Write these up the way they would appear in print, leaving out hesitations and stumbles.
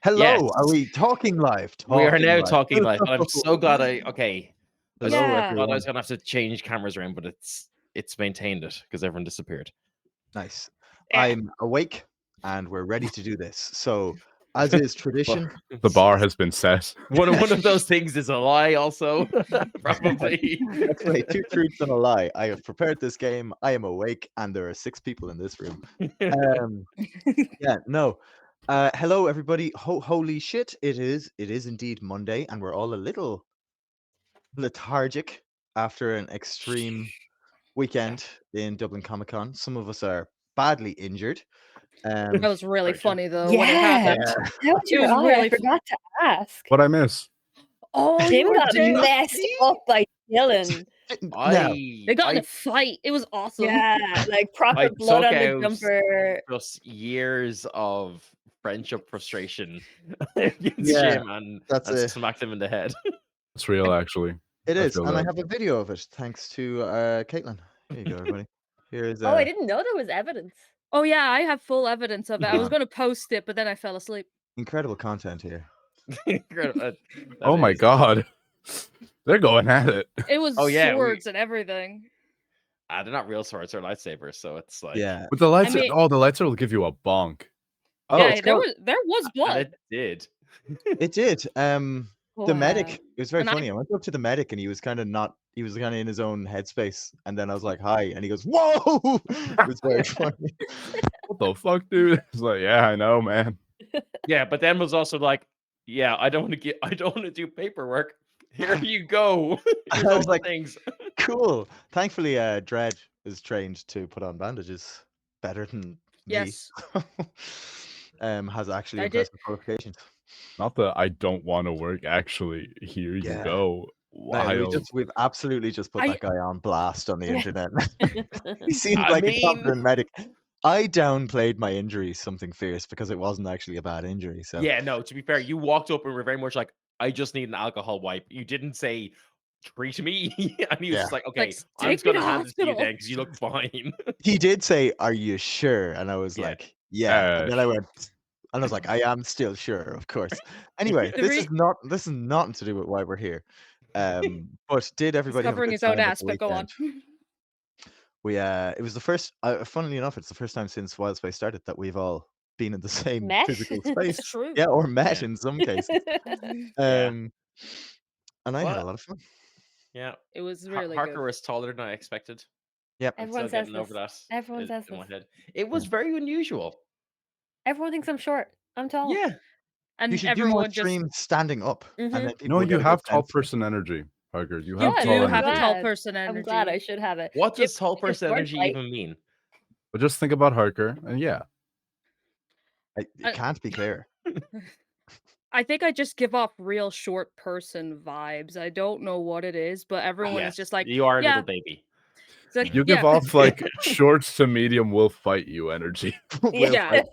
Hello, are Yes, we talking live? we are Talking now live. talking live. I'm so glad okay. I Hello, thought I everyone. was gonna have to change cameras around, but it's maintained it because everyone disappeared. Nice. Yeah. I'm awake and we're ready to do this. So, as is tradition, The bar has been set. One of those things is a lie, also. Probably. let's play two truths and a lie. I have prepared this game. I am awake, and there are 6 people in this room. Yeah, no. Hello, everybody. Holy shit! It is indeed Monday, and we're all a little lethargic after an extreme weekend in Dublin Comic Con. Some of us are badly injured. That was really Very true. funny though when it happened. Yeah. How was It was your eye? really I forgot to ask. What I miss? Oh, Jim you were got there. messed up by Dylan. Now, They got in I a fight. It was awesome. Yeah, like I proper blood took on the out jumper. just years of friendship frustration against Yeah, Jim and that's it. smacked him in the head. It's real, actually. It I is, feel and I that. have a video of it thanks to Caitlin. Here you go, everybody. Here's Oh, I didn't know there was evidence. Oh yeah, I have full evidence of it. I was Yeah. going to post it, but then I fell asleep. incredible content here. Incredible. Oh my god. They're going at it. It was Oh, yeah, swords and everything. They're not real swords, they're lightsabers, so it's like Yeah. With the lights, mean- the lightsaber will give you a bonk. Oh, yeah, it's there called- was and blood. it did. It did. The medic. Wow. It was very And funny. I went up to the medic, and he was kind of not. He was kind of in his own headspace, and then I was like, "Hi," and he goes, "Whoa!" It was very funny. What the fuck, dude? It's like, yeah, I know, man. Yeah, but then was also like, yeah, I don't want to do paperwork. Here you go. Here's I all was the like, things. Cool. Thankfully, Dredd is trained to put on bandages better than Yes. me. Has actually I did- impressive qualifications. Not that I don't want to work, actually. Here you Yeah. go. No, Wild. we've absolutely just put I- that guy on blast on the internet. He seemed I like a mean- competent medic. I downplayed my injury something fierce because it wasn't actually a bad injury. So Yeah, no, to be fair, you walked up and were very much like, I just need an alcohol wipe. You didn't say, treat me. And he was Yeah. just like, okay, Like, I'm take just me going to to hand this to you hospital. then because you look fine. he did say, "Are you sure?" And I was Yeah. like, "Yeah." And then I went, and I was like, "I am still sure, of course." Anyway, The this is nothing to do with why we're here. But did He's everybody have a covering good his own time at ass, the but go on. weekend? We it was the first. Funnily enough, it's the first time since Wildspace started that we've all been in the same Met? physical space. True. Yeah, or met Yeah. in some cases. Yeah. And I had a What? lot of fun. Yeah. It was really Harker good. was taller than I expected. Yep. I'm Everyone still says getting over that. Everyone says in my this. head. It was very unusual. Everyone thinks I'm short. I'm tall. Yeah. And You should do more everyone just streams standing up, and then people No, will you get a have good tall sense. person energy, Parker. You you have do tall have energy. a tall glad. person energy. I'm glad I should have it. What does Jim, tall your person sword energy fight. even mean? But just think about Harker, and yeah. It can't be clear. I think I just give off real short person vibes. I don't know what it is, but everyone Yes, is just like, you are a yeah. little baby. It's like, You give yeah. off like short to medium will fight you energy. Will Yeah. fight.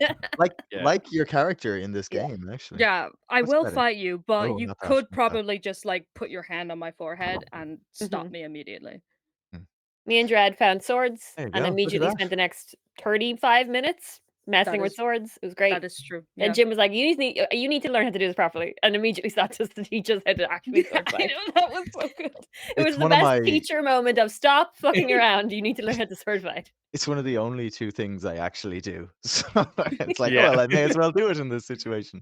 Yeah. Like your character in this Yeah. game, actually. Yeah, I What's will better? fight you, but Oh, you not that, could not that. probably just like put your hand on my forehead and stop me immediately. Me and Dredd found swords There you and go, look at immediately that. spent the next 35 minutes messing with is- swords. It was great. That is true. Yeah. And Jim was like, you need to learn how to do this properly. And immediately started to teach us how to actually sword I fight. know, that was so good. It was It's the one of best my- teacher moment of stop fucking around. You need to learn how to sword fight. It's one of the only two things I actually do. So it's like, Yeah. well, I may as well do it in this situation.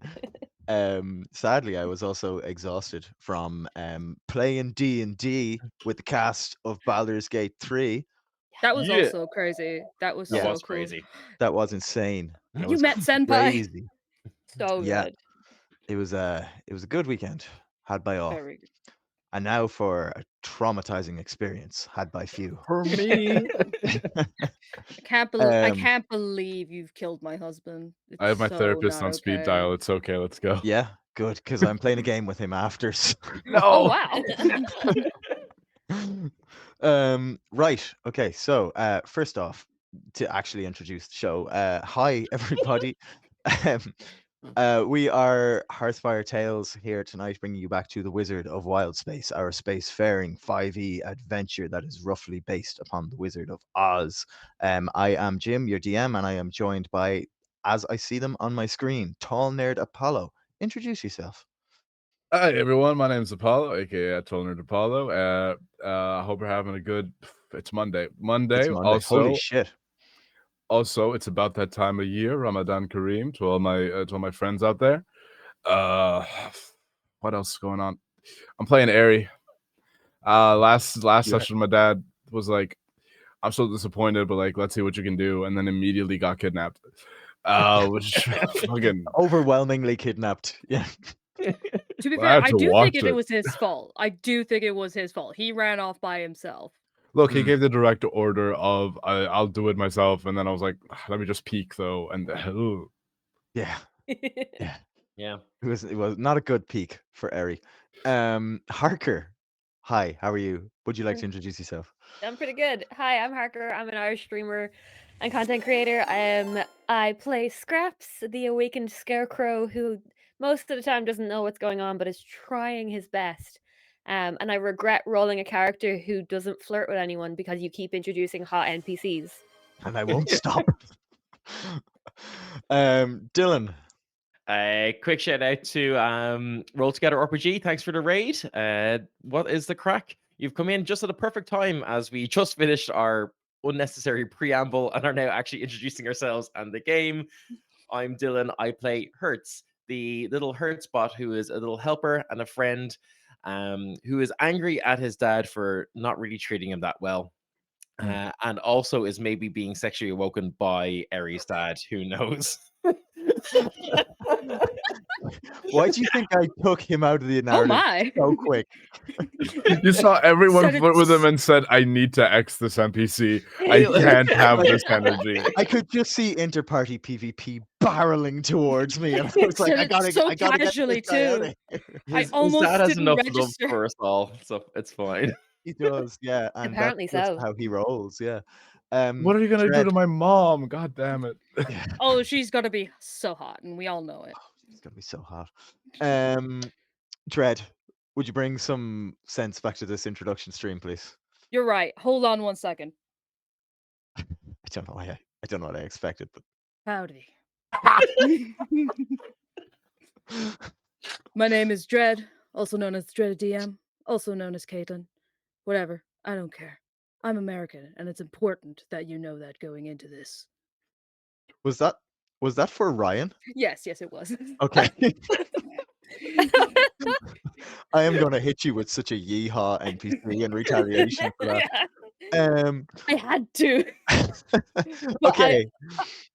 Sadly, I was also exhausted from playing D&D with the cast of Baldur's Gate 3. That was Yeah. also crazy. That was That so was cool. crazy. That was insane. That You was met Senpai. crazy. So Yeah. good. It was a good weekend had by all. Very good. And now for a traumatizing experience had by few. For me, I can't believe Um, you've killed my husband. I have my It's so therapist not on speed okay. dial. It's okay. Let's go. Yeah, good, because I'm playing a game with him after. So. Oh wow. Right. Okay. So, first off, to actually introduce the show, hi everybody. We are Hearthfire Tales here tonight, bringing you back to the Wizard of Wildspace, our spacefaring 5e adventure that is roughly based upon the Wizard of Oz. I am Jim, your DM, and I am joined by, as I see them on my screen, Tall Nerd Apollo, introduce yourself. Hi everyone, my name is Apollo, aka Tolner Apollo. I hope you're having a good. It's Monday. It's Monday. Holy Also, shit. it's about that time of year, Ramadan Kareem, to all my friends out there. What else is going on? I'm playing Airy. Last Yeah. session, my dad was like, "I'm so disappointed, but like, let's see what you can do," and then immediately got kidnapped. Which fucking Overwhelmingly kidnapped. Yeah. To be I fair, have I to do watch think it it. was his fault. I do think it was his fault. He ran off by himself. Look, he gave the direct order of I'll do it myself, and then I was like, let me just peek though, and ooh. Yeah. Yeah. Yeah. It was not a good peak for Eri. Harker. Hi, how are you? Would you like to introduce yourself? I'm pretty good. Hi, I'm Harker. I'm an Irish streamer and content creator. I play Scraps, the awakened scarecrow who most of the time doesn't know what's going on but is trying his best. And I regret rolling a character who doesn't flirt with anyone because you keep introducing hot NPCs. And I won't stop. Dylan. A quick shout out to Roll Together RPG. Thanks for the raid. What is the crack? You've come in just at the perfect time as we just finished our unnecessary preamble and are now actually introducing ourselves and the game. I'm Dylan. I play Hertz, the little Hertz bot who is a little helper and a friend who is angry at his dad for not really treating him that well. And also is maybe being sexually awoken by Eri's dad. Who knows? Why do you think I took him out of the Oh narrative my! so quick? You saw everyone Said flirt with him it's- and said, "I need to X this NPC. I can't have this energy." I could just see inter-party PvP barreling towards me, and I was like, Said I it gotta, so I gotta get casually, this guy out too. of here. I His almost dad has didn't enough register. love for us all, so it's fine. He does, yeah, and Apparently that's just so. how he rolls, yeah. What are you gonna do Dread. to my mom? God damn it! Yeah, Oh, she's gonna be so hot, and we all know it. it's gonna be so hot. Dread, would you bring some sense back to this introduction stream, please? You're right. Hold on 1 second. I don't know why I don't know what I expected, but Howdy. My name is Dread, also known as Dread DM, also known as Caitlin. Whatever, I don't care. I'm American, and it's important that you know that going into this. was that for Ryan? Yes, it was. Okay. I am gonna hit you with such a yeehaw NPC in retaliation for that. Yeah, I had to. But Okay.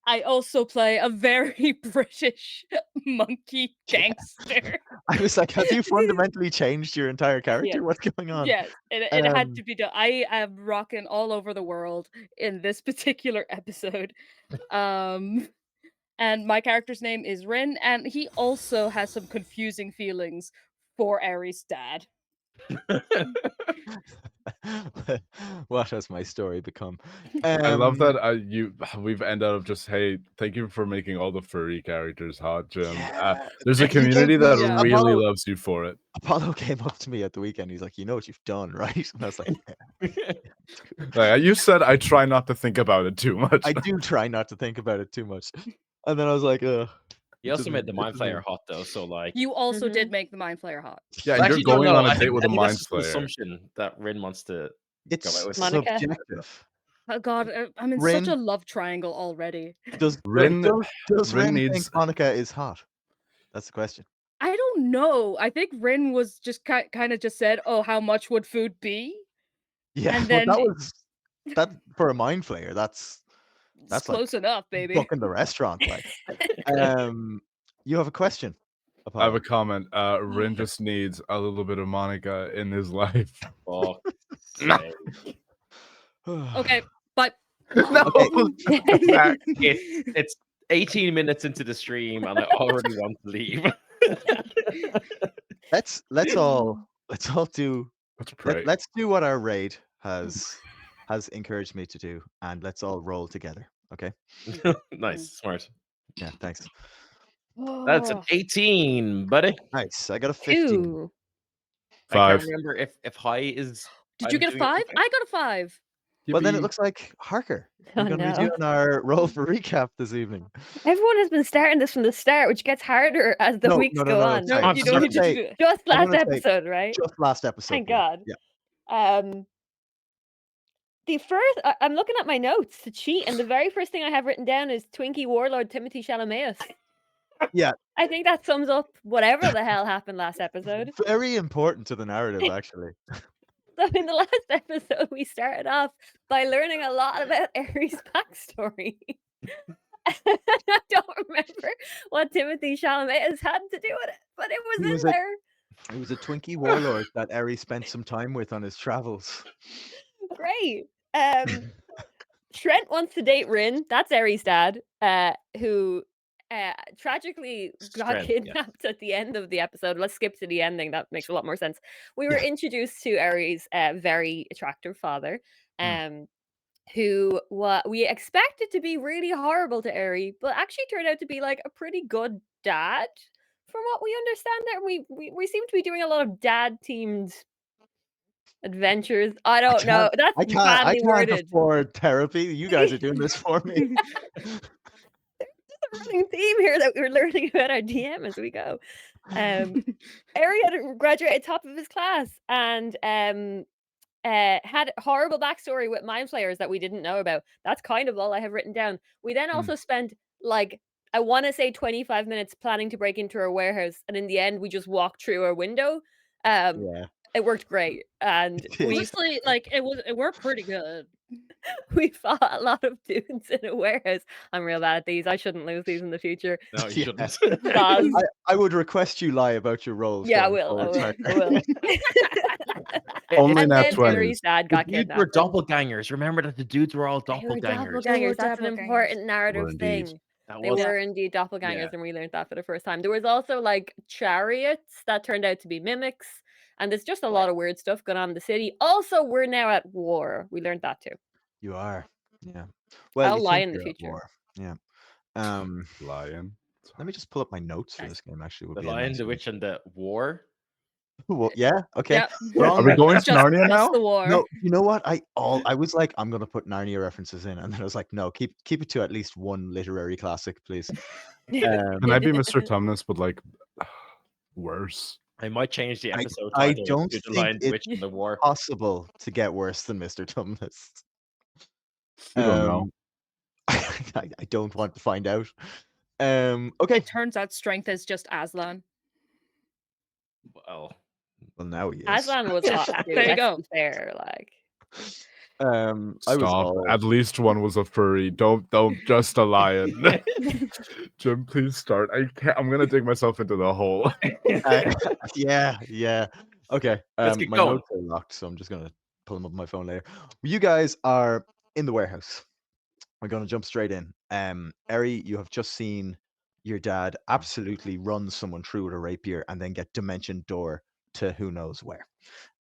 I also play a very British monkey gangster. I was like, have you fundamentally changed your entire character? Yes. What's going on? Yes, it had to be done. I am rocking all over the world in this particular episode. And my character's name is Rin, and he also has some confusing feelings for Aries' dad. What has my story become? I love that we've ended up just, hey, thank you for making all the furry characters hot, Jim. Yeah. There's a And he gave community me, that Yeah. really Apollo- loves you for it. Apollo came up to me at the weekend. He's like, you know what you've done, right? And I was like, yeah. Like, you said, I try not to think about it too much. I do try not to think about it too much. And then I was like, ugh. You also made the It Mind doesn't- Flayer hot though, so like. You also Mhm. did make the Mind Flayer hot. Yeah, Well, you're actually, no, going no, on a I date think- with I a think mind that's just an flayer. assumption that Rin wants to. It's Go out with Monica. subjective. Oh God, I'm in Rin- such a love triangle already. Does Rin- does Rin Rin needs- think Monica is hot? That's the question. I don't know. I think Rin was just kind of just said, "Oh, how much would food be?" Yeah, And well, then that was that for a mind flayer. That's It's That's like close enough, baby. booking the restaurant. Like, you have a question? I have Apollo? a comment. Rin just needs a little bit of Monica in his life. Fuck. Okay, but No, back. It's 18 minutes into the stream and I already want to leave. let's all do Let's pray. let's do what our raid has encouraged me to do, and let's all roll together. Okay? Nice, smart. Yeah, thanks. That's an 18, buddy. Nice. I got a 15. Ooh. 5. I 5. can't remember if high is. Did you I'm get a doing it 5? okay. I got a 5. Well, then it Yippee. looks like Harker, Oh you're going to be no. doing our roll for recap this evening. Everyone has been starting this from the start, which gets harder as the No, weeks no, no, go no, on. no. I'm you I'm don't gonna need to say do it. Just I'm last gonna say episode, right? just last episode. Thank please. God. Yeah. The first, I'm looking at my notes to cheat, and the very first thing I have written down is Twinkie Warlord Timothy Chalamet. Yeah. I think that sums up whatever the hell happened last episode. Very important to the narrative, actually. So in the last episode, we started off by learning a lot about Ares' backstory. I don't remember what Timothy Chalamet has had to do with it, but it was He in was there. He was a Twinkie warlord that Eri spent some time with on his travels. Great. Trent wants to date Rin. That's Ares' dad, who tragically got Trent, yeah. kidnapped at the end of the episode. Let's skip to the ending. That makes a lot more sense. We were introduced to Ares' very attractive father, who we expected to be really horrible to Ares, but actually turned out to be like a pretty good dad, from what we understand. There, we seem to be doing a lot of dad-themed adventures. I don't know. That's I badly can't worded. afford therapy. You guys are doing this for me. Running theme here that we're learning about our DM as we go. Ari had graduated top of his class and had a horrible backstory with mind players that we didn't know about. That's kind of all I have written down. We then also spent like, I want to say 25 minutes planning to break into our warehouse, and in the end we just walked through our window. Yeah. It worked great, and we Honestly, like it worked pretty good. we fought a lot of dudes in a warehouse. I'm real bad at these. I shouldn't lose these in the future. No, you Yeah. shouldn't. Because I would request you lie about your roles. yeah, I going will. I forward, will. Harker. I will. Only And nat then 20s. Aries' dad The got dudes were kidnapped. doppelgangers. Remember that the dudes were all They were doppelgangers. doppelgangers. That's an doppelgangers. important narrative Were indeed. thing. That They was were indeed doppelgangers, Yeah. and we learned that for the first time. There was also like chariots that turned out to be mimics, and there's just a lot of weird stuff going on in the city. Also, we're now at war. We learned that too. You are. Yeah. Well, I'll you lie think in the you're at future. war. Yeah. Lion. Let me just pull up my notes for this game. Actually, would The be a Lion, nice the one. Witch, and the War. Well, yeah. Okay. Yep. Wrong Are we reference. going to Narnia now? Just the war. No, you know what? I was like, I'm gonna put Narnia references in, and then I was like, no, keep it to at least one literary classic, please. Can I be Mr. Tumnus, but like worse? I might change the episode I title don't to The think Lion, the Witch, it's and the War. possible to get worse than Mr. Tumnus. You don't know. I don't want to find out. Okay. It turns out strength is just Aslan. Well, Well, now he is. Aslan was hot too. There you Let's go. be fair, like I was Stop. all At least one was a furry. Don't just a lion. Jim, please start. I can't. I'm gonna dig myself into the hole. yeah. Okay. Let's get My going. notes are locked, so I'm just gonna pull them up on my phone later. You guys are in the warehouse. We're gonna jump straight in. Eri, you have just seen your dad absolutely run someone through with a rapier and then get dimension door to who knows where.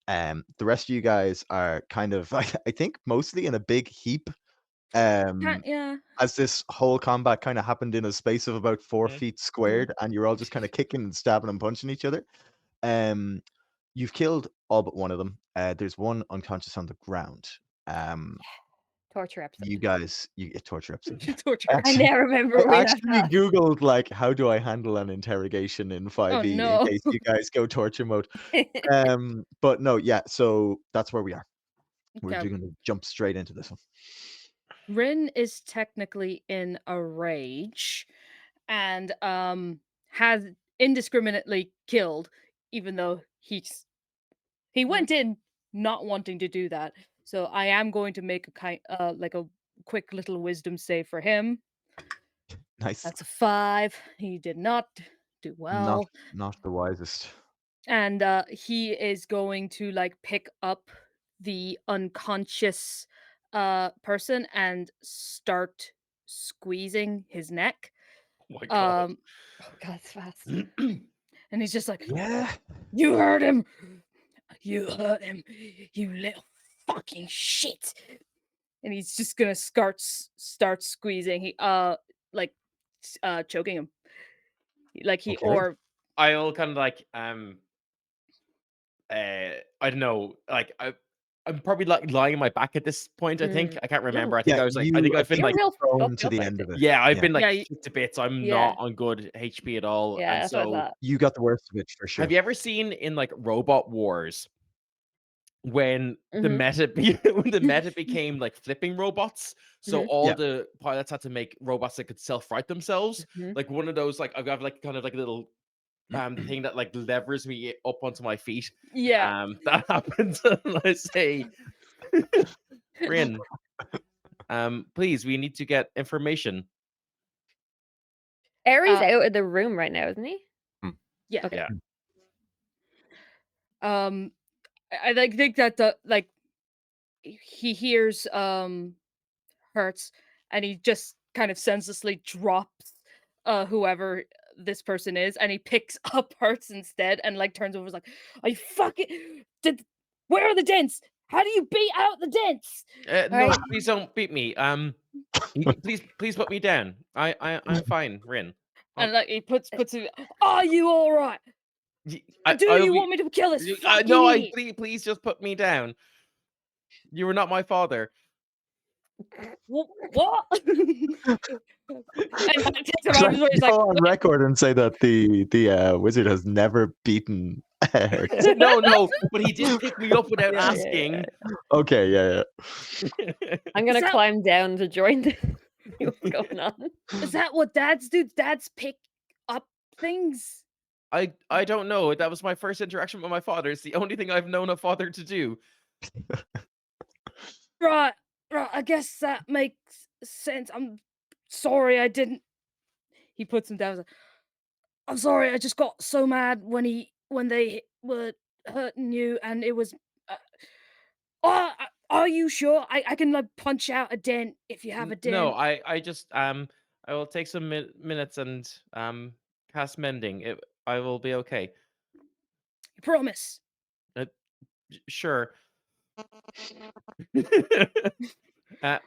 The rest of you guys are kind of, I think, mostly in a big heap. Yeah. As this whole combat kind of happened in a space of about 4 feet squared, and you're all just kind of kicking and stabbing and punching each other. You've killed all but one of them. There's one unconscious on the ground. torture episode. You guys, you get torture episode. Torture. I Actually, never remember I we left actually that. googled like, how do I handle an interrogation in 5e no. in case you guys go torture mode. But no, yeah. So that's where we are. We're Okay. going to jump straight into this one. Rin is technically in a rage and has indiscriminately killed, even though he went in not wanting to do that. So I am going to make a quick little wisdom save for him. Nice. That's a 5. He did not do well. Not the wisest. And he is going to like pick up the unconscious person and start squeezing his neck. oh my God. Oh God, it's fast. And he's just like, Yeah. you heard him, you little fucking shit. And he's just gonna start squeezing. He choking him, like he Okay. or I'll kind of like I don't know, like I'm probably like lying on my back at this point. I think I can't remember. I think I was like, I you think I've been appear like, real thrown fucked to up, the I end of think. it. yeah, I've been like Yeah, hit to bits. I'm Yeah. not on good HP at all. Yeah, And that's what I so, thought. You got the worst of it for sure. have you ever seen in like Robot Wars when the Mhm. meta when the meta became like flipping robots? So Mhm. all Yeah. the pilots had to make robots that could self-right themselves. Mhm. Like one of those, like I've got like kind of like a little thing that like levers me up onto my feet. Yeah. That happens, and I say, Rin, please, we need to get information. Aries Uh, out of the room right now, isn't he? Yeah. Okay. Yeah. I like think that the like he hears Hertz, and he just kind of senselessly drops whoever this person is, and he picks up Hertz instead, and like turns over, and is like, "I fucking did. Where are the dents? How do you beat out the dents?" No, Right. please don't beat me. Please put me down. I'm fine, Rin. And like he puts it. Are you all right? Do I'll you be. want me to kill this fucking No, idiot? please just put me down. You were not my father. What? And like, takes him Should out I of his way. He's like, go on "Wait, record and say that the wizard has never beaten Hertz? No, but he did pick me up without Yeah, yeah, asking. Okay, yeah. I'm gonna that- climb down to join the see what's going on. is that what dads do? Dads pick up things? I don't know. That was my first interaction with my father. It's the only thing I've known a father to do. Right. I guess that makes sense. I'm sorry I didn't. He puts him down. He's like, I'm sorry. I just got so mad when they were hurting you, and it was. Are you sure? I can like punch out a dent if you have a dent. No, I just I will take some minutes and cast mending. I will be okay. You promise? Sure.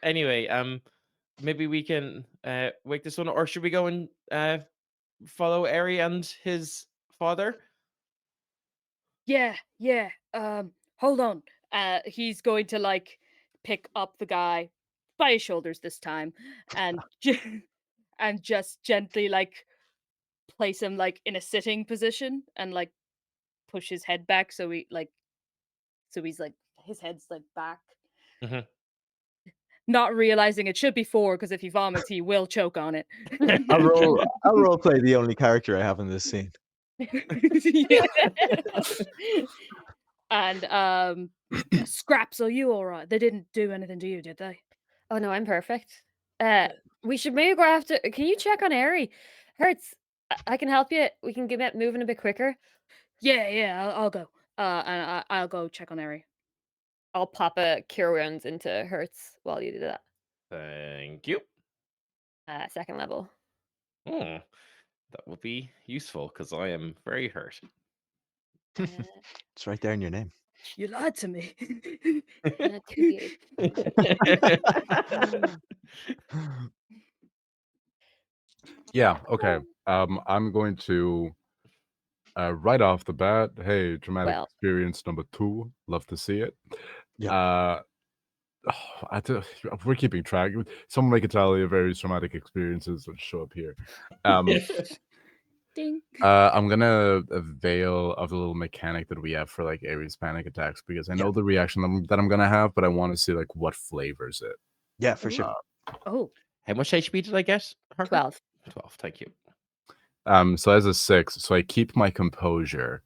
Anyway, maybe we can wake this one, or should we go and follow Ari and his father? Yeah. Hold on. He's going to like pick up the guy by his shoulders this time, and and just gently like place him like in a sitting position, and like push his head back so he's like his head's like back. Mhm. Not realizing it should be 4, because if he vomits, he will choke on it. I'll role play the only character I have in this scene. Yeah. And Scraps, are you all right? They didn't do anything to you, did they? Oh no, I'm perfect. We should maybe go after. Can you check on Ari? Hurts. I can help you. We can get moving a bit quicker. Yeah, I'll go. And I'll go check on Eri. I'll pop a cure wounds into Hurts while you do that. Thank you. Second level. That will be useful because I am very hurt. It's right there in your name. You lied to me. 2d8. Yeah, okay. I'm going to right off the bat, hey, dramatic Well. experience number 2. Love to see it. Yeah. We're keeping track. Someone make a tally of various traumatic experiences that show up here. Ding. I'm gonna avail of the little mechanic that we have for like Aries panic attacks because I know the reaction that I'm gonna have, but I want to see like what flavors it. Yeah, for sure. Oh. How much HP did I get? Harker? 12. 12, thank you. So as a 6, so I keep my composure.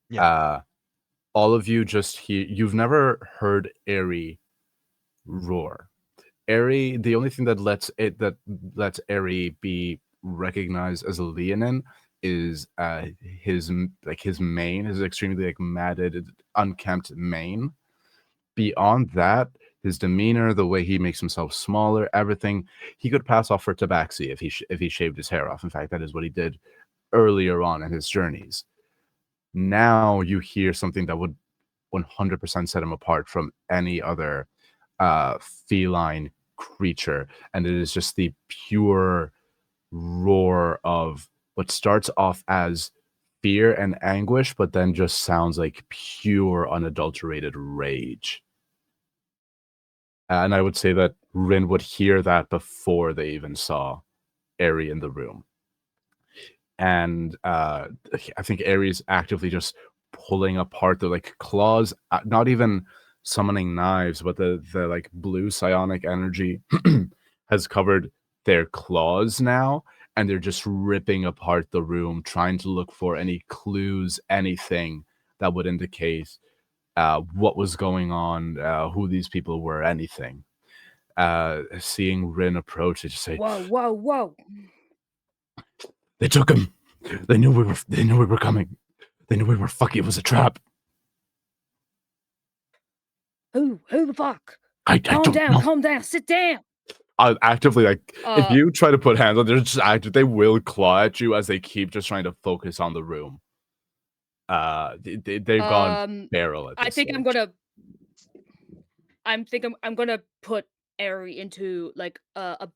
Yeah. All of you just hear. You've never heard Airy roar. Airy, the only thing that lets Airy be recognized as a Leonin is his mane, his extremely like matted, unkempt mane. Beyond that, his demeanor, the way he makes himself smaller, everything, he could pass off for tabaxi if he shaved his hair off. In fact, that is what he did earlier on in his journeys. Now you hear something that would 100% set him apart from any other feline creature, and it is just the pure roar of what starts off as fear and anguish, but then just sounds like pure unadulterated rage. And I would say that Rin would hear that before they even saw Eri in the room. And I think Aries actively just pulling apart the like claws, not even summoning knives, but the like blue psionic energy has covered their claws now, and they're just ripping apart the room, trying to look for any clues, anything that would indicate what was going on, who these people were, anything. Seeing Rin approach, they just say, Whoa, whoa, whoa. "They took him. They knew we were coming. They knew we were fucking. It was a trap." Who the fuck? I Calm don't down, know. calm down, sit down. I'll actively, like, if Uh, you try to put hands on, they're just active. They will claw at you as they keep just trying to focus on the room. They've gone feral at this I think stage. I'm gonna put Eri into like a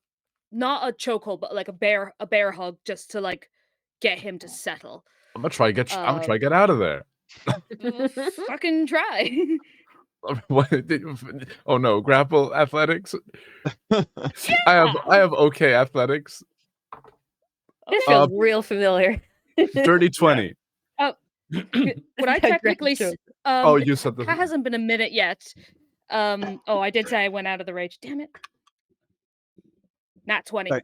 not a chokehold, but like a bear hug, just to like get him to settle. I'm gonna try to get out of there. Fucking try. What? Oh no, grapple athletics. I have okay athletics. This feels real familiar. Dirty 20. Would I technically? Oh, you said that hasn't been a minute yet. Oh, I did say I went out of the rage. Damn it. Nat 20. Right.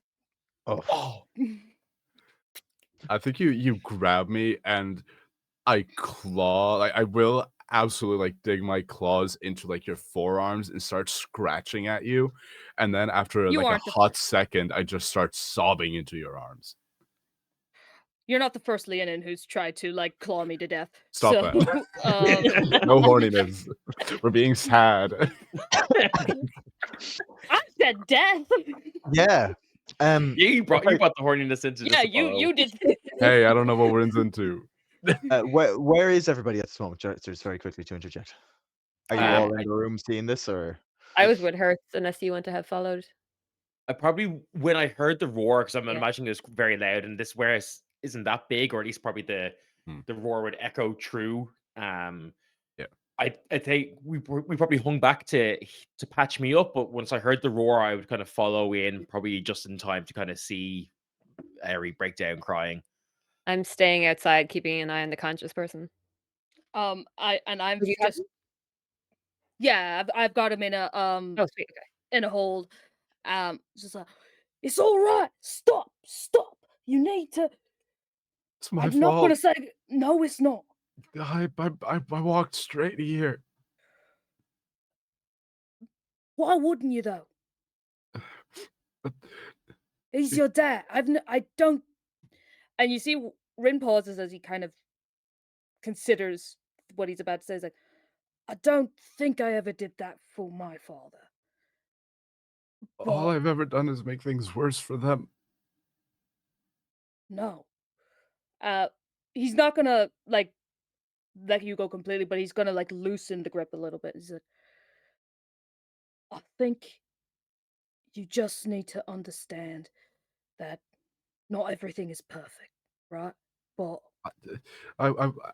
Oh. I think you grab me and I claw. Like, I will absolutely like dig my claws into like your forearms and start scratching at you, and then after You like a aren't the hot second, I just start sobbing into your arms. You're not the first Leonin who's tried to like claw me to death. Stop so, that. No horniness. We're being sad. I said death. Yeah. You brought the horniness into this. Yeah, you did. Hey, I don't know what we're into. Where is everybody at this moment? Just very quickly to interject. Are you all in the room seeing this, or? I was with Hertz, unless you want to have followed. I probably, when I heard the roar, because I'm imagining it was very loud, and this warehouse isn't that big, or at least probably the roar would echo through. I think we probably hung back to patch me up, but once I heard the roar, I would kind of follow in, probably just in time to kind of see Eri break down crying. I'm staying outside, keeping an eye on the conscious person. I'm You have just. Yeah, I've got him in a Oh, sweet. Okay. in a hold. Just like, it's all right. Stop. You need to. It's my fault. I'm not gonna say no. It's not. I walked straight here. Why wouldn't you though? He's your dad. I don't. And you see, Rin pauses as he kind of considers what he's about to say. He's like, I don't think I ever did that for my father. All I've ever done is make things worse for them. No. He's not gonna like let you go completely, but he's gonna like loosen the grip a little bit. He's like, I think you just need to understand that not everything is perfect, right? But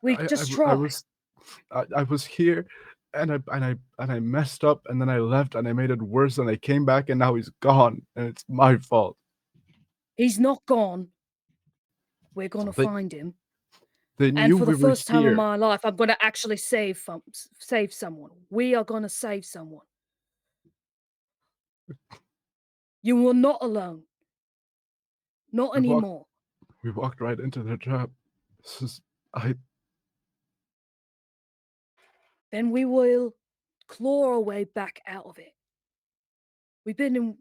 we just try. I was here, and I messed up, and then I left, and I made it worse, and I came back, and now he's gone, and it's my fault. He's not gone. We're gonna find him. They And knew for we the were first time in here. my life, I'm gonna actually save someone. We are gonna save someone. You were not alone. Not anymore. We walked right into their trap. Then we will claw our way back out of it. We've been in.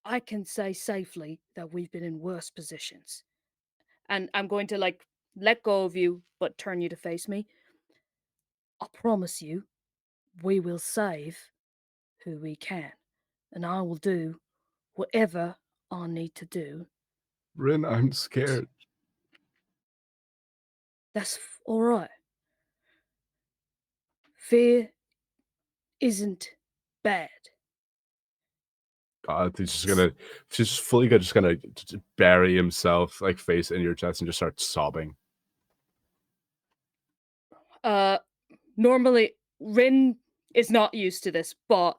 I can say safely that we've been in worse positions. And I'm going to like let go of you, but turn you to face me. I promise you, we will save who we can. And I will do whatever I need to do. Rin, I'm scared. That's all right. Fear isn't bad. God, he's just gonna bury himself like face in your chest and just start sobbing. Normally, Rin is not used to this, but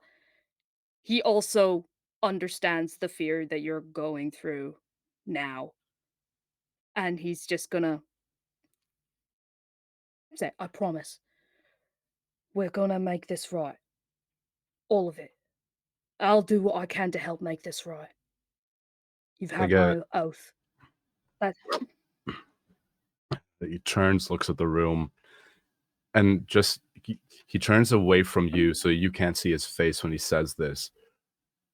he also understands the fear that you're going through now. And he's just gonna say, I promise, we're gonna make this right. All of it. I'll do what I can to help make this right. You've I had get my oath. That he turns, looks at the room, and just he turns away from you, so you can't see his face when he says this.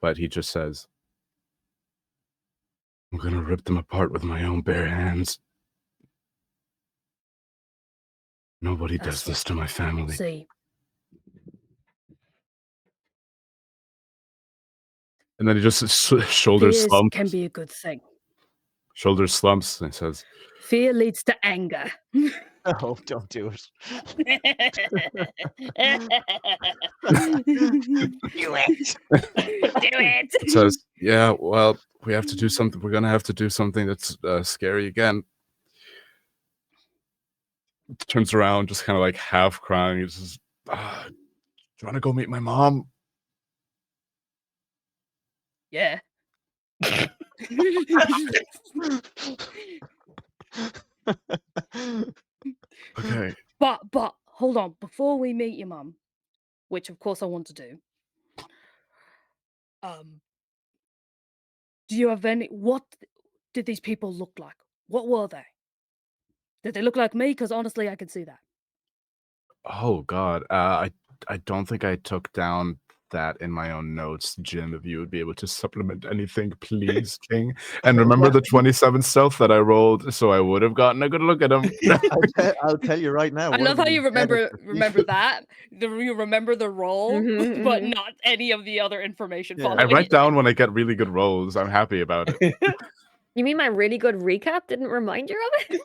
But he just says, "I'm gonna rip them apart with my own bare hands. Nobody does That's this to my family." see. And then he just shoulders Fears slumps, can be a good thing. shoulders slumps, and says, Fear leads to anger. Oh, don't do it. Do it. Do it. says, "Yeah, well, we have to do something. We're gonna have to do something that's scary again." Turns around, just kind of like half crying. He says, "Do you want to go meet my mom?" Yeah. Okay. But hold on, before we meet your mum, which of course I want to do. Do you have any? What did these people look like? What were they? Did they look like me? Because honestly, I can see that. Oh God, I don't think I took down that in my own notes, Jim. If you would be able to supplement anything, please, King. And remember the 27 stealth that I rolled, so I would have gotten a good look at him. I'll tell you right now. I one love of how them you is dead as remember the thief. that. You remember the role, Mhm, but mhm. not any of the other information Yeah. I following. write down when I get really good rolls. I'm happy about it. You mean my really good recap didn't remind you of it?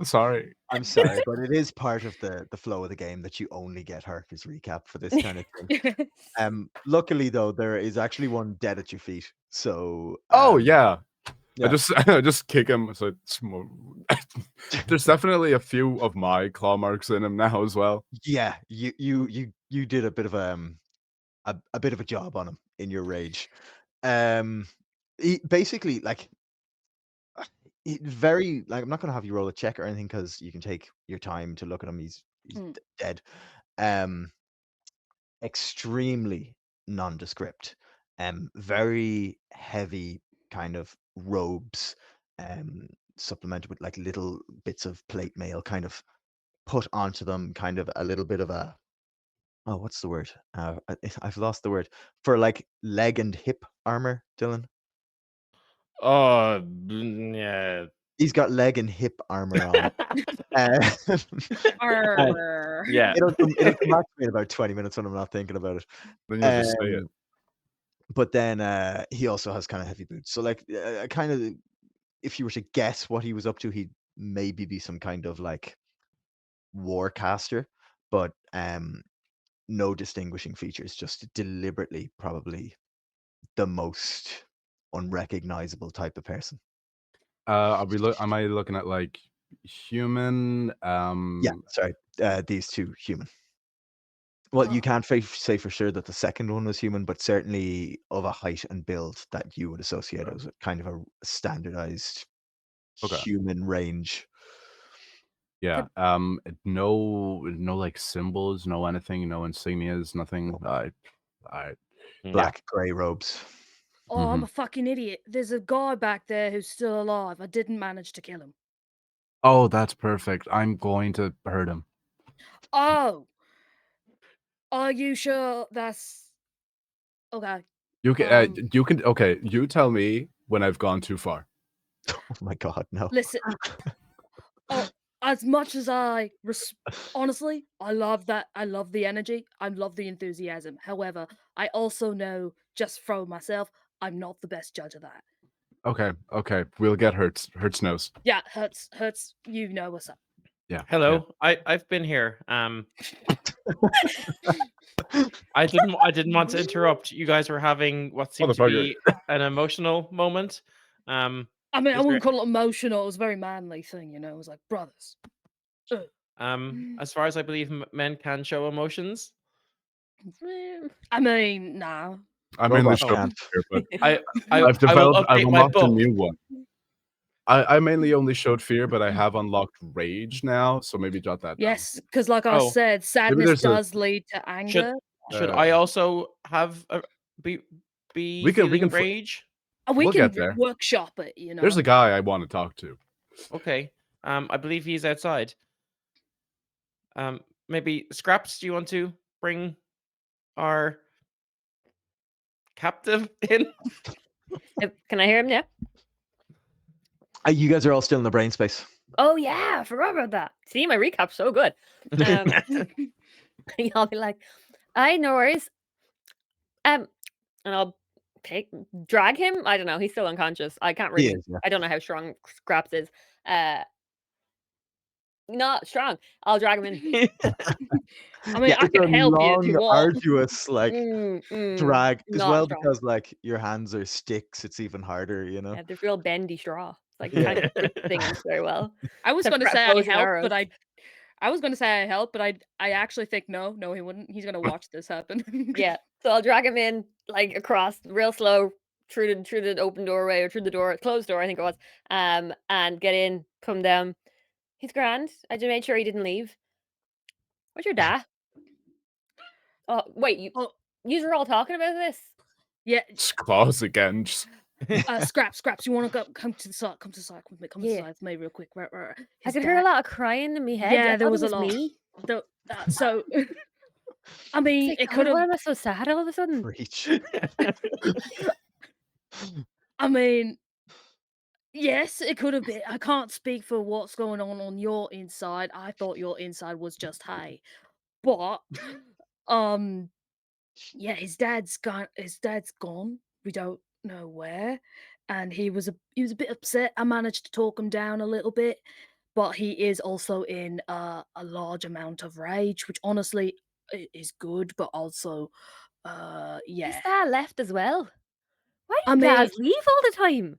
Sorry. I'm sorry, but it is part of the flow of the game that you only get Harker's recap for this kind of thing. Luckily though, there is actually one dead at your feet. So Oh yeah. yeah. I just kick him. So it's more... There's definitely a few of my claw marks in him now as well. Yeah, you did a bit of a bit of a job on him in your rage. Basically like very like I'm not gonna have you roll a check or anything because you can take your time to look at him. He's dead. Extremely nondescript. Very heavy kind of robes, supplemented with like little bits of plate mail kind of put onto them, kind of a little bit of a what's the word? I've lost the word for like leg and hip armor, Dylan. Oh, yeah. He's got leg and hip armor on. Uh, Yeah. it'll come back to me in about 20 minutes when I'm not thinking about it. Then you'll just say it. But then he also has kind of heavy boots. So like kind of if you were to guess what he was up to, he'd maybe be some kind of like warcaster, but no distinguishing features, just deliberately probably the most unrecognizable type of person. Am I looking at like human? Yeah, sorry, these two human. Well, you can't say for sure that the second one was human, but certainly of a height and build that you would associate as kind of a standardized human range. Yeah. No like symbols, no anything, no insignias, nothing. Black gray robes. Oh, I'm a fucking idiot. There's a guy back there who's still alive. I didn't manage to kill him. Oh, that's perfect. I'm going to hurt him. Oh. Are you sure that's okay? You can okay, you tell me when I've gone too far. Oh my god, no. Listen. As much as honestly, I love that. I love the energy. I love the enthusiasm. However, I also know just from myself, I'm not the best judge of that. Okay. We'll get Hertz. Hertz knows. Yeah, Hertz, you know what's up. Yeah. Hello. Yeah. I've been here. I didn't want to interrupt. You guys were having what seemed to be an emotional moment. I mean, I wouldn't call it emotional. It was a very manly thing, you know. It was like brothers. As far as I believe, men can show emotions. I mean, nah. I mainly Robots show can't. fear, but I I've will developed, I've update my unlocked a book. new one. I mainly only showed fear, but I have unlocked rage now, so maybe jot that down. Yes, because like I Oh, said, sadness there's a- does lead to anger. Should I also have be we can feeling fl- rage? We we'll can get there. workshop it, you know. There's a guy I want to talk to. Okay. I believe he's outside. Maybe Scraps, do you want to bring our captive in? Can I hear him? Yeah. You guys are all still in the brain space. Oh yeah, I forgot about that. See, my recap's so good. I'll be like, no worries. And I'll drag him. I don't know. He's still unconscious. I can't He really. is, yeah. I don't know how strong Scraps is. Not strong. I'll drag him in. I mean, I it's can a help you if you long, want. arduous like drag as not well strong. because like your hands are sticks. It's even harder, you know. Yeah, they're real bendy straw. Like Yeah. you can't grip things very well. I was Except going to for say bows I and help, arrows. but I was going to say I help, but I actually think no, he wouldn't. He's going to watch this happen. Yeah. So I'll drag him in like across real slow through the open doorway or through the door, closed door, I think it was. And get in, come down. He's grand. I just made sure he didn't leave. What's your dad? Oh wait, you were all talking about this? Yeah. Just claws again. Scraps, you want to come to the side? Come to the side with me. Come to the Yeah. side with me real quick. Right. I could hear a lot of crying in my head. Yeah, I there thought was it a lot. me. So, I mean, Like, it God, could why have. am I so sad all of a sudden? Preach. I mean, yes, it could have been. I can't speak for what's going on your inside. I thought your inside was just hay, but yeah, his dad's gone. We don't know where, and he was a bit upset. I managed to talk him down a little bit, but he is also in a large amount of rage, which honestly is good, but also, yeah. His dad left as well. Why I do mean, dads leave all the time?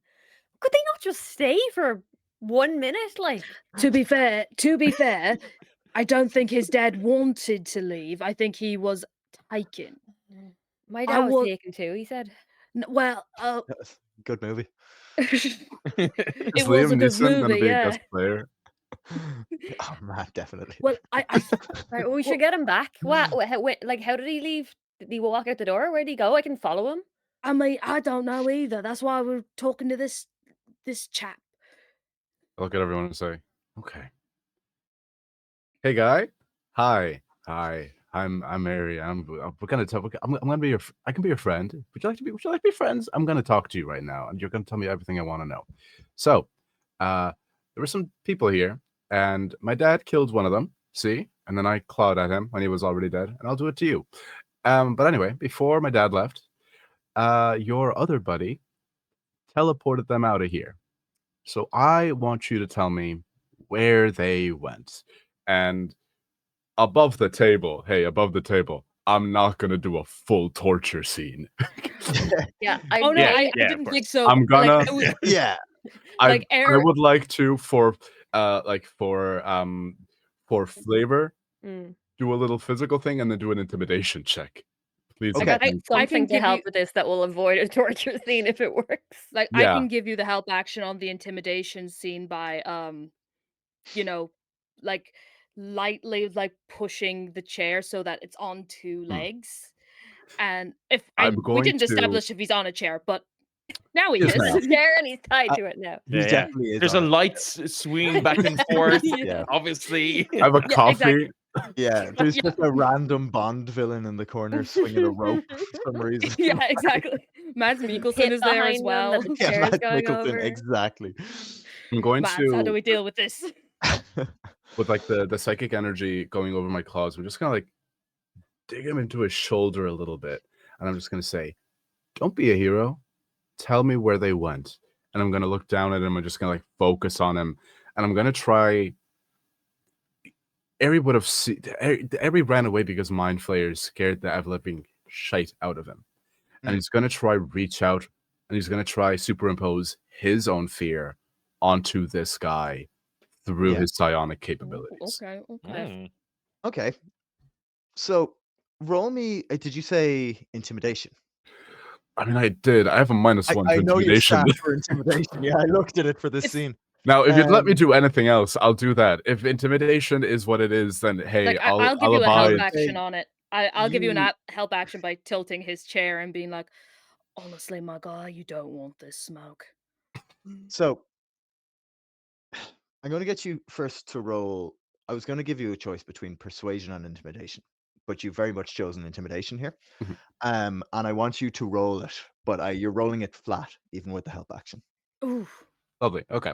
Could they not just stay for 1 minute? Like, to be fair, I don't think his dad wanted to leave. I think he was taken. my dad was was- taken too. He said, Well, Good movie. it Is was a Liam good Neeson gonna movie, be a yeah. guest player? Oh man, definitely. Well, I right, well, we should get him back. What? How did he leave? Did he walk out the door? Where did he go? I can follow him. I mean, I don't know either. That's why we're talking to this chap. I look at everyone and say, "Okay, hey guy, hi, I'm Mary. We're gonna talk. I'm gonna be your. I can be your friend. Would you like to be friends? I'm gonna talk to you right now, and you're gonna tell me everything I want to know. So, there were some people here, and my dad killed one of them. See, and then I clawed at him when he was already dead, and I'll do it to you. But anyway, before my dad left, your other buddy teleported them out of here. So I want you to tell me where they went. And above the table, I'm not going to do a full torture scene. Yeah. Oh no, Yeah, I yeah, of didn't course. think so. I'm gonna. Yeah. Like I Eric- would like to for flavor do a little physical thing and then do an intimidation check. Please. Okay. I got I something can to give help you- with this that will avoid a torture scene if it works. Like I Yeah. can give you the help action on the intimidation scene by like lightly like pushing the chair so that it's on two legs. And if I'm we going didn't to- establish if he's on a chair, but now he Yes, is. ma'am. He's there and he's tied to it now. He definitely is. There's a on it. light swing back and forth. Yeah. Obviously. I have a Yeah, coffee. exactly. Yeah, there's Yeah. just a random Bond villain in the corner swinging a rope for some reason. Yeah, exactly. Mads Mikkelsen Pit is there as behind them well. that the Yeah, chair's Matt going Nicholson, over. exactly. I'm going Mads, how do to we deal with this? with like the psychic energy going over my claws. We're just gonna like dig him into his shoulder a little bit, and I'm just gonna say, "Don't be a hero. Tell me where they went." And I'm gonna look down at him. I'm just gonna like focus on him, and I'm gonna try. Eri would have Eri ran away because Mind Flayer scared the living shite out of him, and he's gonna try reach out, and he's gonna try superimpose his own fear onto this guy through Yeah. his psionic Ooh, capabilities. okay. Mm. Okay. So roll me. Did you say intimidation? I mean, I did. I have a -1 to I know your intimidation. stat for intimidation. Yeah, I looked at it for this It's- scene. Now, if you'd let me Um, do anything else, I'll do that. If intimidation is what it is, then hey, Like I'll I'll give you a abide. help action on it. I'll give you you- an help action by tilting his chair and being like, "Honestly, my guy, you don't want this smoke." So I'm going to get you first to roll. I was going to give you a choice between persuasion and intimidation, but you've very much chosen intimidation here. Mhm. And I want you to roll it, but you're rolling it flat, even with the help action. Ooh. Lovely. Okay.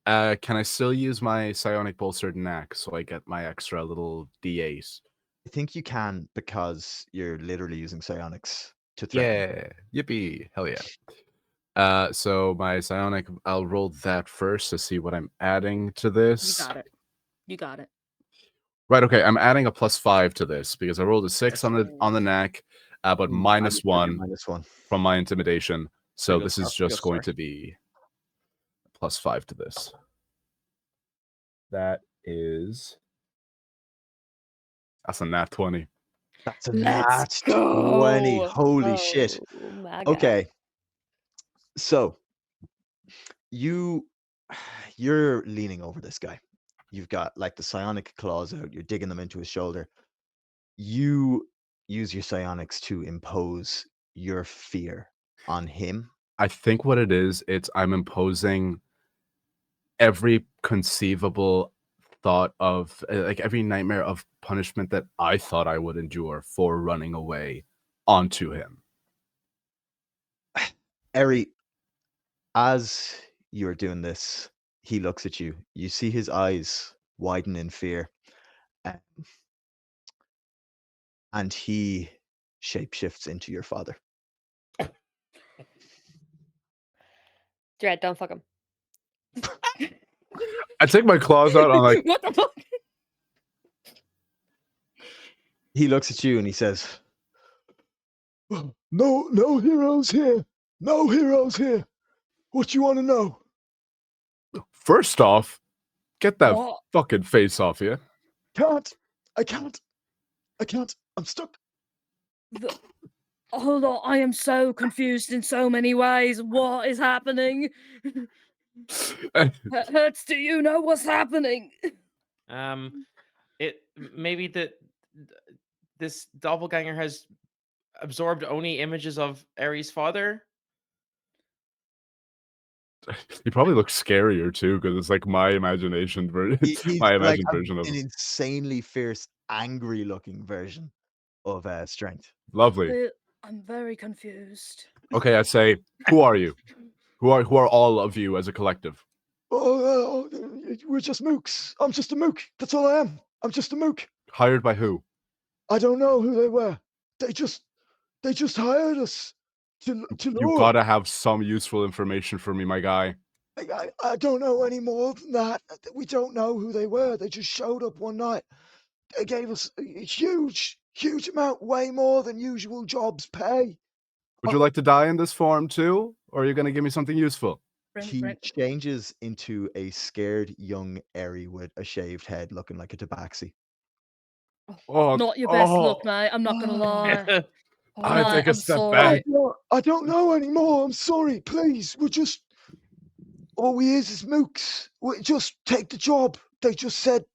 Can I still use my psionic bolstered knack so I get my extra little D8? I think you can because you're literally using psionics to threaten. Yeah. Yippee. Hell yeah. So my psionic, I'll roll that first to see what I'm adding to You this. got it. You got it. Right, okay. I'm adding a +5 to this because I rolled a 6 on the knack, but Mm, I minus understand your 1 -1. from my intimidation. So good this is stuff, good just going start. to be +5 to this. That is that's a nat 20. That's a Let's nat 20. go. Holy shit. Oh my god. Okay. So you're leaning over this guy. You've got like the psionic claws out. You're digging them into his shoulder. You use your psionics to impose your fear on him. I think what it is, it's I'm imposing every conceivable thought of like every nightmare of punishment that I thought I would endure for running away onto him. Eri, as you're doing this, he looks at you. You see his eyes widen in fear. um, And he shapeshifts into your father. Dread, don't fuck him. I take my claws out. I'm like, What the fuck? He looks at you and he says, No heroes here. No heroes here. What you want to know? first off, get that What? fucking face off you. I can't. I'm stuck. Hold on, I am so confused in so many ways. What is happening? Hertz, do you know what's happening? It maybe that this doppelganger has absorbed only images of Ares' father. He probably looks scarier too, because it's like my imagination version. He's My like imagined version of an him. insanely fierce, angry-looking version of Strength. Lovely. I'm very confused. Okay, I say, who are you? Who are all of you as a collective? We're just mooks. I'm just a mook. That's all I am. I'm just a mook. Hired by who? I don't know who they were. They just hired us to You lure. gotta have some useful information for me, my guy. I don't know any more than that. We don't know who they were. They just showed up one night. They gave us a huge amount, way more than usual jobs pay. Would you like to die in this form too? Or are you gonna give me something useful? He changes into a scared young Eri with a shaved head looking like a tabaxi. Oh, Not your best look, mate. I'm not gonna lie. I take a I'm step sorry. back. I don't know anymore. I'm sorry. Please, we're just all we is mooks. We just take the job. They just said,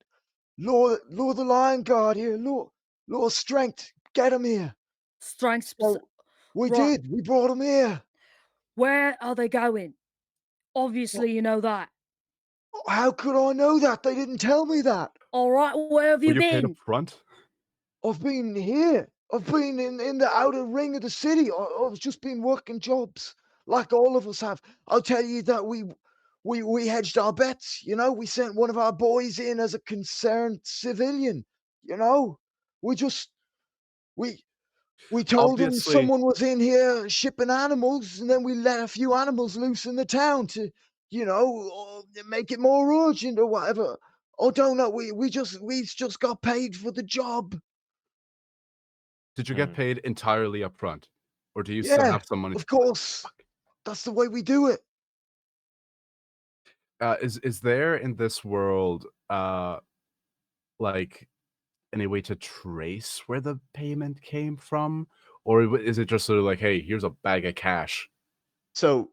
lure the lion guard here. Lure Strength. Get him here. Strength. So we Right. did. We brought him here. Where are they going? Obviously, you know that. How could I know that? They didn't tell me that. All right, where have Were you you paid been? up front? I've been here. I've been in the outer ring of the city. I've just been working jobs like all of us have. I'll tell you that we hedged our bets. You know, we sent one of our boys in as a concerned civilian. You know, we just we told them Obviously. someone was in here shipping animals, and then we let a few animals loose in the town to, you know, make it more urgent or whatever. I don't know. We just got paid for the job. Did you get paid entirely up front? Or do you still Yeah, have some money? of course. That's the way we do it. is there in this world like any way to trace where the payment came from, or is it just sort of like, hey, here's a bag of cash? So,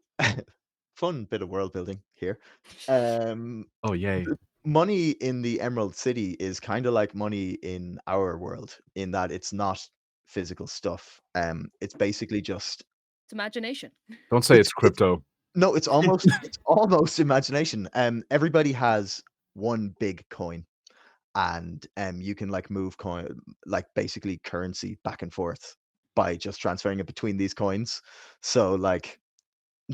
fun bit of world building here. Oh yay! Money in the Emerald City is kind of like money in our world, in that it's not physical stuff. It's basically just It's imagination. Don't say it's it's crypto. no, it's almost imagination. Everybody has one big coin, and you can like move coin, like basically currency back and forth by just transferring it between these coins. So like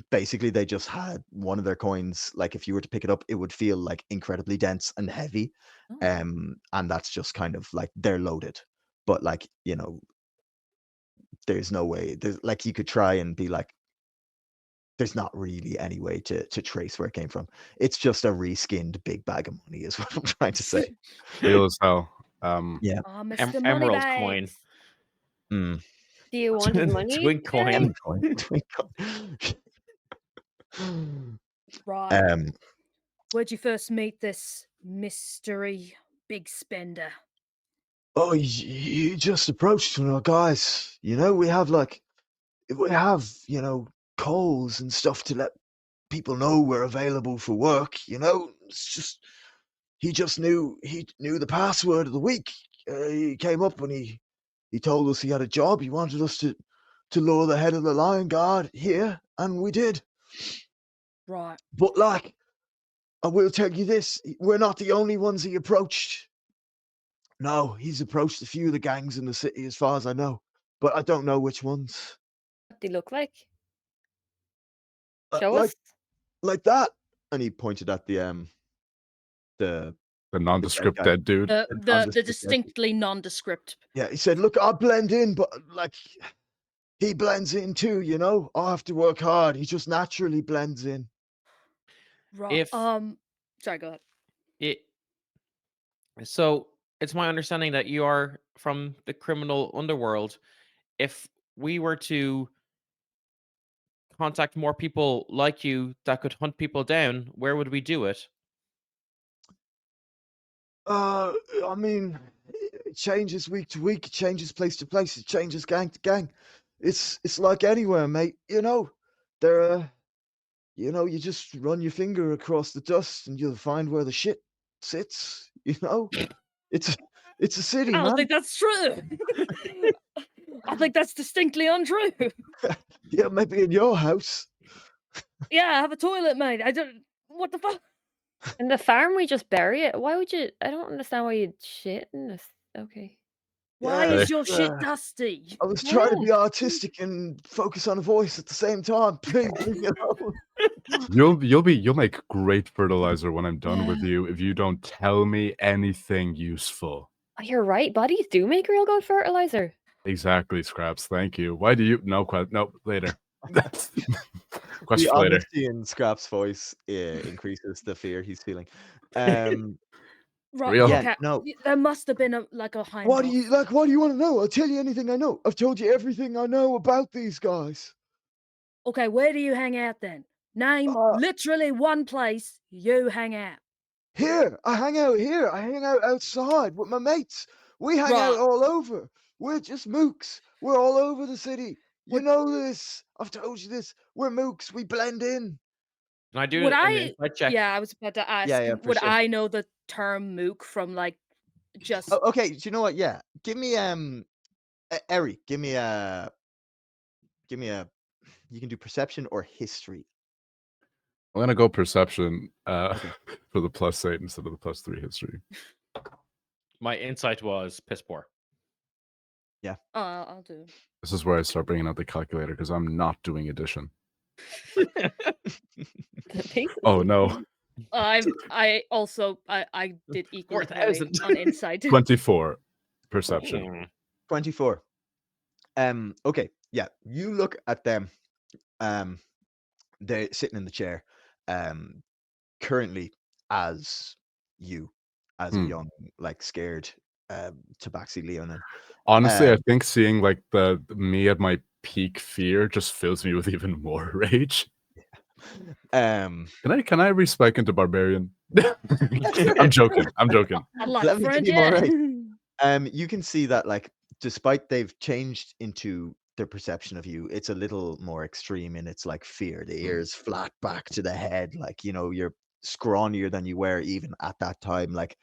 basically they just had one of their coins, like if you were to pick it up, it would feel like incredibly dense and heavy. Oh. And that's just kind of like they're loaded. But like, there's no way. There's like you could try and be like, there's not really any way to trace where it came from. It's just a reskinned big bag of money, is what I'm trying to say. Real as hell. Yeah. Oh, Mr. Emerald coin. Moneybags. Mm. Do you want his money? Twink coin. Jen? Twin coin. Twin coin. Right. Where'd you first meet this mystery big spender? Oh, you just approached guys. We have calls and stuff to let people know we're available for work. It's just he knew the password of the week. He came up and he told us he had a job. He wanted us to lure the head of the Lion Guard here, and we did. Right. But like, I will tell you this: we're not the only ones he approached. No, he's approached a few of the gangs in the city, as far as I know, but I don't know which ones. What do they look like? Uh, Show like us. like that, and he pointed at the nondescript guy. dead dude. The nondescript guy. distinctly nondescript. Yeah, he said, "Look, I blend in, but like he blends in too. I have to work hard. He just naturally blends in." Right. If Sorry, go ahead. So it's my understanding that you are from the criminal underworld. If we were to contact more people like you that could hunt people down, where would we do it? I mean, it changes week to week. It changes place to place. It changes gang to gang. It's like anywhere, mate. There. You just run your finger across the dust and you'll find where the shit sits. It's a city, I don't man. think that's true. I think that's distinctly untrue. Yeah, maybe in your house. Yeah, I have a toilet, mate. I don't. What the fuck? In the farm, we just bury it. Why would you? I don't understand why you'd shit in this. Okay. Why Yeah, is your shit dusty? I was trying to be artistic and focus on a voice at the same time. Please leave me alone. You'll make great fertilizer when I'm done with Yeah. you if you don't tell me anything useful. Oh, you're right. Bodies do make real good fertilizer. Exactly, Scraps. Thank you. Why do you? No, later. The Question for later. honesty in Scrap's voice increases the fear he's feeling. Right. Real. Yeah, Okay. no. There must have been a hind. What do you want to know? I'll tell you anything I know. I've told you everything I know about these guys. Okay, where do you hang out then? Name literally one place you hang out. Here, I hang out here. I hang out outside with my mates. We hang out Right. all over. We're just mooks. We're all over the city. You know this. I've told you this. We're mooks. We blend in. Can I do Would an I? insight check? Yeah, I was about to ask. Yeah, for would sure. I know the term mook from like just? Oh, okay. Do you know what? Yeah. Give me Eri. Give me a. You can do perception or history. I'm gonna go perception for the +8 instead of the +3 history. My insight was piss poor. Yeah. I'll do. This is where I start bringing out the calculator because I'm not doing addition. Oh no. I also I did equal 4,000 on insight. 24 perception. 24. Okay. Yeah. You look at them. They're sitting in the chair. Currently, as a young, like scared, Tabaxi Leonin. Honestly, I think seeing like the me at my peak fear just fills me with even more rage. Um, Can I respec into barbarian? I'm joking. I'd like Let a me friend, give you more yeah. you can see that, like, despite they've changed into their perception of you, it's a little more extreme in its like fear. The ears flat back to the head, like, you're scrawnier than you were even at that time. Like,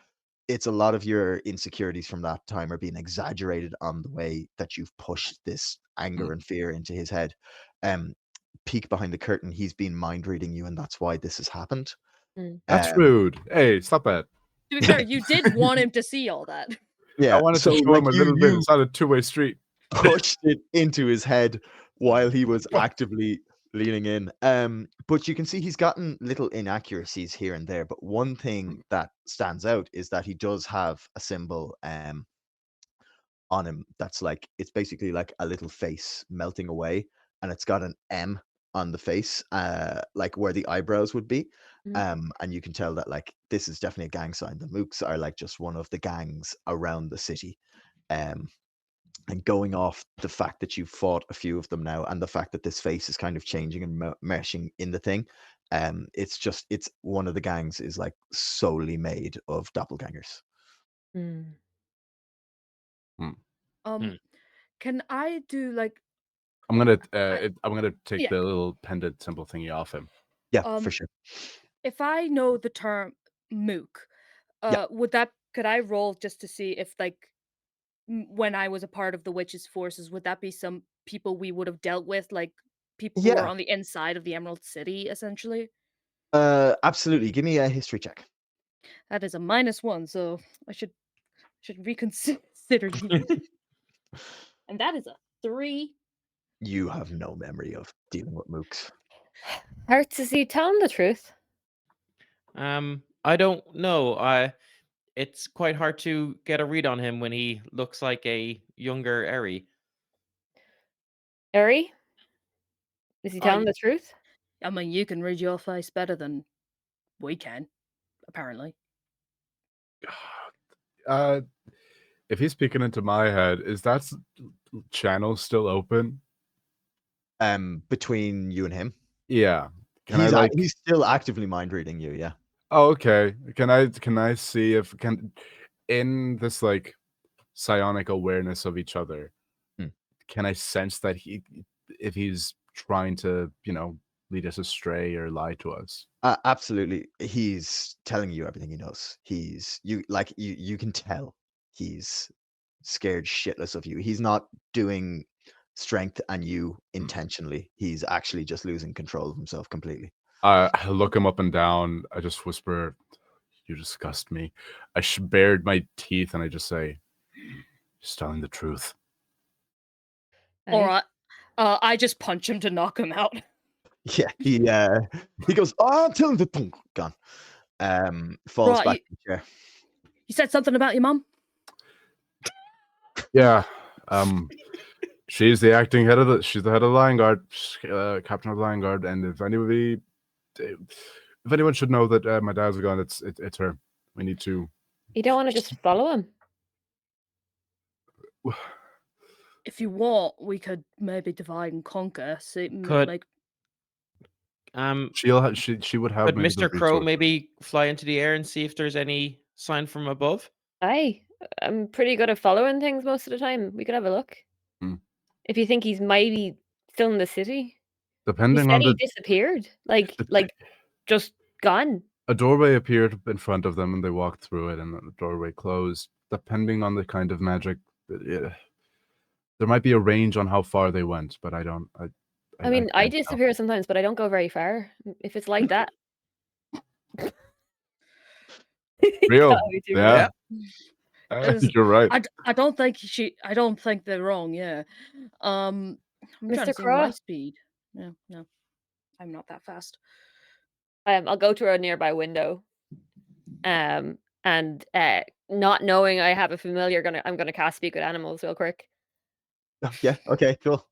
it's a lot of your insecurities from that time are being exaggerated on the way that you've pushed this anger and fear into his head. Um, peek behind the curtain, he's been mind reading you, and that's why this has happened. That's Um, rude. Hey, stop that. To be fair, you did want him to see all that. I yeah, wanted so to show like him a little bit. you It's not a two-way street. pushed it into his head while he was actively leaning in. But you can see he's gotten little inaccuracies here and there. But one thing that stands out is that he does have a symbol on him that's like, it's basically like a little face melting away, and it's got an M on the face, like where the eyebrows would be. And you can tell that like this is definitely a gang sign. The Mooks are like just one of the gangs around the city. Um, and going off the fact that you've fought a few of them now, and the fact that this face is kind of changing and meshing in the thing, it's one of the gangs is like solely made of doppelgangers. Can I do like I'm gonna take yeah. the little pendant symbol thingy off him. Yeah, for sure. if I know the term mook, Yeah. could I roll just to see if like when I was a part of the witches' forces, would that be some people we would have dealt with, like people who were Yeah, on the inside of the Emerald City, essentially? absolutely. Give me a history check. That is a -1, so I should reconsider you. And that is a 3. You have no memory of dealing with mooks. Hearts, is he telling the truth? I don't know. It's quite hard to get a read on him when he looks like a younger Eri. Eri? Is he telling y- the truth? I mean, you can read your face better than we can, apparently. If he's peeking into my head, is that channel still open? Between you and him, Yeah. he's still actively mind reading you. Yeah. Oh, okay. Can I see if in this like psionic awareness of each other, can I sense that if he's trying to, lead us astray or lie to us? Absolutely. He's telling you everything he knows. You can tell he's scared shitless of you. He's not doing strength and you intentionally. He's actually just losing control of himself completely. I look him up and down. I just whisper, "You disgust me." I bared my teeth and I just say, "He's telling the truth." All right. I just punch him to knock him out. Yeah, he goes, "Oh, I'm telling the tongue." Gone. Falls Right, back in the chair. You said something about your mum? Yeah. She's the acting head of she's the head of the Lion Guard, captain of the Lion Guard, and if anyone should know that my dad's gone, it's her. We need to. You don't want to just follow him? If you want, we could maybe divide and conquer. See, Could- like she would have Could maybe the Mr. Crow resources. maybe fly into the air and see if there's any sign from above? Aye. I'm pretty good at following things most of the time. We could have a look. If you think he's maybe still in the city. He Depending said on he disappeared. Like just gone. a doorway appeared in front of them and they walked through it and the doorway closed. Depending on the kind of magic, there might be a range on how far they went, but I don't. I mean, I can't tell. disappear sometimes, but I don't go very far. If it's like that. Real. Can't be too Yeah. Is- You're right. I don't think I don't think they're wrong. Yeah. I'm trying to Mr. see Crow? my speed. No, I'm not that fast. I'll go to a nearby window. And not knowing I have a familiar, I'm gonna cast Speak with Animals real quick. Yeah. Okay. Cool.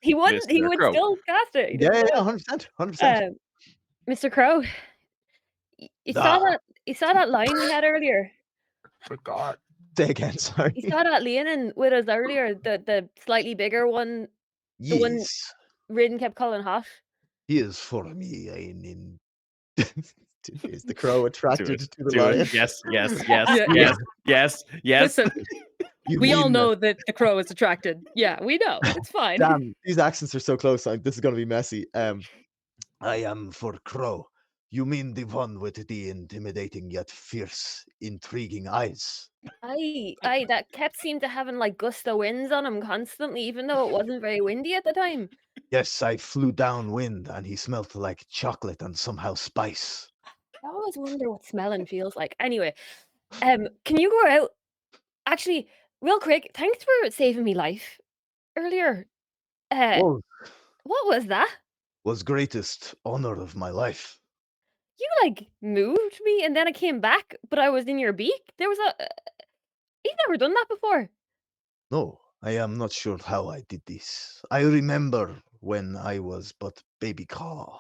He would Mr. Crow. still cast it. He Yeah. didn't Yeah. know it. 100%. Mr. Crow, you saw that line we had earlier. Forgot. Say again. Sorry. You saw that Leonin with us earlier, the slightly bigger one, the one Yes. Ridden kept calling hot. He is for me. Is the crow Do attracted it. to the Do it. lion? Yes. Yes. Yes. Yeah, Yes. Yes. Yes. Listen, You we all mean know that the crow is attracted. Yeah, we know. It's fine. damn, these accents are so close. This is going to be messy. I am for crow. You mean the one with the intimidating yet fierce, intriguing eyes? That kept seemed to having like gusto winds on him constantly, even though it wasn't very windy at the time. Yes, I flew downwind and he smelt like chocolate and somehow spice. I always wonder what smelling feels like. Anyway, can you go out? Actually, real quick, thanks for saving me life earlier. Well, What was that? was greatest honor of my life. You like moved me and then I came back, but I was in your beak. There was a. You've never done that before. No, I am not sure how I did this. I remember when I was but baby caw,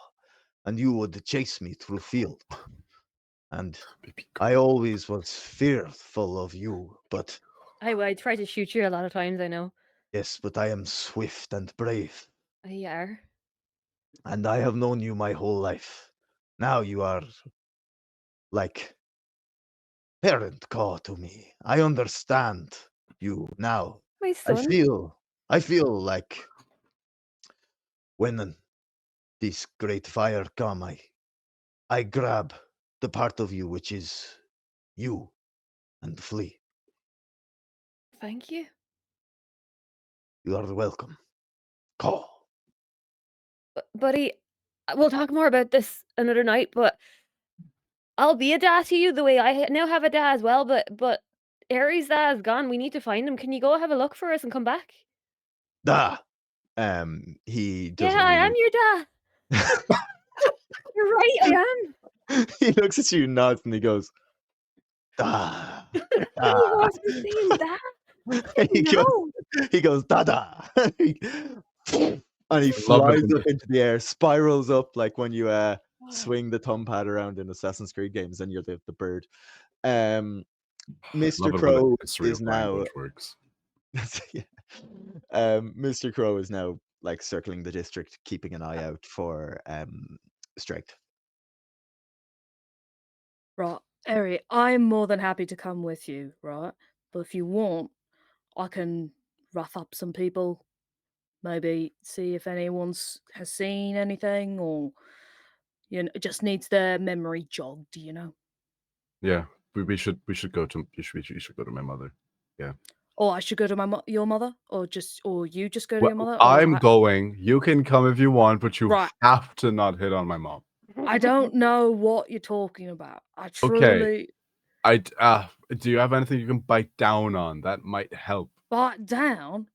and you would chase me through field. And Baby I always was fearful of you, but I tried to shoot you a lot of times. I know. yes, but I am swift and brave, You are. and I have known you my whole life. Now you are like parent caw to me. I understand you now. My I son. feel like when this great fire come, I grab the part of you which is you and flee. Thank you. You are welcome. Call. Buddy, we'll talk more about this another night, but I'll be a dad to you the way I now have a dad as well, but Harry's dad is gone. We need to find him. Can you go have a look for us and come back? Da. He Yeah, doesn't I am really. your dad. You're right, I am. He looks at you, nods, and he goes, da. He Da. wasn't saying that. he goes, No. he goes, da da. And he Love it flies when up into the air, spirals up like when you swing the thumb pad around in Assassin's Creed games, and you're the bird. Love Mr. it when Crow it's is real now. language works. Yeah. Mr. Crow is now like circling the district, keeping an eye out for strength. Right, Eri, I'm more than happy to come with you, right? But if you want, I can rough up some people, maybe see if anyone's has seen anything, or it just needs their memory jogged, Yeah, we should go to you should go to my mother. Yeah. Or I should go to your mother, or you just go to Well, your mother. I'm going. You can come if you want, but you Right. have to not hit on my mom. I don't know what you're talking about. I Okay. truly Do you have anything you can bite down on? That might help. bite down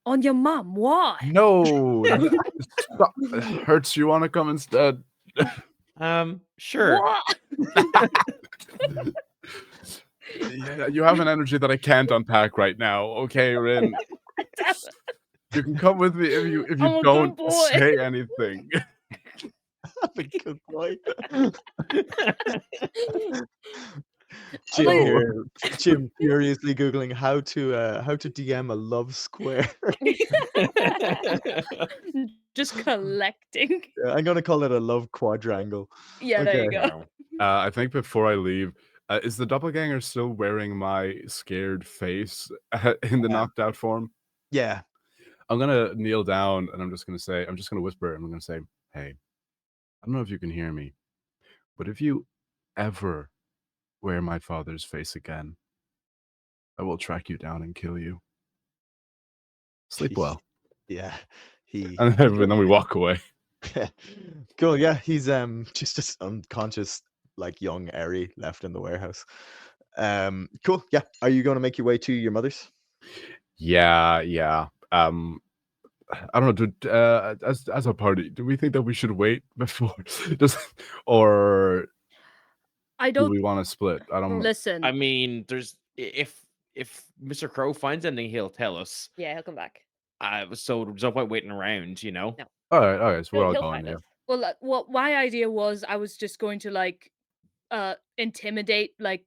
on your mum. Why? No, stop. It hurts. You want to come instead? Sure. What? Yeah, you have an energy that I can't unpack right now. Okay, Rin. You can come with me if you I'm a good don't boy. say anything. I'm a good boy. I like- Jim furiously googling how to DM a love square. Just collecting. I'm gonna call it a love quadrangle. Yeah, there you Okay. go. I think before I leave, is the doppelganger still wearing my scared face in the Yeah. knocked out form? Yeah. I'm gonna kneel down and I'm just gonna whisper. I'm gonna say, "Hey, I don't know if you can hear me, but if you ever wear my father's face again, I will track you down and kill you. Sleep well." Yeah. And then we walk away. Cool. Yeah, he's just this unconscious, like young Eri left in the warehouse. Cool. Yeah. Are you gonna make your way to your mother's? Yeah. I don't know. As a party, do we think that we should wait before, or I do don't we want to split? I don't. listen. I mean, if Mr. Crow finds anything, he'll tell us. Yeah, he'll come back. So there's no point waiting around, No. All right. So we're all He'll going. find Yeah. us. Well, what my idea was, I was just going to like intimidate like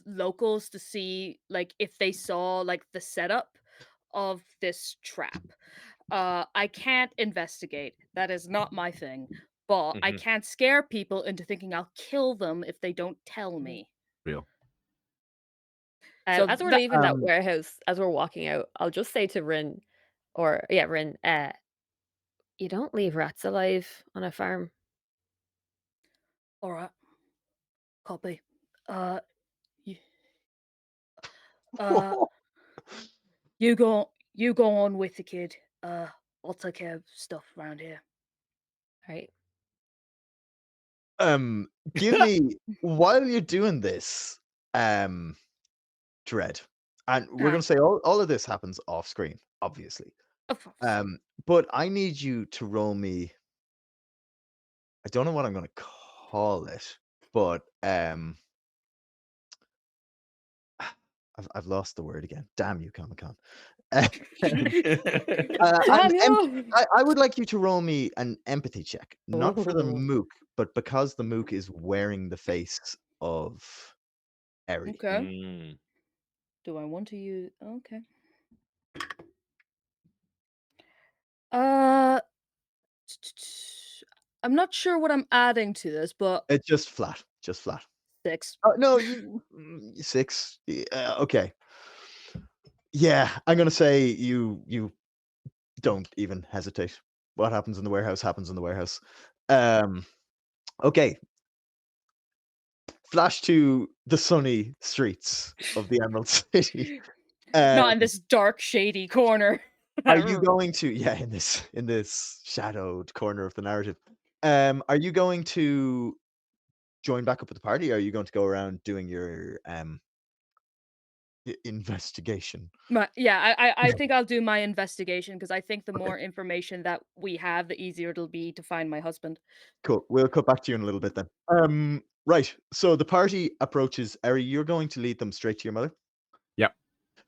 locals to see like if they saw like the setup of this trap. I can't investigate. That is not my thing. But I Mhm. can't scare people into thinking I'll kill them if they don't tell me. Real. So As we're that leaving that Um, warehouse, as we're walking out, I'll just say to Rin, or yeah, Rin, you don't leave rats alive on a farm. all right. Copy. You, you go on with the kid. I'll take care of stuff around here. Right. Give me while you're doing this, Dread, and we're gonna say all of this happens off screen, obviously. Of course. But I need you to roll me. I don't know what I'm gonna call it, but I've lost the word again. Damn you, Comic Con. Damn you! I would like you to roll me an empathy check, not for the Ooh. mook, but because the mook is wearing the face of Eri. Okay. Mm. Do I want to use? Okay. Uh, I'm not sure what I'm adding to this, but It's just flat, just flat. 6. Oh no, 6. Okay. Yeah, I'm gonna say you don't even hesitate. What happens in the warehouse happens in the warehouse. Okay. Flash to the sunny streets of the Emerald City. Not in this dark, shady corner. Are you going to in this shadowed corner of the narrative? Are you going to join back up with the party? Or are you going to go around doing your investigation? Yeah, I think I'll do my investigation because I think the Okay. more information that we have, the easier it'll be to find my husband. Cool. We'll cut back to you in a little bit then. Right. So the party approaches. Eri, you're going to lead them straight to your mother. Yep.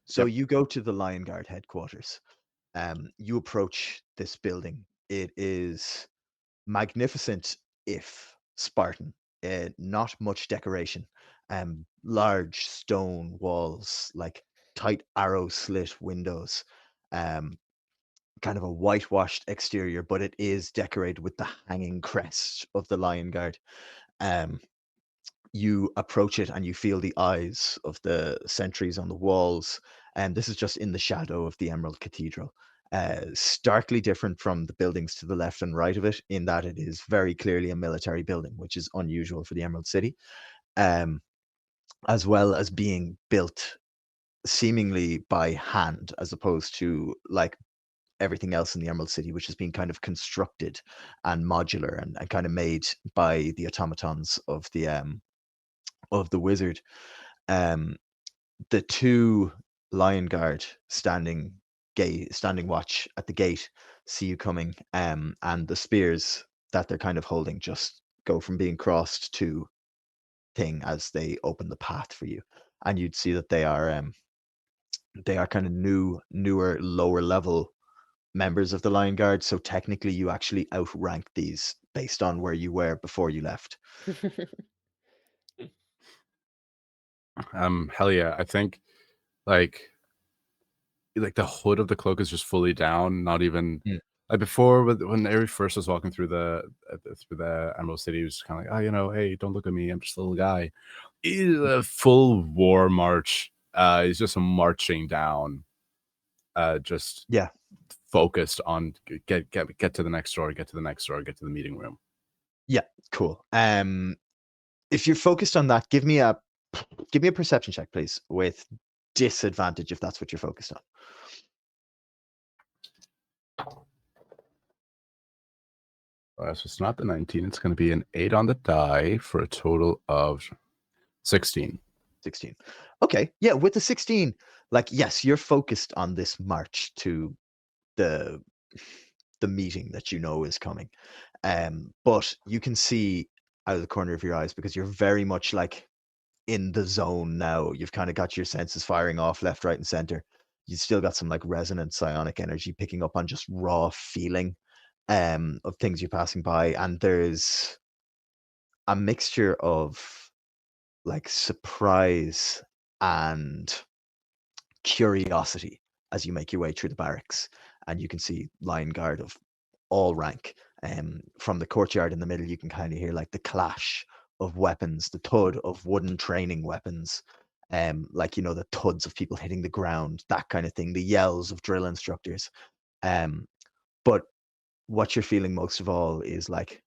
So Yep. you go to the Lion Guard headquarters. You approach this building. It is magnificent, if Spartan. Not much decoration. Large stone walls, like tight arrow slit windows. Kind of a whitewashed exterior, but it is decorated with the hanging crest of the Lion Guard. Um, you approach it and you feel the eyes of the sentries on the walls, and this is just in the shadow of the Emerald Cathedral. Starkly different from the buildings to the left and right of it, in that it is very clearly a military building, which is unusual for the Emerald City, as well as being built seemingly by hand, as opposed to like everything else in the Emerald City, which has been kind of constructed and modular and kind of made by the automatons of the wizard. Um, the two Lion Guard standing watch at the gate see you coming, and the spears that they're kind of holding just go from being crossed to thing as they open the path for you, and you'd see that they are kind of newer, lower level members of the Lion Guard. So technically, you actually outrank these based on where you were before you left. Hell yeah. I think like the hood of the cloak is just fully down, not even Mm. like before when Eri first was walking through the Emerald City, he was kind of like, oh, hey, don't look at me, I'm just a little guy. He's a full war march. He's just marching down, just Yeah. focused on get to the next door, get to the next door, get to the meeting room. Yeah, cool. If you're focused on that, give me a perception check, please, with disadvantage if that's what you're focused on. So it's not the 19. It's going to be an 8 on the die for a total of 16. 16. Okay. Yeah, with the 16, like, yes, you're focused on this march to the meeting that you know is coming. But you can see out of the corner of your eyes, because you're very much like in the zone now. You've kind of got your senses firing off left, right, and center. You've still got some like resonant psionic energy picking up on just raw feeling of things you're passing by. And there's a mixture of like surprise and curiosity as you make your way through the barracks. and you can see Lion Guard of all rank. From the courtyard in the middle, you can kind of hear like the clash of weapons, the thud of wooden training weapons, like the thuds of people hitting the ground, that kind of thing, the yells of drill instructors. But what you're feeling most of all is like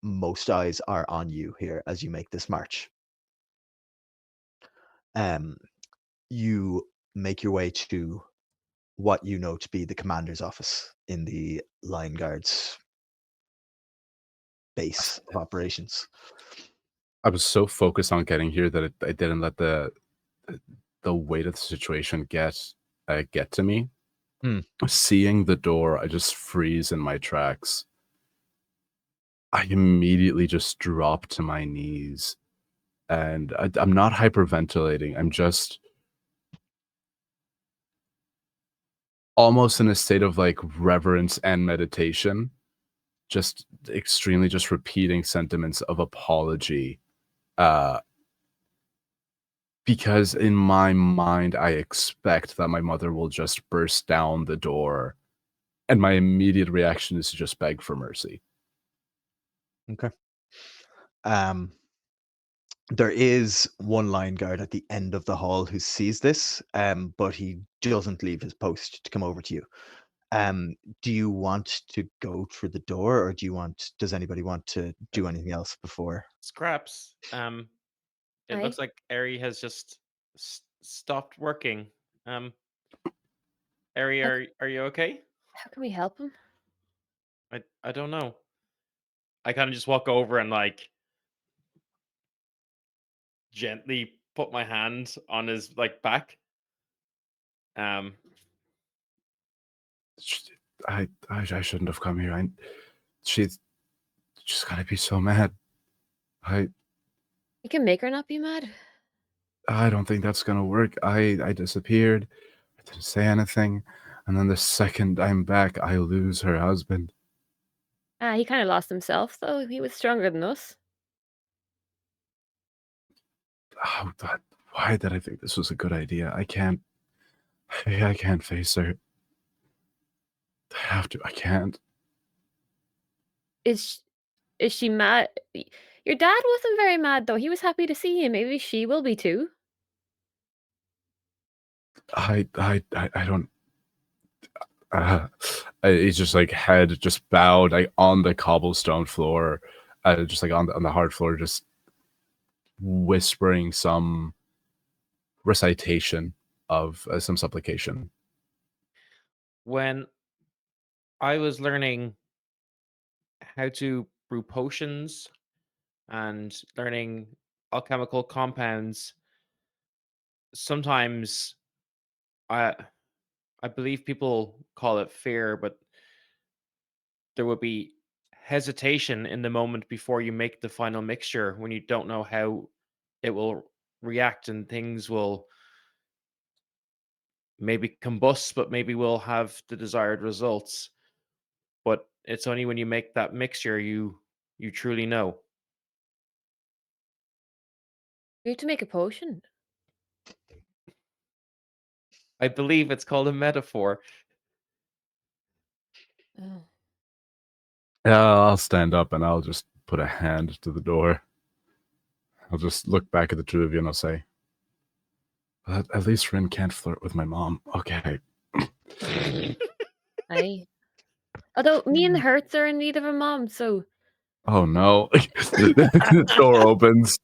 most eyes are on you here as you make this march. You make your way to what you know to be the commander's office in the Lion Guard's base of operations. I was so focused on getting here that I didn't let the weight of the situation get to me. Seeing the door, I just freeze in my tracks. I immediately just drop to my knees, and I'm not hyperventilating. I'm just almost in a state of like reverence and meditation, just extremely just repeating sentiments of apology. Because in my mind, I expect that my mother will just burst down the door, and my immediate reaction is to just beg for mercy. Okay. There is one Lion Guard at the end of the hall who sees this, but he doesn't leave his post to come over to you. Do you want to go through the door, or does anybody want to do anything else before? Scraps. It looks Aye. like Eri has just stopped working. Eri, are you okay? How can we help him? I don't know. I kind of just walk over and like gently put my hand on his like back. I shouldn't have come here. She's just gotta be so mad. I You can make her not be mad. I don't think that's gonna work. I disappeared. I didn't say anything, and then the second I'm back, I lose her husband. He kind of lost himself, though. He was stronger than us. Oh, why did I think this was a good idea? I can't face her. I have to. I can't. Is she mad? Your dad wasn't very mad, though. He was happy to see you. Maybe she will be too. I don't. It's just like head just bowed like on the cobblestone floor, just like on the hard floor, just whispering some recitation of some supplication. When I was learning how to brew potions and learning alchemical compounds, sometimes I believe people call it fear, but there would be hesitation in the moment before you make the final mixture when you don't know how it will react, and things will maybe combust, but maybe will have the desired results. But it's only when you make that mixture you truly know. You have to make a potion. I believe it's called a metaphor. Oh. Yeah, I'll stand up and I'll just put a hand to the door. I'll just look back at the two of you and I'll say, at least Rin can't flirt with my mom. Okay. Aye. Although me and the Hertz are in need of a mom, so Oh no. The door opens.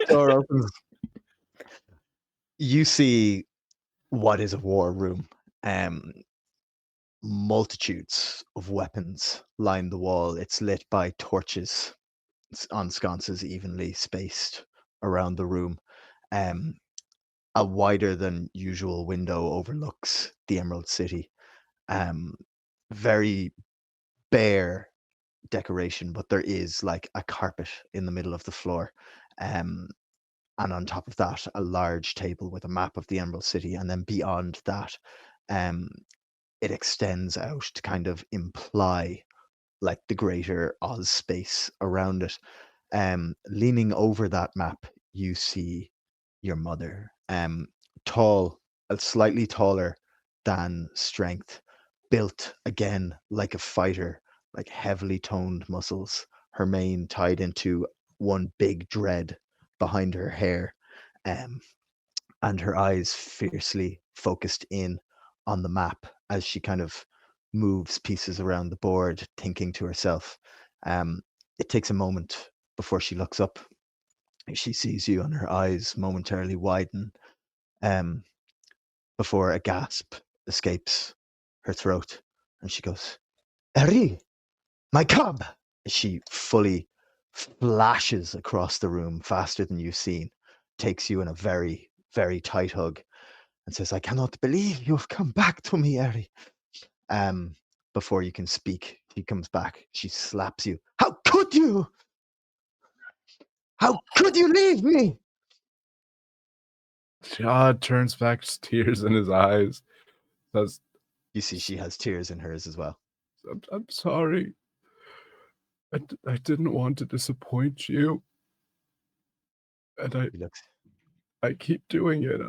Door opens. You see what is a war room. Multitudes of weapons line the wall. It's lit by torches on sconces evenly spaced around the room. A wider than usual window overlooks the Emerald City. Very bare decoration, but there is like a carpet in the middle of the floor. And on top of that, a large table with a map of the Emerald City. And then beyond that, it extends out to kind of imply like the greater Oz space around it. Leaning over that map, you see your mother. Tall, slightly taller than Strength, built again like a fighter, like heavily toned muscles, her mane tied into one big dread behind her hair, um, and her eyes fiercely focused in on the map as she kind of moves pieces around the board, thinking to herself. Um, it takes a moment before she looks up. She sees you, and her eyes momentarily widen um, before a gasp escapes her throat, and she goes, "Eri, my cub!" She fully flashes across the room faster than you've seen, takes you in a very, very tight hug, and says, "I cannot believe you have come back to me, Eri." Um, Before you can speak, she comes back. She slaps you. "How could you? How could you leave me?" Shad turns back, tears in his eyes. Says, You see, she has tears in hers as well. I'm sorry. I didn't want to disappoint you. And He looks. I keep doing it.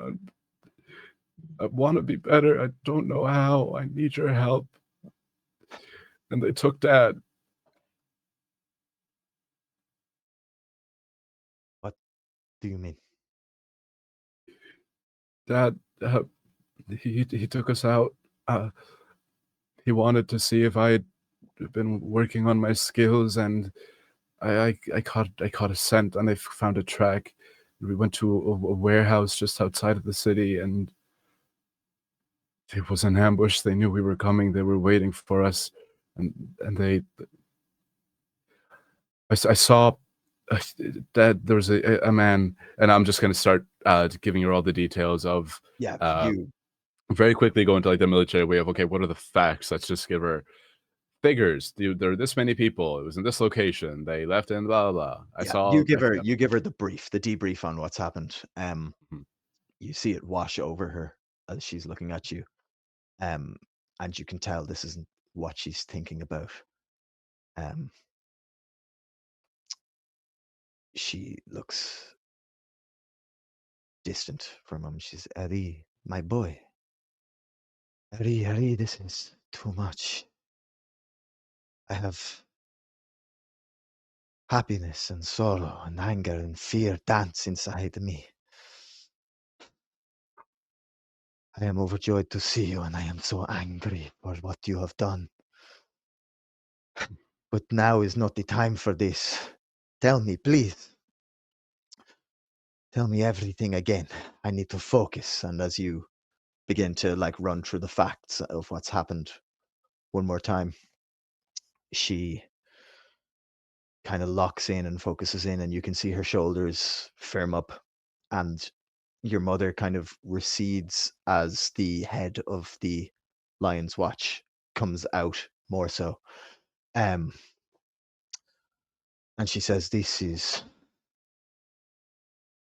I want to be better. I don't know how. I need your help. And they took Dad. What do you mean? Dad, he took us out. He wanted to see if I had been working on my skills, and I caught a scent, and I found a track. We went to a warehouse just outside of the city, and it was an ambush. They knew we were coming. They were waiting for us, and I saw that there was a man, and I'm just going to start giving you all the details of Yeah, you. very quickly go into like the military way of, okay, what are the facts? Let's just give her figures. There are this many people. It was in this location. They left in blah blah blah. Yeah, saw. you give her. You give her the brief, the debrief on what's happened. Mhm. You see it wash over her as she's looking at you, and you can tell this isn't what she's thinking about. She looks distant for a moment. She's, "Eri, my boy. Eri, this is too much. I have happiness and sorrow and anger and fear dance inside me. I am overjoyed to see you, and I am so angry for what you have done. But now is not the time for this. Tell me, please. Tell me everything again. I need to focus." And as you begin to like run through the facts of what's happened one more time, she kind of locks in and focuses in, and you can see her shoulders firm up, and your mother kind of recedes as the head of the Lion's Watch comes out more so. Um, and she says, "This is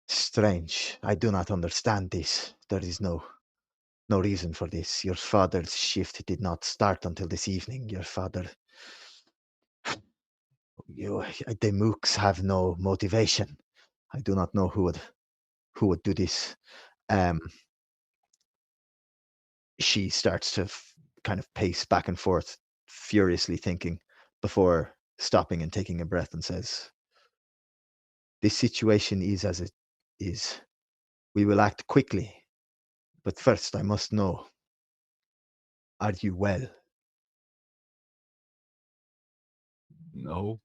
strange. I do not understand this. There is no reason for this. Your father's shift did not start until this evening. Your father, the mooks have no motivation. I do not know who would do this." Um, she starts to kind of pace back and forth, furiously thinking, before stopping and taking a breath, and says, "This situation is as it is. We will act quickly, but first I must know, are you well?" No.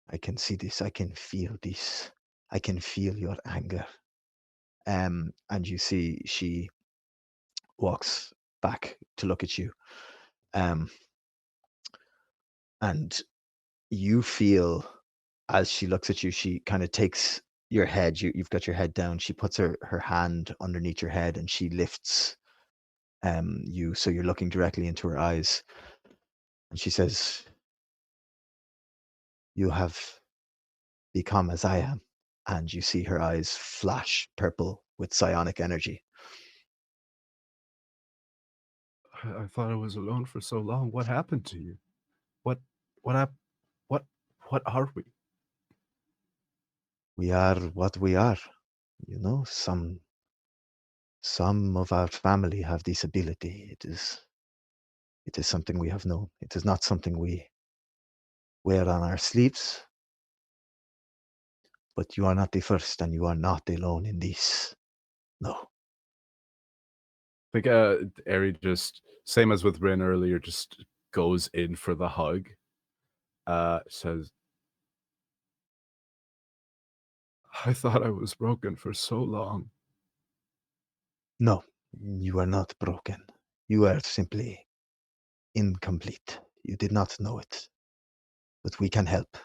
"I can see this. I can feel this. I can feel your anger." And you see she walks back to look at you. Um, and you feel, as she looks at you, she kind of takes your head. You've got your head down. She puts her hand underneath your head, and she lifts you, so you're looking directly into her eyes. And she says, "You have become as I am." And you see her eyes flash purple with psionic energy. I thought I was alone for so long. What happened to you? What what what what are we? We are what we are. Some Some of our family have this ability. It is something we have known. It is not something we wear on our sleeves, but you are not the first and you are not alone in this. No. I think Eri just, same as with Rin earlier, just goes in for the hug. Says, I thought I was broken for so long. No, you are not broken. You are simply incomplete. You did not know it. But we can help.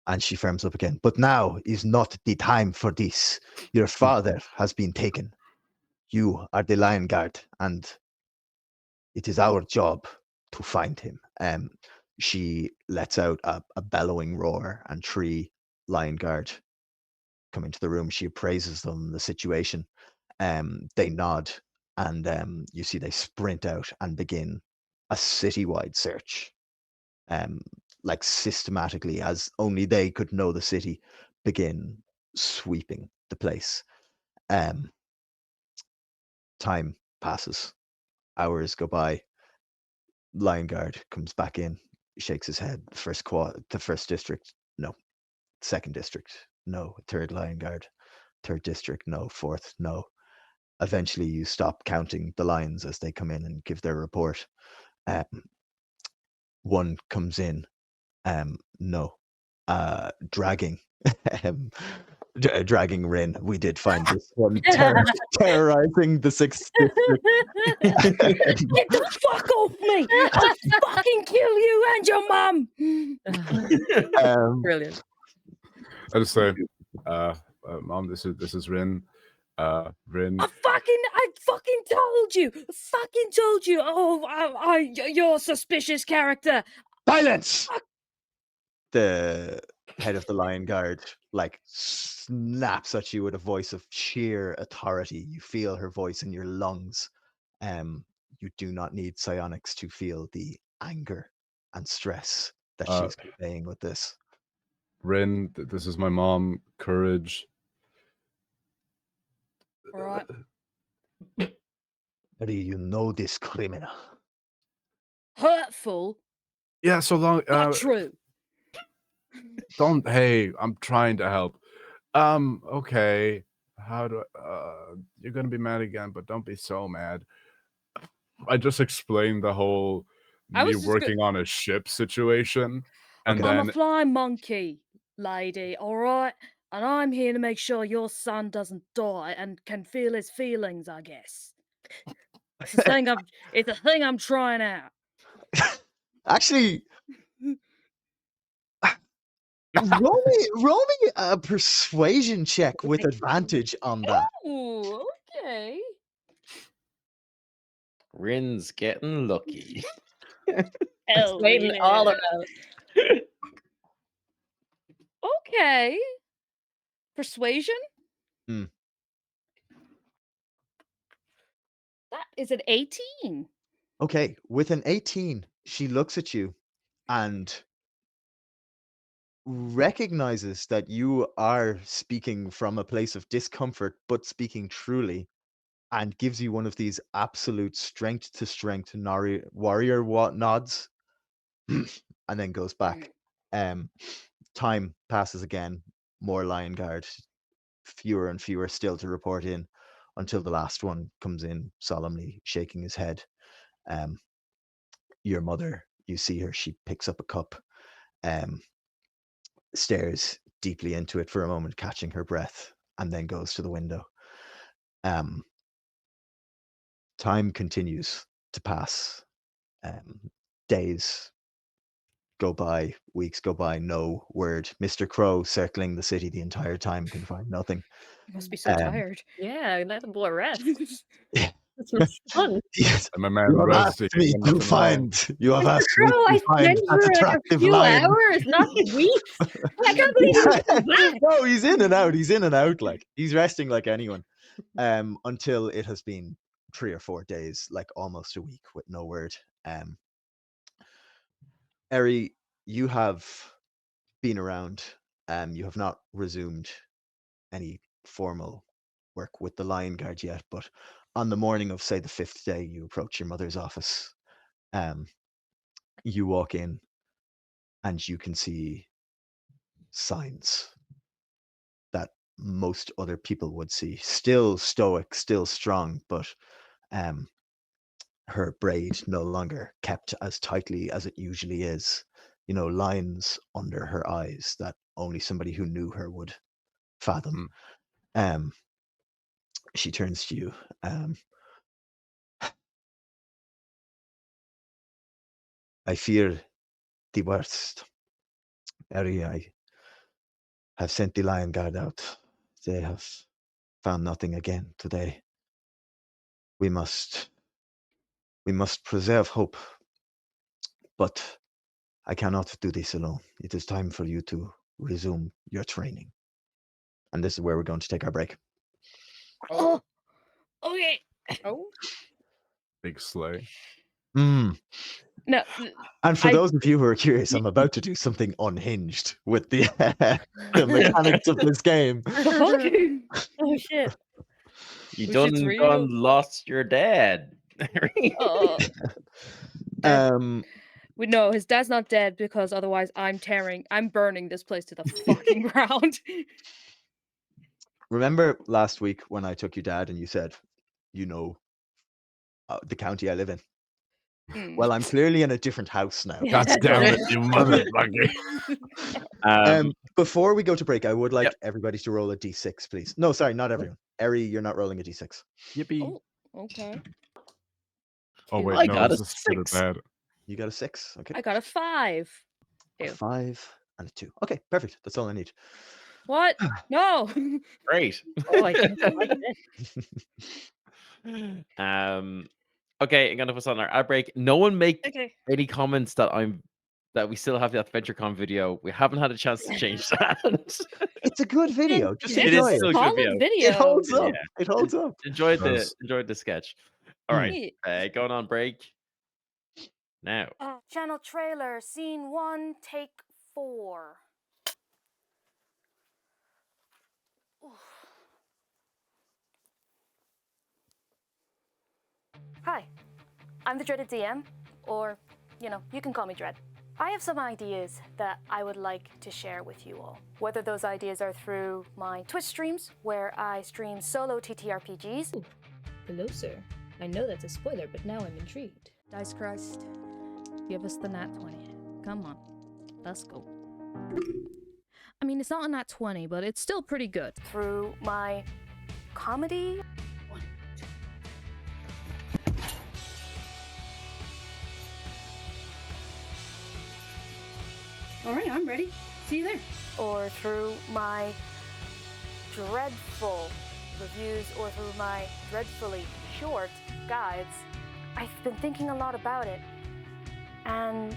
And she firms up again. But now is not the time for this. Your father has been taken. You are the Lion Guard, and it is our job to find him. She lets out a bellowing roar, and 3 Lion Guard come into the room. She appraises them the situation. They nod, and you see they sprint out and begin a citywide search. Like systematically, as only they could know the city, begin sweeping the place. Time passes. Hours go by. Lion Guard comes back in, shakes his head. The first district, no. Second district, no. Third Lion Guard, third district, no. Fourth, no. Eventually, you stop counting the lions as they come in and give their report. One comes in, no. Dragging, um, dragging Rin. We did find this one terrorizing the 6th district. Get the fuck off me! I'll fucking kill you and your mum. Brilliant. I just say, Mom, this is Rin. Rin. I fucking told you. Oh, you're a suspicious character. Silence! The head of the Lion Guard snaps at you with a voice of sheer authority. You feel her voice in your lungs. You do not need psionics to feel the anger and stress that she's conveying with this. Rin, this is my mom. Courage. All right. How do you know this criminal? Hurtful, Yeah, so long. but true. Hey, I'm trying to help. Okay. How do you're gonna be mad again, but don't be so mad. I just explained the whole me working on a ship situation. And Okay. I'm then a flying monkey, lady, all right? And I'm here to make sure your son doesn't die and can feel his feelings, I guess. It's a thing I'm trying out. Actually, roll me a persuasion check with advantage on that. Ooh, okay. Rin's getting lucky. Hell Waiting yeah. all about. Okay. Persuasion? Hmm. That is an 18. Okay, with an 18, she looks at you and recognizes that you are speaking from a place of discomfort, but speaking truly, and gives you one of these absolute strength to strength warrior nods, and then goes back. Time passes again. More Lion Guard, fewer and fewer still to report in, until the last one comes in solemnly, shaking his head. Your mother, you see her. She picks up a cup, stares deeply into it for a moment, catching her breath, and then goes to the window. Time continues to pass. Days go by, weeks go by, no word. Mr. Crow, circling the city the entire time, can find nothing. You must be so tired. Yeah, let the boy rest. Yeah. That's what's fun. Yes. my man You have asked resting. me to find. You have asked me Crow, I to find spent that for like a attractive few lion. hours, not weeks. I can't believe you did that. No, he's in and out. He's in and out. Like he's resting like anyone. Until it has been 3 or 4 days, like almost a week, with no word. Eri, you have been around. You have not resumed any formal work with the Lion Guard yet, but on the morning of, say, the 5th day, you approach your mother's office. You walk in, and you can see signs that most other people would see. Still stoic, still strong, but her braid no longer kept as tightly as it usually is. Lines under her eyes that only somebody who knew her would fathom. She turns to you. I fear the worst. Eri, I have sent the Lion Guard out. They have found nothing again today. We must preserve hope, but I cannot do this alone. It is time for you to resume your training. And this is where we're going to take our break. Oh, okay. Oh, Big sleigh. Mm. No, And for I- those of you who are curious, I'm about to do something unhinged with the mechanics of this game. the fuck? oh shit. You This shit's done real. lost your dad. Dad, Um, no, his dad's not dead because otherwise I'm burning this place to the fucking ground. remember last week when I took your dad and you said, the county I live in? Mm. Well, I'm clearly in a different house now. God damn it, you motherfucker. Before we go to break, I would like Yep. everybody to roll a d6, please. No, sorry, not everyone. Eri, you're not rolling a d6. Yippee. Oh, okay. Oh, wait, I no, got is a this good or 6. bad? You got a 6. Okay. I got a 5. A Ew. 5 and a 2. Okay, perfect. That's all I need. What? No. Great. Oh, I don't like this. Okay, I'm gonna put on our outbreak. No one make Okay. any comments that we still have the AdventureCon video. We haven't had a chance to change that. It's a good video. Just It is enjoy it. still a good Solid video. video. It holds up. Yeah. It holds up. Enjoyed Does. the sketch. All right, going on break now. Channel trailer, scene 1, take 4. Hi, I'm the Dreaded DM, or, you can call me Dread. I have some ideas that I would like to share with you all. Whether those ideas are through my Twitch streams, where I stream solo TTRPGs. Hello, sir. I know that's a spoiler, but now I'm intrigued. Dice Christ, give us the nat 20. Come on, let's go. I mean, it's not a nat 20, but it's still pretty good. Through my comedy. All right, I'm ready. See you there. Or through my dreadful reviews, or through my dreadfully short guides. I've been thinking a lot about it, and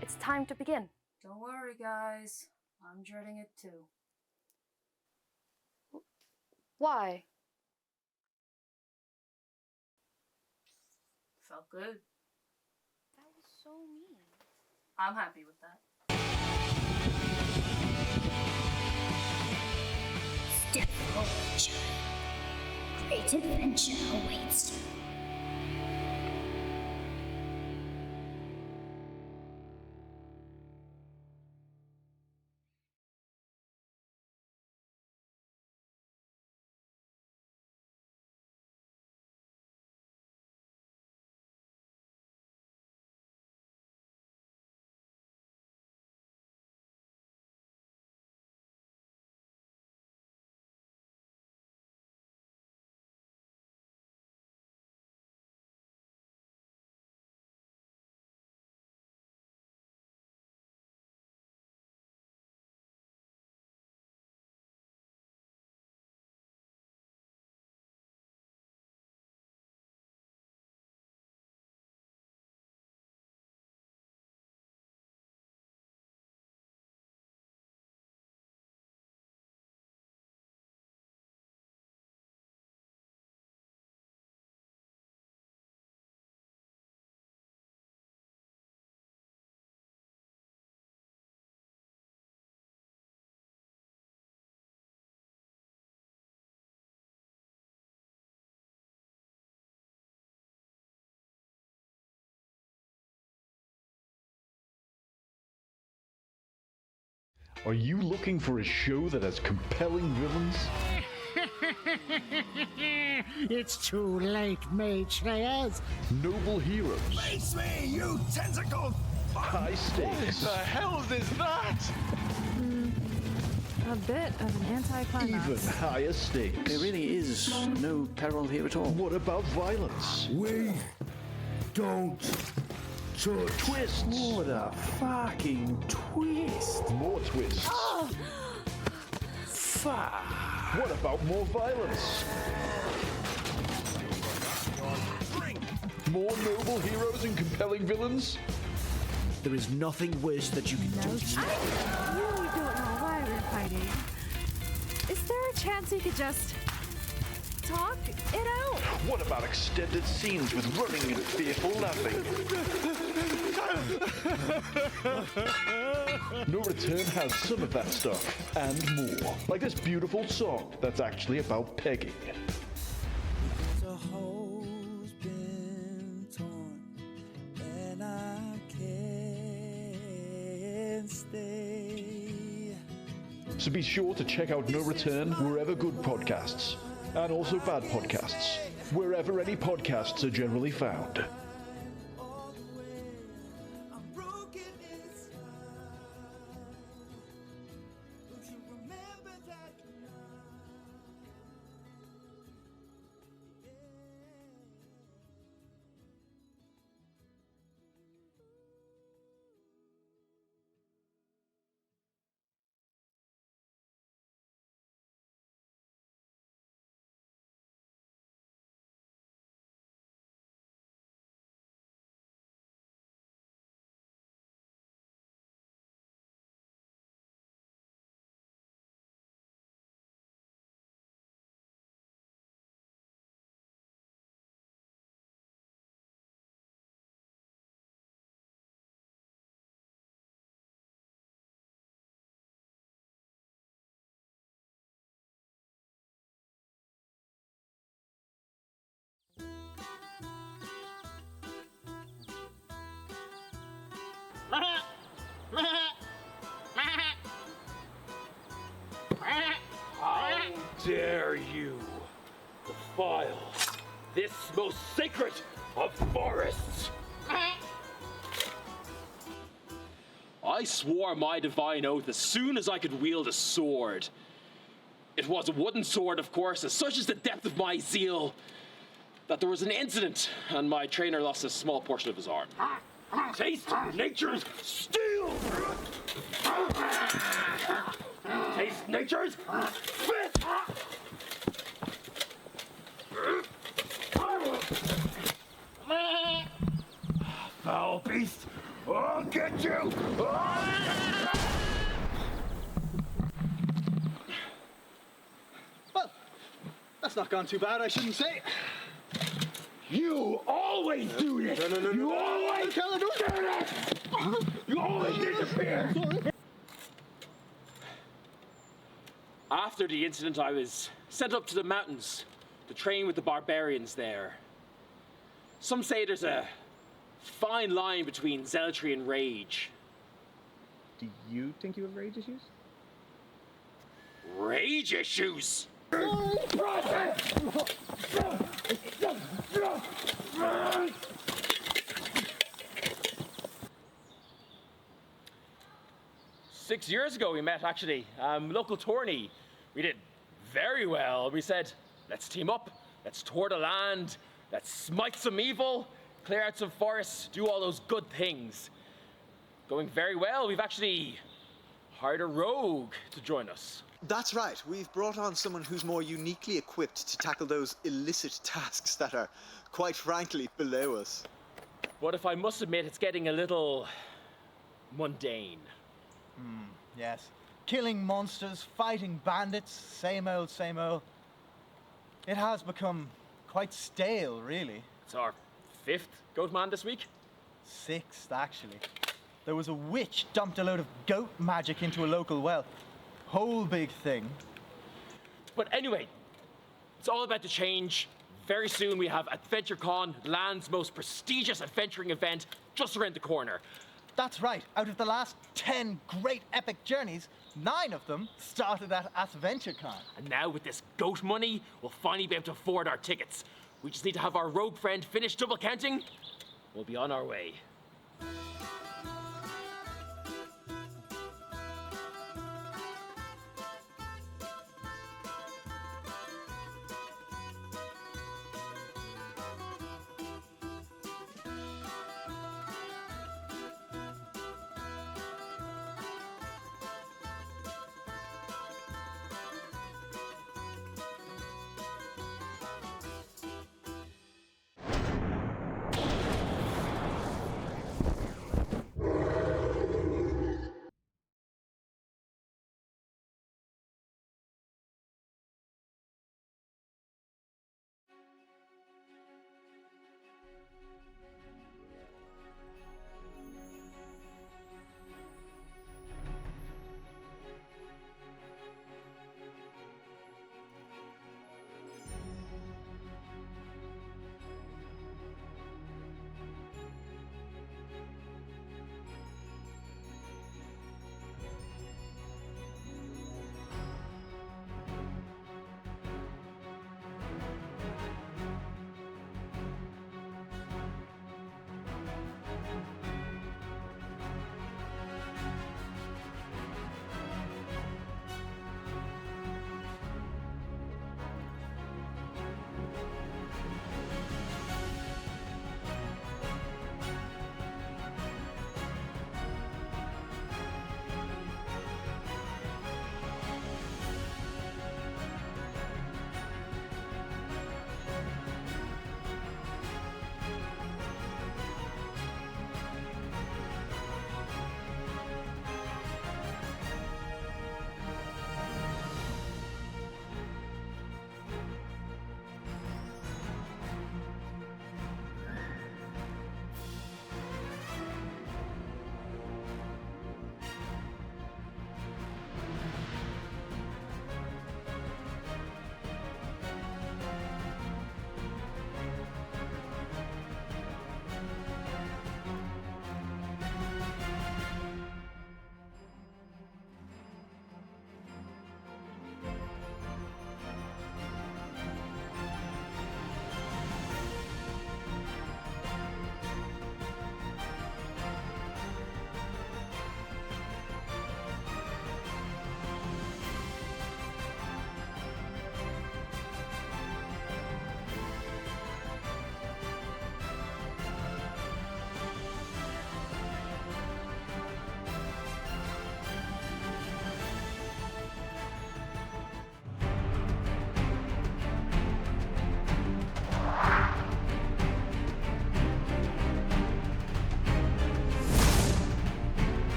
it's time to begin. Don't worry, guys. I'm dreading it too. Why? Felt good. That was so mean. I'm happy with that. Step forward, child. Great adventure awaits you. Are you looking for a show that has compelling villains? It's too late, Mage Slayers. Noble heroes? Face me, you tentacle! High stakes? What the hell is that? A bit of an anticlimax. Even higher stakes? There really is no peril here at all. What about violence? We don't touch. Twists? What a fucking twist. More twists. Oh. Fuck. What about more violence? More noble heroes and compelling villains? There is nothing worse that you can do to me. I really don't know why we're fighting. Is there a chance we could just talk it out? What about extended scenes with running and fearful laughing? No Return has some of that stuff, and more. Like this beautiful song that's actually about pegging. The hole's been torn, and I can't stay. So be sure to check out No Return wherever good podcasts, and also bad podcasts, wherever any podcasts are generally found. How dare you defile this most sacred of forests? I swore my divine oath as soon as I could wield a sword. It was a wooden sword, of course, as such is the depth of my zeal that there was an incident and my trainer lost a small portion of his arm. Taste nature's steel! Taste nature's spit! Foul beast! I'll get you! Well, that's not gone too bad, I shouldn't say. You always do this! No. You always Tell her, don't do this! You always disappear! After the incident, I was sent up to the mountains to train with the barbarians there. Some say there's a fine line between zealotry and rage. Do you think you have rage issues? Rage issues? 6 years ago we met, actually. Local tourney. We did very well. We said, let's team up, let's tour the land, let's smite some evil, clear out some forests, do all those good things. Going very well. We've actually hired a rogue to join us. That's right. We've brought on someone who's more uniquely equipped to tackle those illicit tasks that are, quite frankly, below us. But if I must admit, it's getting a little mundane. Yes. Killing monsters, fighting bandits, same old, same old. It has become quite stale, really. It's our 5th goat man this week. 6th, actually. There was a witch dumped a load of goat magic into a local well. Whole big thing. But anyway, it's all about to change. Very soon we have AdventureCon, the land's most prestigious adventuring event, just around the corner. That's right. Out of the last 10 great epic journeys, 9 of them started at AdventureCon. And now with this goat money, we'll finally be able to afford our tickets. We just need to have our rogue friend finish double counting. We'll be on our way.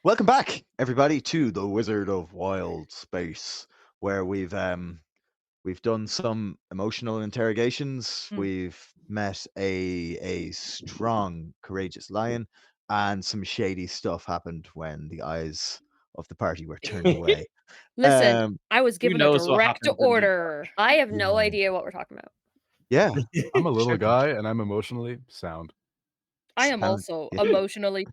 Welcome back, everybody, to the Wizard of Wildspace, where we've done some emotional interrogations. We've met a strong, courageous lion, and some shady stuff happened when the eyes of the party were turned away. Listen, I was Who given a knows what direct happens in the order. I have no idea what we're talking about. Yeah, I'm a little Sure. guy and I'm emotionally sound. I am Sound- also yeah. emotionally.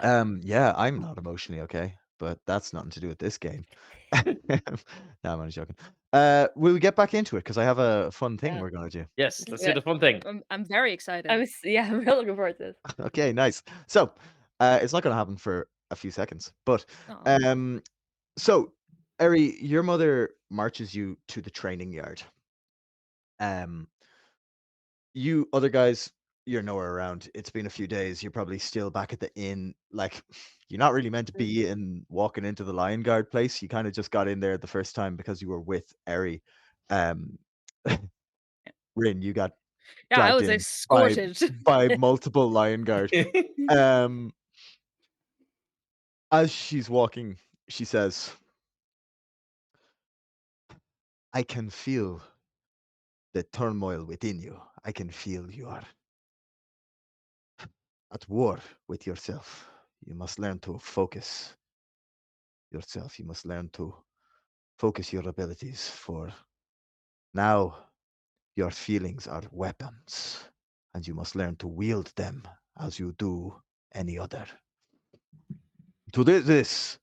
Yeah, I'm not emotionally okay, but that's nothing to do with this game. No, I'm only joking. Will we get back into it? Because I have a fun thing Yeah. we're gonna do. Yes, let's do the fun thing. I'm very excited. I'm really looking forward to this. Okay, nice. So, it's not gonna happen for a few seconds, but Aw. so Eri, your mother marches you to the training yard. You other guys, you're nowhere around. It's been a few days. You're probably still back at the inn. Like, you're not really meant to be in walking into the Lion Guard place. You kind of just got in there the first time because you were with Eri. Um, Rin, you got Yeah, I dragged was in escorted. by multiple Lion Guard. Um, As she's walking, she says, I can feel the turmoil within you. I can feel you are at war with yourself. You must learn to focus yourself. You must learn to focus your abilities, for now your feelings are weapons, and you must learn to wield them as you do any other. To do this,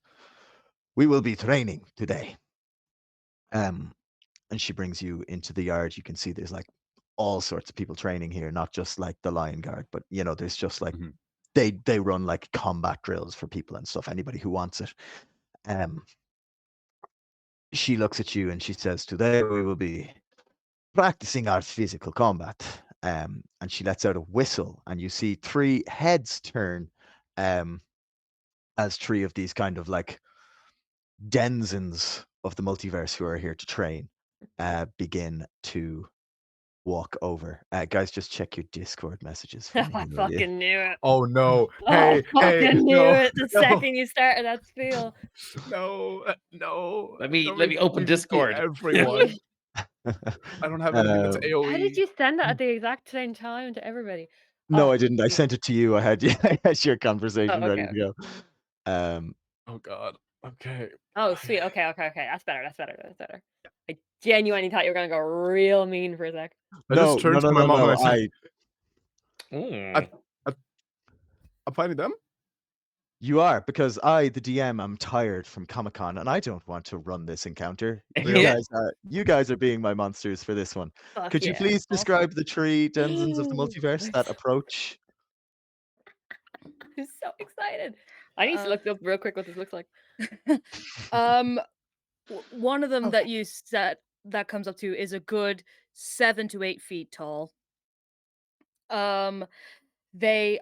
we will be training today. And she brings you into the yard. You can see there's like all sorts of people training here, not just like the Lion Guard, but there's just like they run like combat drills for people and stuff. Anybody who wants it. She looks at you and she says, "Today we will be practicing our physical combat." And she lets out a whistle, and you see 3 heads turn, as 3 of these kind of like denizens of the multiverse who are here to train begin to walk over. Guys, just check your Discord messages for me. I will you? fucking knew it. Oh no! I Hey, hey, fucking knew no, it the no, second you started that spiel. no, no. Let me Don't open PvP Discord. Everyone. I don't have anything that's How did AoE. you send that at the exact same time to everybody? No, Oh, I didn't. I Jesus. sent it to you. I had your conversation Oh, ready okay, to go. Oh god. Okay. Oh, sweet. Okay. That's better. I genuinely thought you were gonna go real mean for a sec. I just turned to my mom and I said, I'm fighting them? You are, because I, the DM, am tired from Comic-Con, and I don't want to run this encounter. Yeah. You guys are being my monsters for this one. Fuck Could you yeah. please describe the 3 denizens of the multiverse that approach? I'm so excited. I need to look up real quick what this looks like. One of them that you said that comes up to is a good 7 to 8 feet tall. They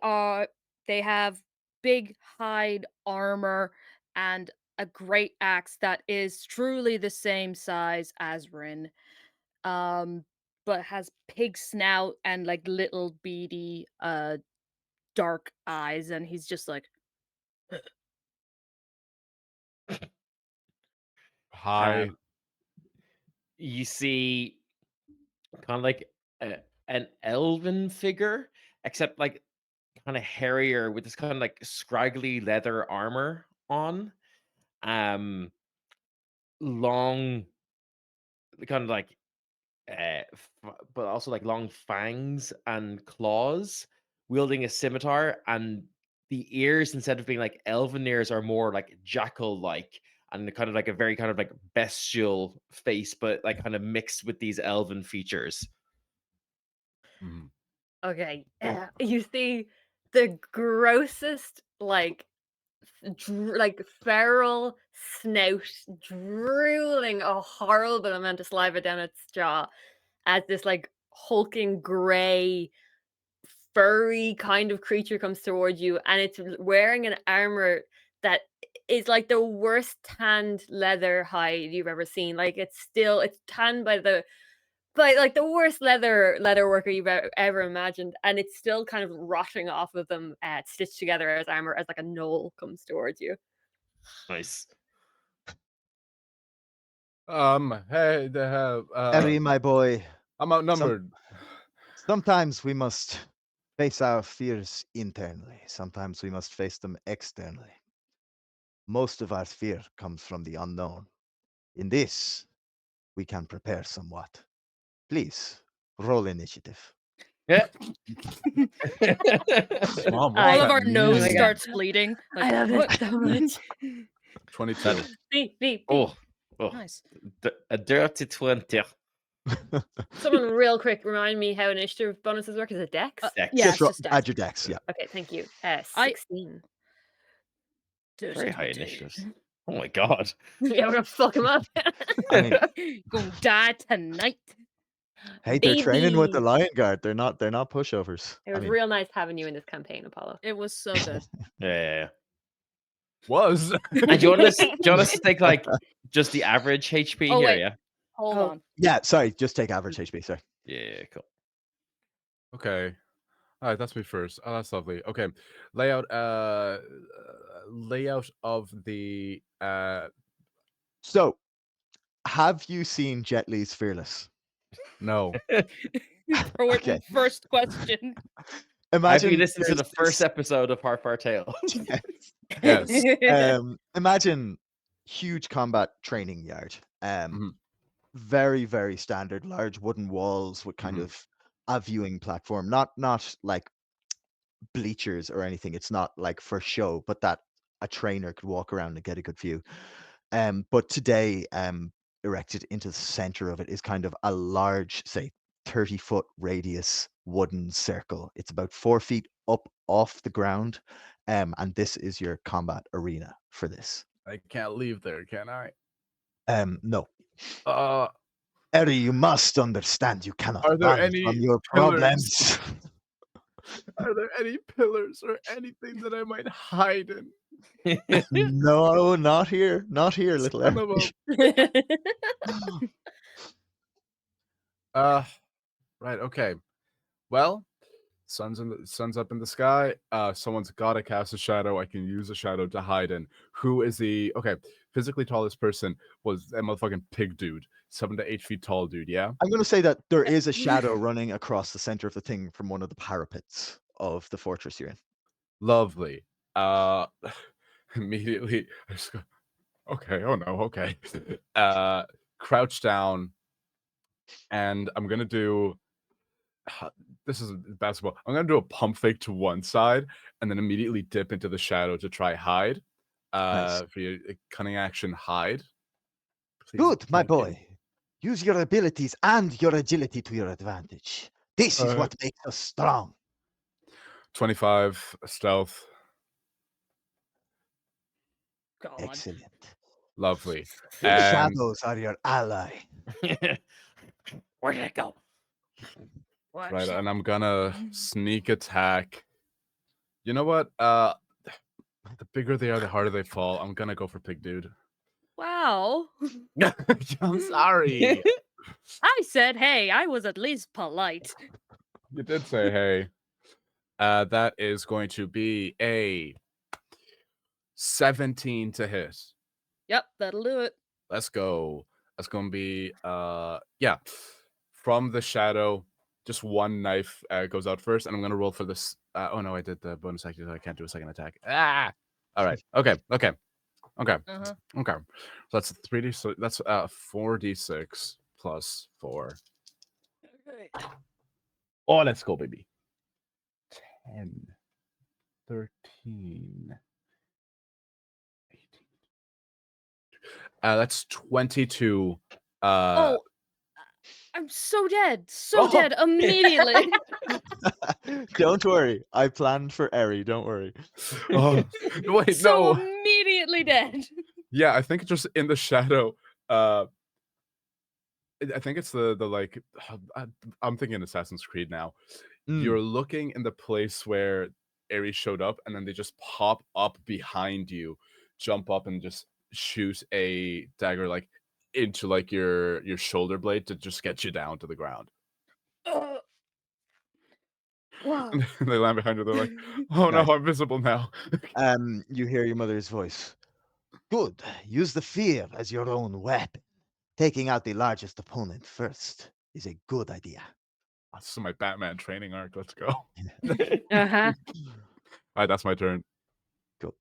have big hide armor and a great axe that is truly the same size as Rin. But has pig snout and like little beady dark eyes, and he's just like Hi. You see kind of like an elven figure, except like kind of hairier with this kind of like scraggly leather armor on. Long, kind of like but also like long fangs and claws, wielding a scimitar, and the ears, instead of being like elven ears, are more like jackal like, and kind of like a very kind of like bestial face, but like kind of mixed with these elven features. Okay. You see the grossest like feral snout drooling a horrible amount of saliva down its jaw as this like hulking gray furry kind of creature comes towards you, and it's wearing an armor that is like the worst tanned leather hide you've ever seen. Like it's tanned by like the worst leather worker you've ever imagined, and it's still kind of rotting off of them, stitched together as armor as like a knoll comes towards you. Nice. Hey, they have Harry, my boy. I'm outnumbered. Sometimes we must face our fears internally. Sometimes we must face them externally. Most of our fear comes from the unknown. In this, we can prepare somewhat. Please, roll initiative. Yeah. all of our nose starts bleeding. I love it so much. 22. Beep. Oh, Nice. A dirty 20. Someone real quick remind me how initiative bonuses work. Is it dex? Dex. Yeah, Just it's just add your dex, yeah. Okay, thank you. 16. Very high initiatives. Oh my god. Yeah, we're gonna fuck him up. I mean, gonna die tonight. hey, they're training with the Baby. Lion Guard. They're not pushovers. It was real nice having you in this campaign, Apollo. It was so good. Yeah. Was. And do you want us to take like just the average HP Oh, here? wait. Yeah. Hold on. Yeah, sorry, just take average HP, sorry. Yeah, cool. Okay. All right, that's me first. Oh, that's lovely. Okay, layout. Layout of the. So, have you seen Jet Li's Fearless? No. Okay. First question. Have you Imagine listened to there's the first this- episode of Half Our Tale? Yes. Imagine huge combat training yard. Mhm. Very, very standard, large wooden walls with kind Mhm. of a viewing platform. Not like bleachers or anything. It's not like for show, but that a trainer could walk around and get a good view. But today, erected into the center of it is kind of a large, say, 30-foot radius wooden circle. It's about 4 feet up off the ground. And this is your combat arena for this. I can't leave there, can I? No. Uh, Eri, you must understand you cannot Are there run any from your pillars? problems. Are there any pillars or anything that I might hide in? No, not here. Not here, little Son Eri. of right, okay. Well, sun's up in the sky. Someone's gotta cast a shadow. I can use a shadow to hide in. Who is the physically tallest person was that motherfucking pig dude. 7 to 8 feet tall dude, yeah? I'm going to say that there is a shadow running across the center of the thing from one of the parapets of the fortress you're in. Lovely. Immediately I just go, okay, oh no, okay. Crouch down, and I'm gonna do this is basketball. I'm gonna do a pump fake to one side and then immediately dip into the shadow to try hide. Nice. For your cunning action hide. Please, Good, my thank you. boy. Use your abilities and your agility to your advantage. This is what makes us strong. 25 stealth. God. Excellent. Lovely. The And shadows are your ally. Where did it go? right, and I'm gonna sneak attack. You know what? The bigger they are, the harder they fall. I'm gonna go for pig dude. Wow. I'm sorry. I said, hey, I was at least polite. You did say hey. That is going to be a 17 to hit. Yep, that'll do it. Let's go. That's gonna be yeah. From the shadow, just one knife goes out first, and I'm gonna roll for this. Oh no, I did the bonus action, so I can't do a second attack. Ah. All right. Okay. Uh-huh. So that's 3d. So that's 4d6 plus 4. Okay. Oh, let's go, baby. 10, 13. That's 22. Oh, I'm so dead. So dead immediately. Don't worry. I planned for Eri. Don't worry. Oh, wait, so no. immediately dead. Yeah, I think just in the shadow. I think it's the like. I'm thinking Assassin's Creed now. You're looking in the place where Ares showed up, and then they just pop up behind you, jump up, and just shoot a dagger like into like your shoulder blade to just get you down to the ground. Wow. And they land behind you. They're like, "Oh no, Nice. I'm visible now." You hear your mother's voice. Good. Use the fear as your own weapon. Taking out the largest opponent first is a good idea. This is my Batman training arc. Let's go. Uh-huh. All right, that's my turn. Cool.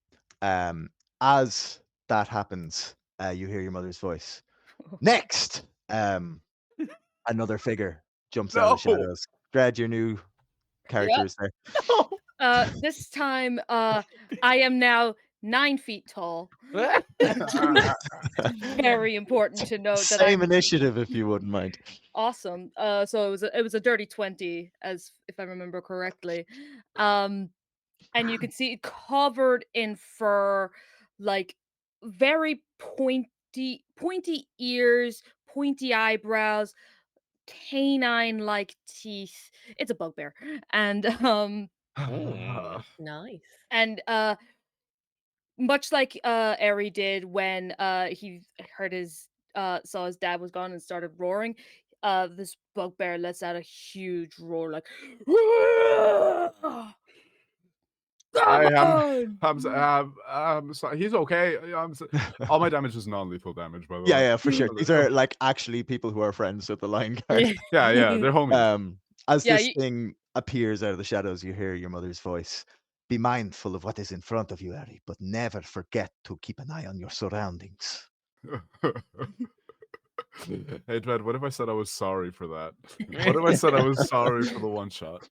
As that happens, you hear your mother's voice. Next, another figure jumps out of the No. shadows. Dread, your new characters there. This time, I am now 9 feet tall. Very important to note that Same I'm initiative, if you wouldn't mind. awesome. So it was a dirty 20, as if I remember correctly. And you can see covered in fur, like very pointy ears, pointy eyebrows, canine-like teeth. It's a bugbear. And Nice. and much like Eri did when he heard his saw his dad was gone and started roaring, this bugbear lets out a huge roar, like. I'm sorry. He's okay. All my damage is non-lethal damage, by the way. Yeah, for sure. These are like actually people who are friends with the Lion Guard. Yeah, they're homies. As Yeah, this thing appears out of the shadows, you hear your mother's voice. Be mindful of what is in front of you, Harry, but never forget to keep an eye on your surroundings. Hey, Dred, what if I said I was sorry for that? What if I said I was sorry for the one shot?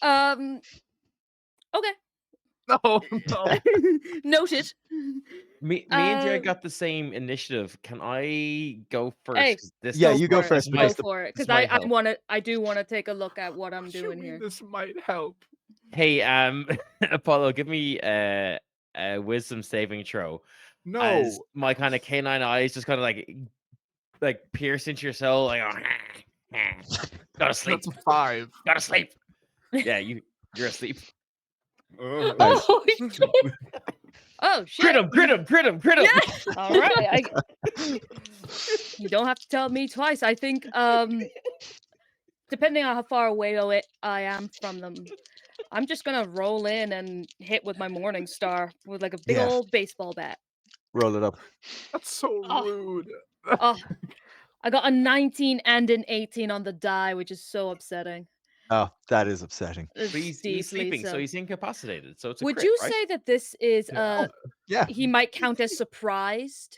Okay. No. Noted. Me and Jared got the same initiative. Can I go first? Hey, 'Cause this Yeah, this you go might- first, this because might- Go for it, this because might help. I do want to take a look at what I'm doing here. This might help. Hey, Apollo, give me a wisdom saving throw. No. As my kind of canine eyes just kind of like pierce into your soul, like gotta sleep. That's a 5. Gotta sleep. Yeah, you're asleep. Nice. Oh shit! Crit him. Yes. All right. You don't have to tell me twice. I think depending on how far away I am from them, I'm just gonna roll in and hit with my Morning Star with like a big Yeah. old baseball bat. Roll it up. That's so rude. Oh, I got a 19 and an 18 on the die, which is so upsetting. Oh, that is upsetting. It's But he's deeply sleeping, so so. he's incapacitated. So it's a Would crit, you right? say that this is Yeah. he might count as surprised?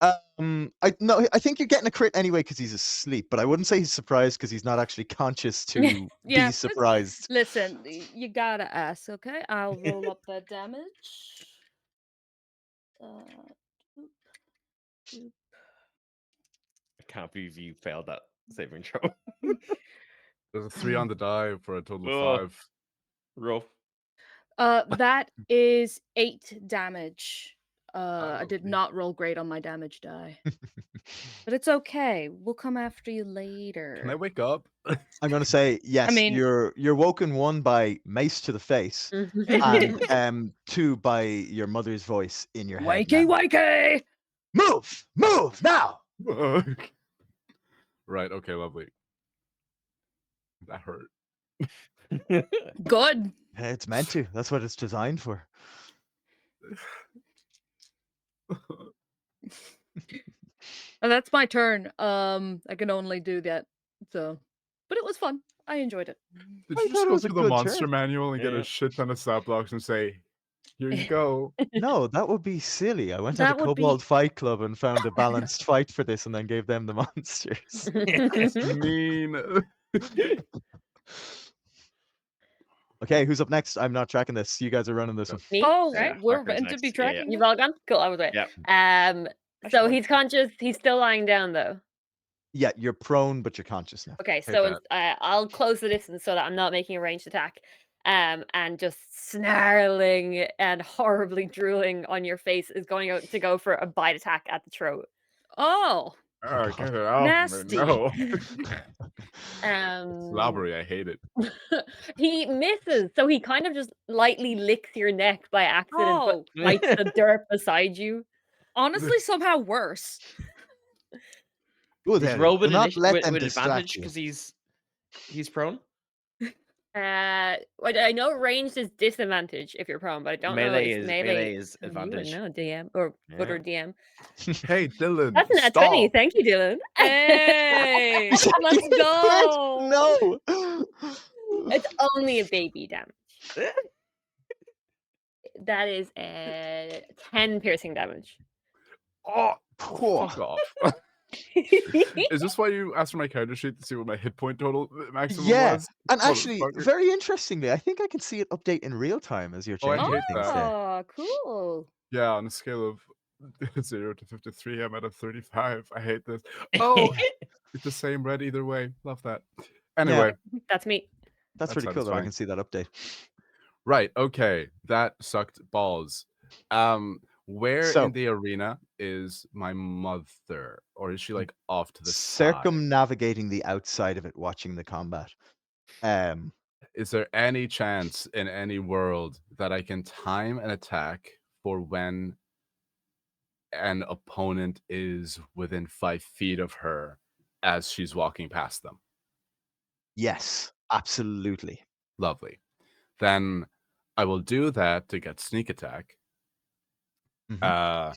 I think you're getting a crit anyway because he's asleep, but I wouldn't say he's surprised because he's not actually conscious to Yeah. be surprised. Listen, you gotta ask, okay? I'll roll up the damage. I can't believe you failed that saving throw. There's a 3 on the die for a total of Oh. 5. Rough. That is 8 damage. I did lovely. not roll great on my damage die. But it's okay. We'll come after you later. Can I wake up? I'm gonna say yes. mean- You're woken, 1 by mace to the face, and 2 by your mother's voice in your head. Wakey, now. wakey! Move now! Right, okay, lovely. That hurt. Good. Hey, it's meant to. That's what it's designed for. And that's my turn. I can only do that. So, but it was fun. I enjoyed it. Did I you thought just it go was a through the good monster turn. manual and get Yeah. a shit ton of stat blocks and say, here you go? No, that would be silly. I went That to the would be- Kobold Fight Club and found a balanced fight for this, and then gave them the monsters. That's mean. Okay, who's up next? I'm not tracking this. You guys are running this one. Me? Oh, Yeah, we're Parker's meant to be next. Yeah, yeah. tracking. You've all gone? Cool, I was right. Yep. So he's conscious. He's still lying down though. Yeah, you're prone, but you're conscious now. Okay, Hate so I'll close the distance so that I'm not making a ranged attack. And just snarling and horribly drooling on your face is going to go for a bite attack at the throat. Oh, Oh, get it out. nasty. No. Um, Slobbery, I hate it. he misses, so he kind of just lightly licks your neck by accident, Oh. but bites the dirt beside you. Honestly, somehow worse. Ooh, Is there, Robin do not let them with distract advantage you. because he's prone? I know ranged is disadvantage if you're prone, but I don't know Melee if is melee. melee is You would advantage. know, DM or Butter DM. Hey, Dylan. That's not stop. 20. Thank you, Dylan. Hey, let's Yes, go. No. It's only a baby damage. That is 10 piercing damage. Oh, fuck off. Is this why you asked for my character sheet to see what my hit point total maximum Yeah, was? and actually, Motherfucker. very interestingly, I think I can see it update in real time as you're Oh, I changing hate things there. Oh, cool. Yeah, on a scale of 0 to 53, I'm at a 35. I hate this. Oh, it's the same red either way. Love that. Anyway, That's me. That's pretty cool though. I satisfying. can see that update. Right, okay. That sucked balls. Where So- in the arena is my mother? Or is she like off to the side? Circumnavigating the outside of it, watching the combat. Is there any chance in any world that I can time an attack for when an opponent is within 5 feet of her as she's walking past them. Yes, absolutely. Lovely. Then I will do that to get sneak attack. Mhm.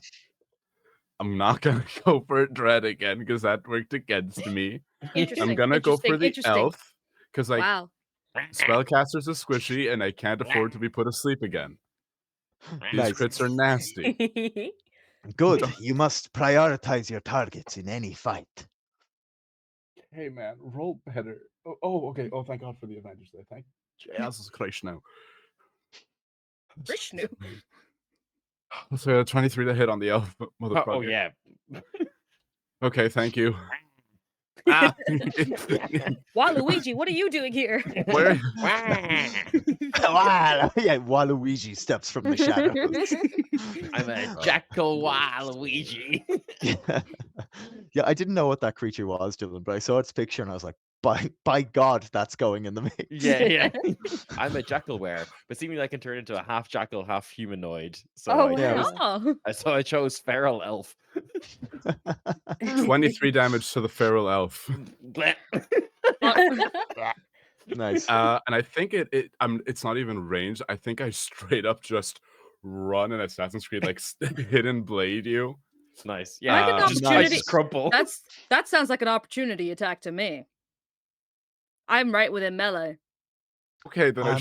I'm not gonna go for Dread again because that worked against me. Interesting. I'm gonna go for the Interesting. elf because like Wow. spellcasters are squishy and I can't afford to be put asleep again. These Nice. crits are nasty. Good. You must prioritize your targets in any fight. Hey man, roll better. Okay. Oh, thank God for the advantage there. Thank Jesus Christ now. Vishnu. So 23 to hit on the elf motherfucker. Oh yeah. Okay, thank you. Waluigi, what are you doing here? Where? Yeah, Waluigi steps from the shadows. I'm a jackal Waluigi. Yeah, I didn't know what that creature was, Dylan, but I saw its picture and I was like, by God, that's going in the mix. Yeah. I'm a jackal wearer, but seemingly I can turn into a half jackal, half humanoid. So Oh, so I chose feral elf. 23 damage to the feral elf. Nice. And I think it's not even ranged. I think I straight up just run in Assassin's Creed like hidden blade you. Nice. Like an Yeah. opportunity. I just crumple. That sounds like an opportunity attack to me. I'm right within melee. Okay, then I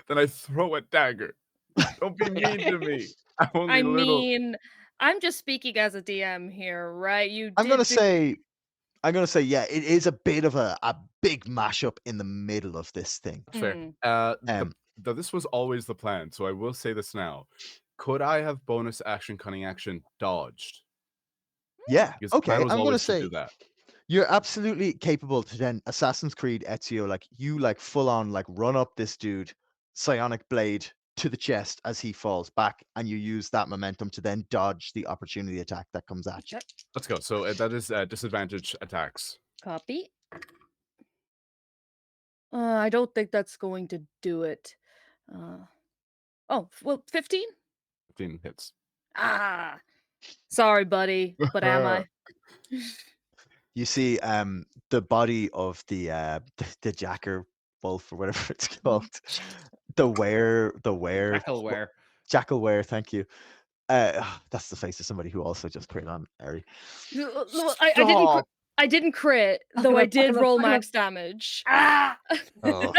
then I throw a dagger. Don't be mean to me. I'm only I little. mean, I'm just speaking as a DM here, right? I'm gonna say, yeah, it is a bit of a big mashup in the middle of this thing. Fair. This was always the plan, so I will say this now. Could I have bonus action, cunning action, dodged? Yeah. Because the plan Okay. was I'm gonna always to say do that. you're absolutely capable to then Assassin's Creed Ezio, like you like full on like run up this dude, psionic blade to the chest as he falls back, and you use that momentum to then dodge the opportunity attack that comes at you. Let's go. So that is disadvantage attacks. Copy. I don't think that's going to do it. Oh, well, 15? 15 hits. Ah, sorry, buddy, but am I? You see, the body of the jacker wolf or whatever it's called, jackalware. Thank you. That's the face of somebody who also just crit on Eri. I didn't crit, though I did roll max damage. Ah! Oh.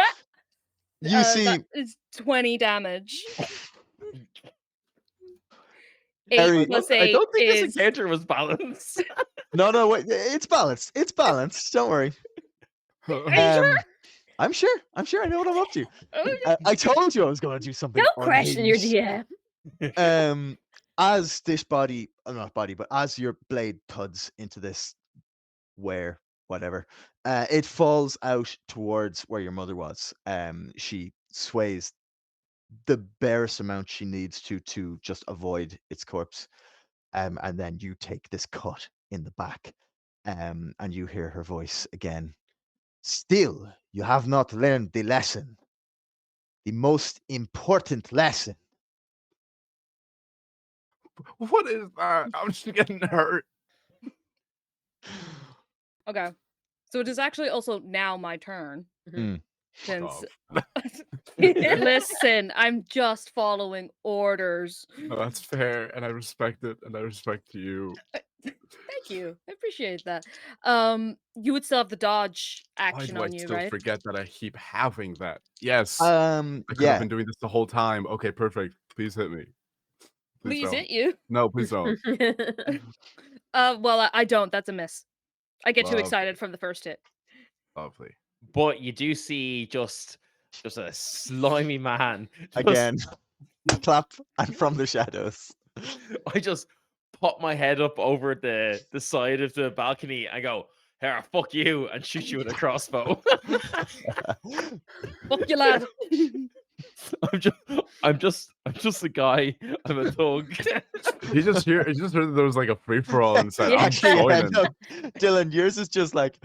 You see, that is 20 damage. Eri, 8 plus 8 I don't think is... this encounter was balanced. No, wait, it's balanced. It's balanced. Don't worry. Are you sure? I'm sure. I know what I'm up to. I told you I was going to do something. Don't question your unhinged. DM. As this body, not body, but as your blade thuds into this whatever, it falls out towards where your mother was. She sways the barest amount she needs to just avoid its corpse. And then you take this cut in the back. And you hear her voice again. Still, you have not learned the lesson. The most important lesson. What is that? I'm just getting hurt. Okay. So it is actually also now my turn. Since listen, I'm just following orders. No, that's fair, and I respect it, and I respect you. Thank you. I appreciate that. You would still have the dodge action Why on do I you, still right? forget that I keep having that? Yes. I could have been doing this the whole time. Okay, perfect. Please hit me. Please don't. hit you. No, please don't. Well, I don't. That's a miss. I get too Love. excited from the first hit. Lovely. But you do see just a slimy man. Again. Clap and from the shadows. I just pop my head up over the side of the balcony and go, "Here, fuck you," and shoot you with a crossbow. Fuck you, lad. I'm just a guy. I'm a thug. He just heard that there was like a free for all inside. Yeah. I'm joining. No, Dylan, yours is just like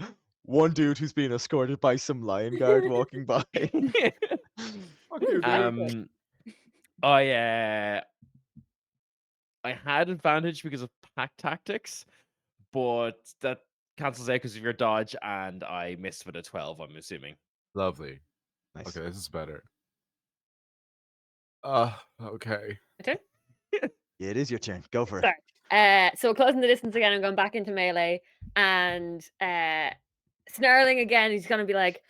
one dude who's being escorted by some lion guard walking by. Fuck you, dude. I had advantage because of pack tactics, but that cancels out because of your dodge, and I missed with a 12. I'm assuming. Lovely. Nice. Okay, this is better. Okay. Okay. Yeah, it is your turn. Go for it. Sorry. So closing the distance again, I'm going back into melee and snarling again. He's gonna be like,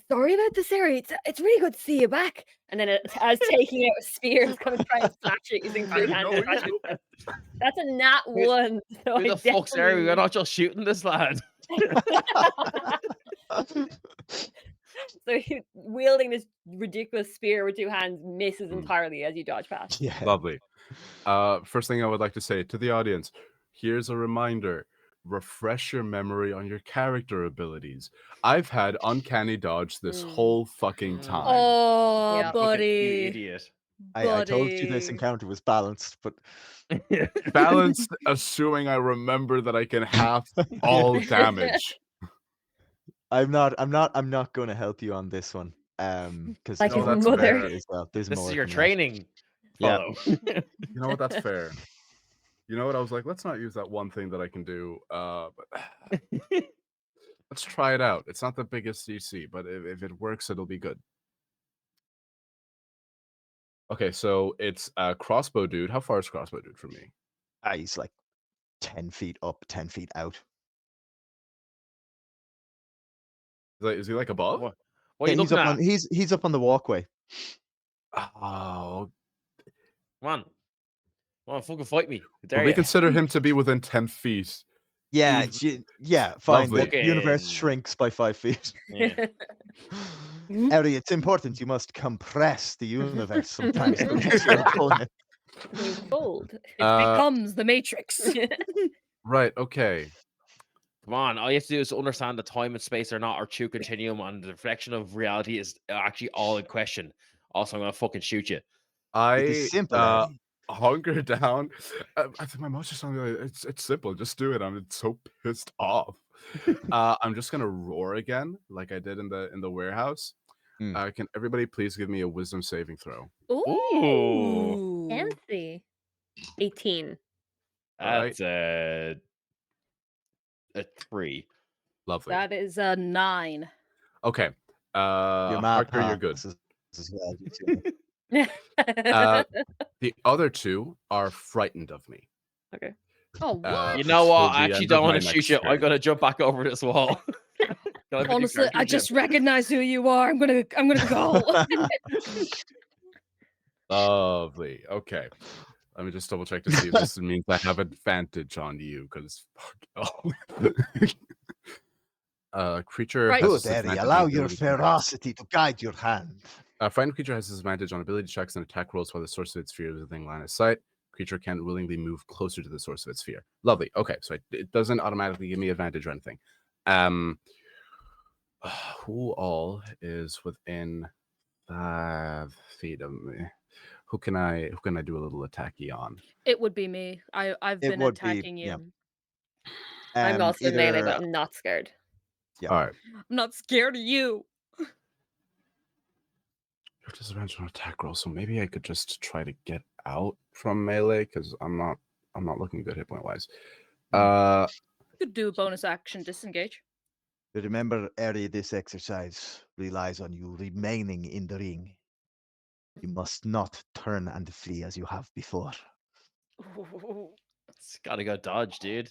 "Sorry about this, Harry. It's really good to see you back." And then as taking out a spear, he's gonna try and slash it using two hands. That's a nat 1. So Who the fuck's Harry? We're not just shooting this lad. So wielding this ridiculous spear with two hands misses entirely as you dodge past. Yeah. Lovely. First thing I would like to say to the audience, here's a reminder. Refresh your memory on your character abilities. I've had uncanny dodge this whole fucking time. Oh, Yeah. buddy. You idiot. I told you this encounter was balanced, but Balanced, assuming I remember that I can half all damage. I'm not going to help you on this one. Because Like his that's mother. fair. as well. There's This more is your than that. training. Yeah. Follow. You know what? That's fair. You know what? I was like, let's not use that one thing that I can do. But let's try it out. It's not the biggest CC, but if it works, it'll be good. Okay, so it's Crossbow Dude. How far is Crossbow Dude from me? He's like 10 feet up, 10 feet out. Is he like above? What are you he's looking up at? on he's up on the walkway. Oh, Come on. Come on, fucking fight me. There we you. consider him to be within 10 feet. Yeah, fine. The Lovely. universe Fucking- shrinks by 5 feet. Yeah. Ellie, it's important. You must compress the universe sometimes to get your opponent. He's bold. It Uh, becomes the Matrix. Right, okay. Come on, all you have to do is understand that time and space are not our true continuum, and the reflection of reality is actually all in question. Also, I'm gonna fucking shoot you. It is simple. Ellie. Hunker down. I think my mom's just telling me like, it's simple. Just do it. I'm so pissed off. I'm just gonna roar again, like I did in the warehouse. Can everybody please give me a wisdom saving throw? Ooh. Fancy. 18. That's a 3. Lovely. That is a 9. Okay. Your math Harker, you're good. passes as well, you two. The other two are frightened of me. Okay. Oh, what? You know what? till I the actually end don't of want my to shoot next you. I'm turn. gonna jump back over this wall. Honestly, I just recognize who you are. I'm gonna go. Lovely. Okay. Let me just double check to see if this means I have advantage on you, because creature Right. has Good, Ellie. disadvantage on Allow your ability checks. ferocity to guide your hand. A frightened creature has disadvantage on ability checks and attack rolls while the source of its fear is within line of sight. Creature can willingly move closer to the source of its fear. Lovely. Okay, so it doesn't automatically give me advantage or anything. Who all is within 5 feet of me? Who can I do a little attacky on? It would be me. I've It been would be, attacking you. yeah. I'm also in melee, Either- but I'm not scared. Yeah. All right. I'm not scared of you. You have disadvantage on attack roll, so maybe I could just try to get out from melee because I'm not looking good hit point wise. You could do a bonus action disengage. But remember, Ellie, this exercise relies on you remaining in the ring. You must not turn and flee as you have before. It's gotta go dodge, dude.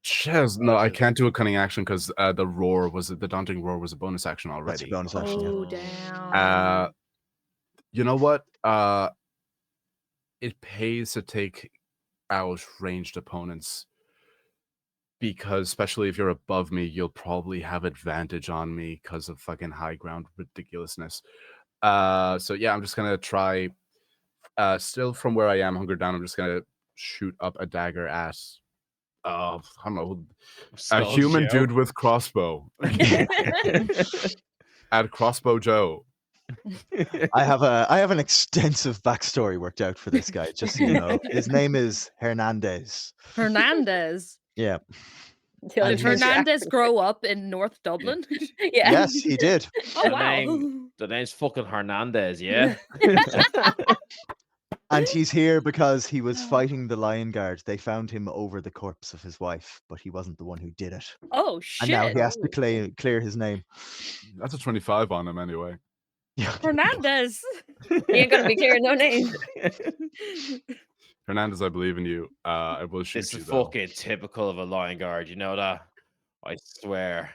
Chaz, no, I can't do a cunning action because the daunting roar was a bonus action That's a already. bonus action. Oh, damn. You know what? It pays to take out ranged opponents because, especially if you're above me, you'll probably have advantage on me because of fucking high ground ridiculousness. So yeah, I'm just gonna try. Still from where I am, hunkered down. I'm just gonna shoot up a dagger at. I don't know. A Skull human Joe. dude with crossbow. At Crossbow Joe. I have an extensive backstory worked out for this guy, just so you know. His name is Hernandez. Hernandez. Yeah. Did he's- Hernandez grow up in North Dublin? Yeah. Yes, he did. Oh, wow. The name's fucking Hernandez, yeah. And he's here because he was fighting the Lion Guard. They found him over the corpse of his wife, but he wasn't the one who did it. Oh And now shit! he has to clear his name. That's a 25 on him anyway. Hernandez. He ain't gonna be clearing no name. Hernandez, I believe in you. I will shoot It's you though. fucking typical of a Lion Guard. You know that? I swear,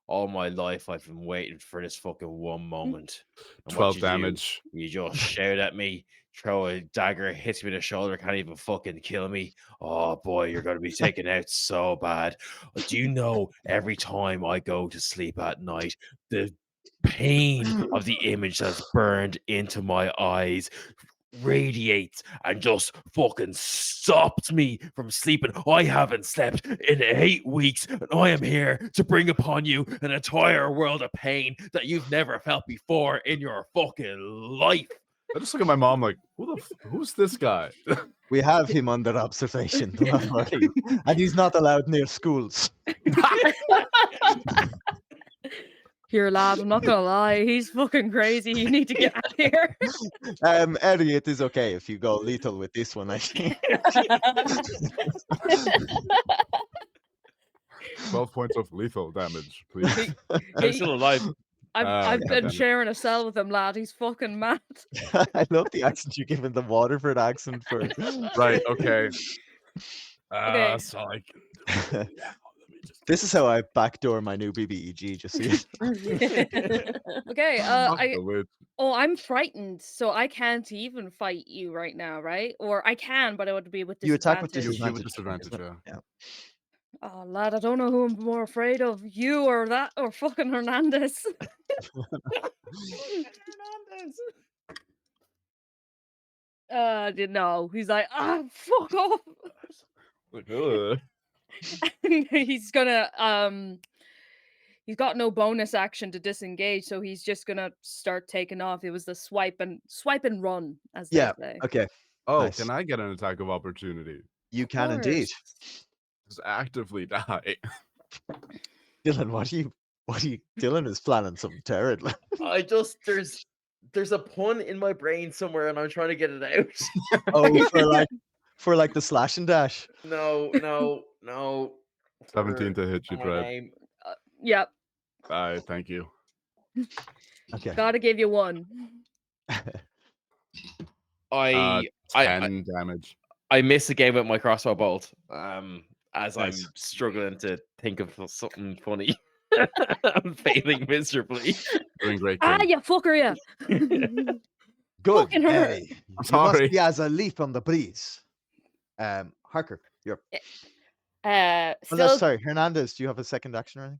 all my life I've been waiting for this fucking one moment. And what 12 you do, damage. you just shout at me, throw a dagger, hits me in the shoulder, can't even fucking kill me. Oh boy, you're gonna be taken out so bad. Do you know every time I go to sleep at night, the pain of the image that's burned into my eyes radiates and just fucking stopped me from sleeping. I haven't slept in 8 weeks, and I am here to bring upon you an entire world of pain that you've never felt before in your fucking life. I just look at my mom like, who's this guy? We have him under observation, do not worry. And he's not allowed near schools. Here, lad, I'm not gonna lie, he's fucking crazy. You need to get out of here. Eddie, it is okay if you go lethal with this one, I think. 12 points of lethal damage, please. I'm still alive. I've been goddammit. sharing a cell with him, lad. He's fucking mad. I love the accent you're giving the Waterford accent for. Right, okay. Okay. So like, This is how I backdoor my new BBEG, just so you Okay, Fuck the lid. I'm frightened, so I can't even fight you right now, right? Or I can, but I would be with You attack with disadvantage. You with disadvantage, yeah. Oh, lad, I don't know who I'm more afraid of, you or that, or fucking Hernandez. No, he's like, fuck off. Like, ugh. He's gonna he's got no bonus action to disengage, so he's just gonna start taking off. It was the swipe and run, as they say. Okay. Oh, Nice. can I get an attack of opportunity? You can indeed. Just actively die. Dylan, what are you Dylan is planning something terrible. I just there's a pun in my brain somewhere, and I'm trying to get it out. Oh, for like the slash and dash. No. 17 to hit you, My Dread. name. Yep, Thank you. Okay. gotta give you one. I 10 damage. I miss a game with my crossbow bolt. As I'm Nice. struggling to think of something funny. I'm failing miserably. Doing great. Ah, King. you fucker, yeah. Good. Fucking hurt. You sorry. must be as a leaf on the breeze. Harker, you're up. Still, Sorry, Hernandez, do you have a second action or anything?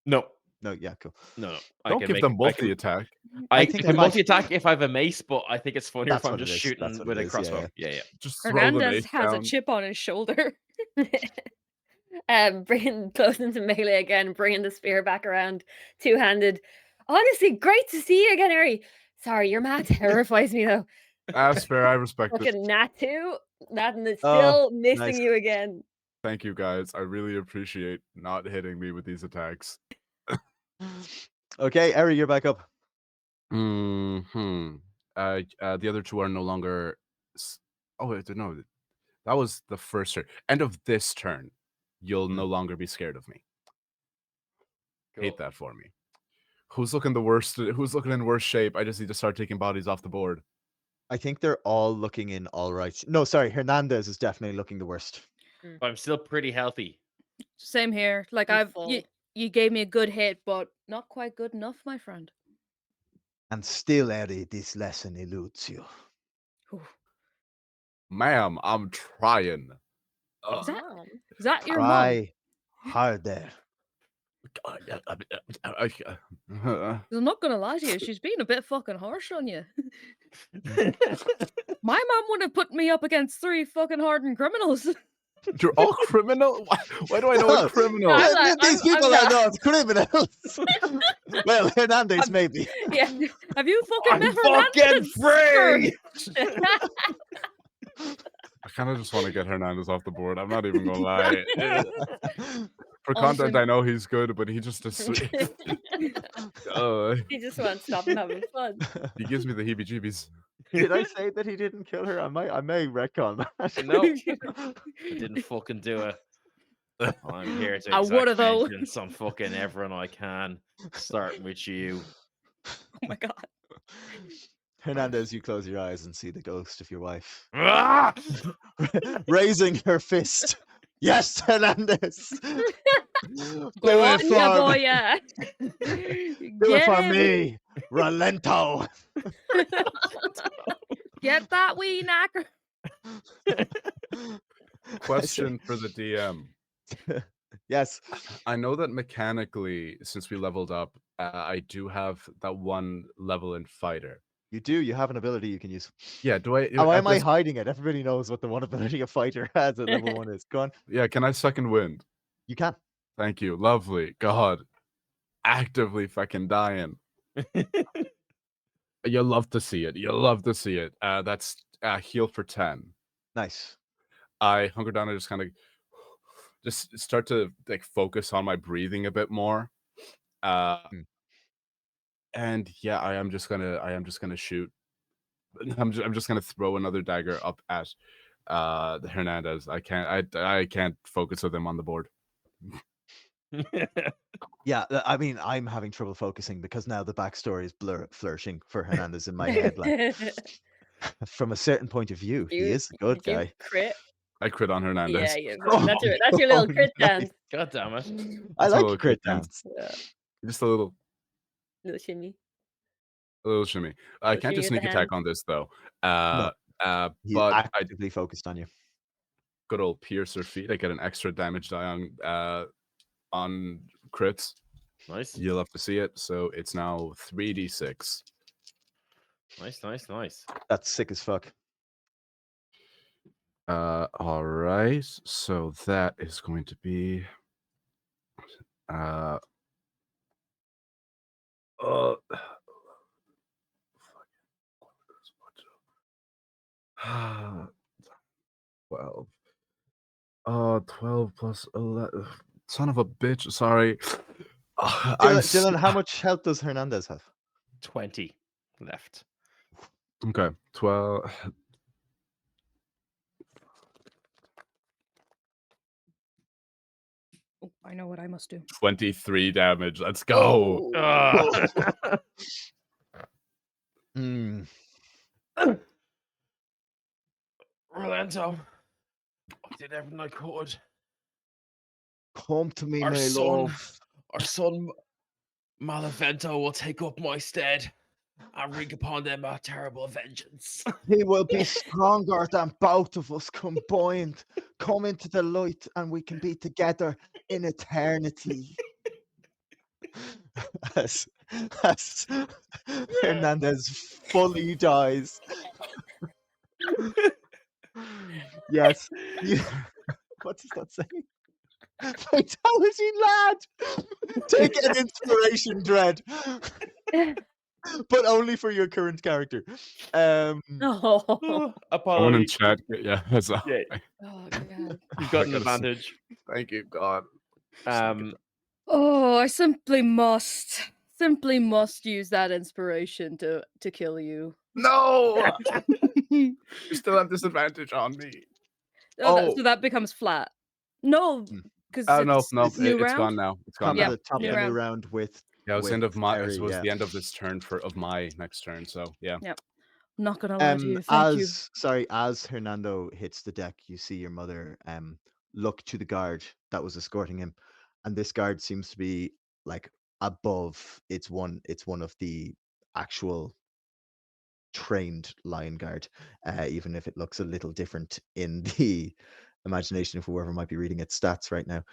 No. No, yeah, cool. No. Don't give them multi-attack. I think I can might- multi-attack if I have a mace, but I think it's funnier That's if I'm what it just is, shooting that's what with it a is, crossbow. yeah. Yeah. Just throw the Hernandez mace has down. a chip on his shoulder. bringing close into melee again, bringing the spear back around, two-handed. Honestly, great to see you again, Harry. Sorry, your math terrifies me though. That's fair. I respect it. Fucking Nat 2, Nat is Oh, still missing nice. you again. Thank you, guys. I really appreciate not hitting me with these attacks. Okay, Eri, you're back up. The other two are no longer. Oh wait, no, that was the first turn. End of this turn, you'll no longer be scared of me. Hate that for me. Who's looking the worst? Who's looking in worse shape? I just need to start taking bodies off the board. I think they're all looking in all right. No, sorry, Hernandez is definitely looking the worst. But I'm still pretty healthy. Same here. Like You're full. you gave me a good hit, but not quite good enough, my friend. And still, Eri, this lesson eludes you. Ma'am, I'm trying. Is that your mom? Try harder. I'm not gonna lie to you, she's been a bit fucking harsh on you. My mom would have put me up against 3 fucking hardened criminals. You're all criminal? Why do I know a criminal? These people are not criminals. Well, Hernandez maybe. Yeah. Have you fucking I'm met fucking Hernandez? free! I kind of just want to get Hernandez off the board. I'm not even gonna lie. For Also- content, I know he's good, but he just is. He just wants to stop and having fun. He gives me the heebie-jeebies. Did I say that he didn't kill her? I may retcon that. No, I didn't fucking do it. I'm here to I exact woulda though. vengeance on fucking everyone I can, starting with you. Oh my god. Hernandez, you close your eyes and see the ghost of your wife Ah! raising her fist. Yes, Hernandez. Do Go on, it ya for boy, me. yeah. Do it Get for him. me. Relento. Get that wee knacker. Question for the DM. Yes. I know that mechanically, since we leveled up, I do have that one level in fighter. You do. You have an ability you can use. Yeah, do I? Why at am I this- hiding it? Everybody knows what the one ability a fighter has at level 1 is. Go on. Yeah, can I second wind? You can. Thank you. Lovely. God. Actively fucking dying. You'll love to see it. You'll love to see it. That's heal for 10. Nice. I hunker down and just kind of just start to like focus on my breathing a bit more. And yeah, I am just gonna shoot. I'm just gonna throw another dagger up at Hernandez. I can't focus with him on the board. Yeah, I mean, I'm having trouble focusing because now the backstory is flourishing for Hernandez in my head. Like, from a certain point of view, he is a good Did you guy. crit? I crit on Hernandez. Yeah, that's your little crit dance. God damn it. I It's a like little crit crit dance. Yeah. Just a little Shimmy. I Little can't just shimmy sneak with the attack hand. on this though. He's But I actively focused on you. good old piercer feat. I get an extra damage die on crits. Nice. You'll have to see it. So it's now 3d6. Nice. That's sick as fuck. All right. So that is going to be uh 12. 12 plus 11. Son of a bitch. Sorry. Dylan, how much health does Hernandez have? 20 left. Okay. 12. Oh, I know what I must do. 23 damage. Let's go. Mm. Rolando, I did everything I could. Come to me, Our my son, love. our son Malavento will take up my stead and wreak upon them a terrible vengeance. He will be stronger than both of us combined. Come into the light and we can be together in eternity. As Hernandez fully dies. Yes. What does that say? Fatality, lad! Take an inspiration, Dread. But only for your current character. Oh. Someone in Apologies. chat. Yeah. That's all Yeah. right. Oh god. You've got an I gotta see. advantage. Thank you, God. Oh, I simply must use that inspiration to kill you. No! You still have disadvantage on me. So that becomes flat. No, because No, it's new it's round. gone now. It's gone Top now. of the new new round. round with Yeah, it was the end of my. Terry, It was yeah. the end of this turn of my next turn. So yeah. Yep. I'm not gonna lie to you. Thank you. As Hernando hits the deck, you see your mother look to the guard that was escorting him, and this guard seems to be like above. It's one of the actual trained lion guard, even if it looks a little different in the imagination of whoever might be reading its stats right now.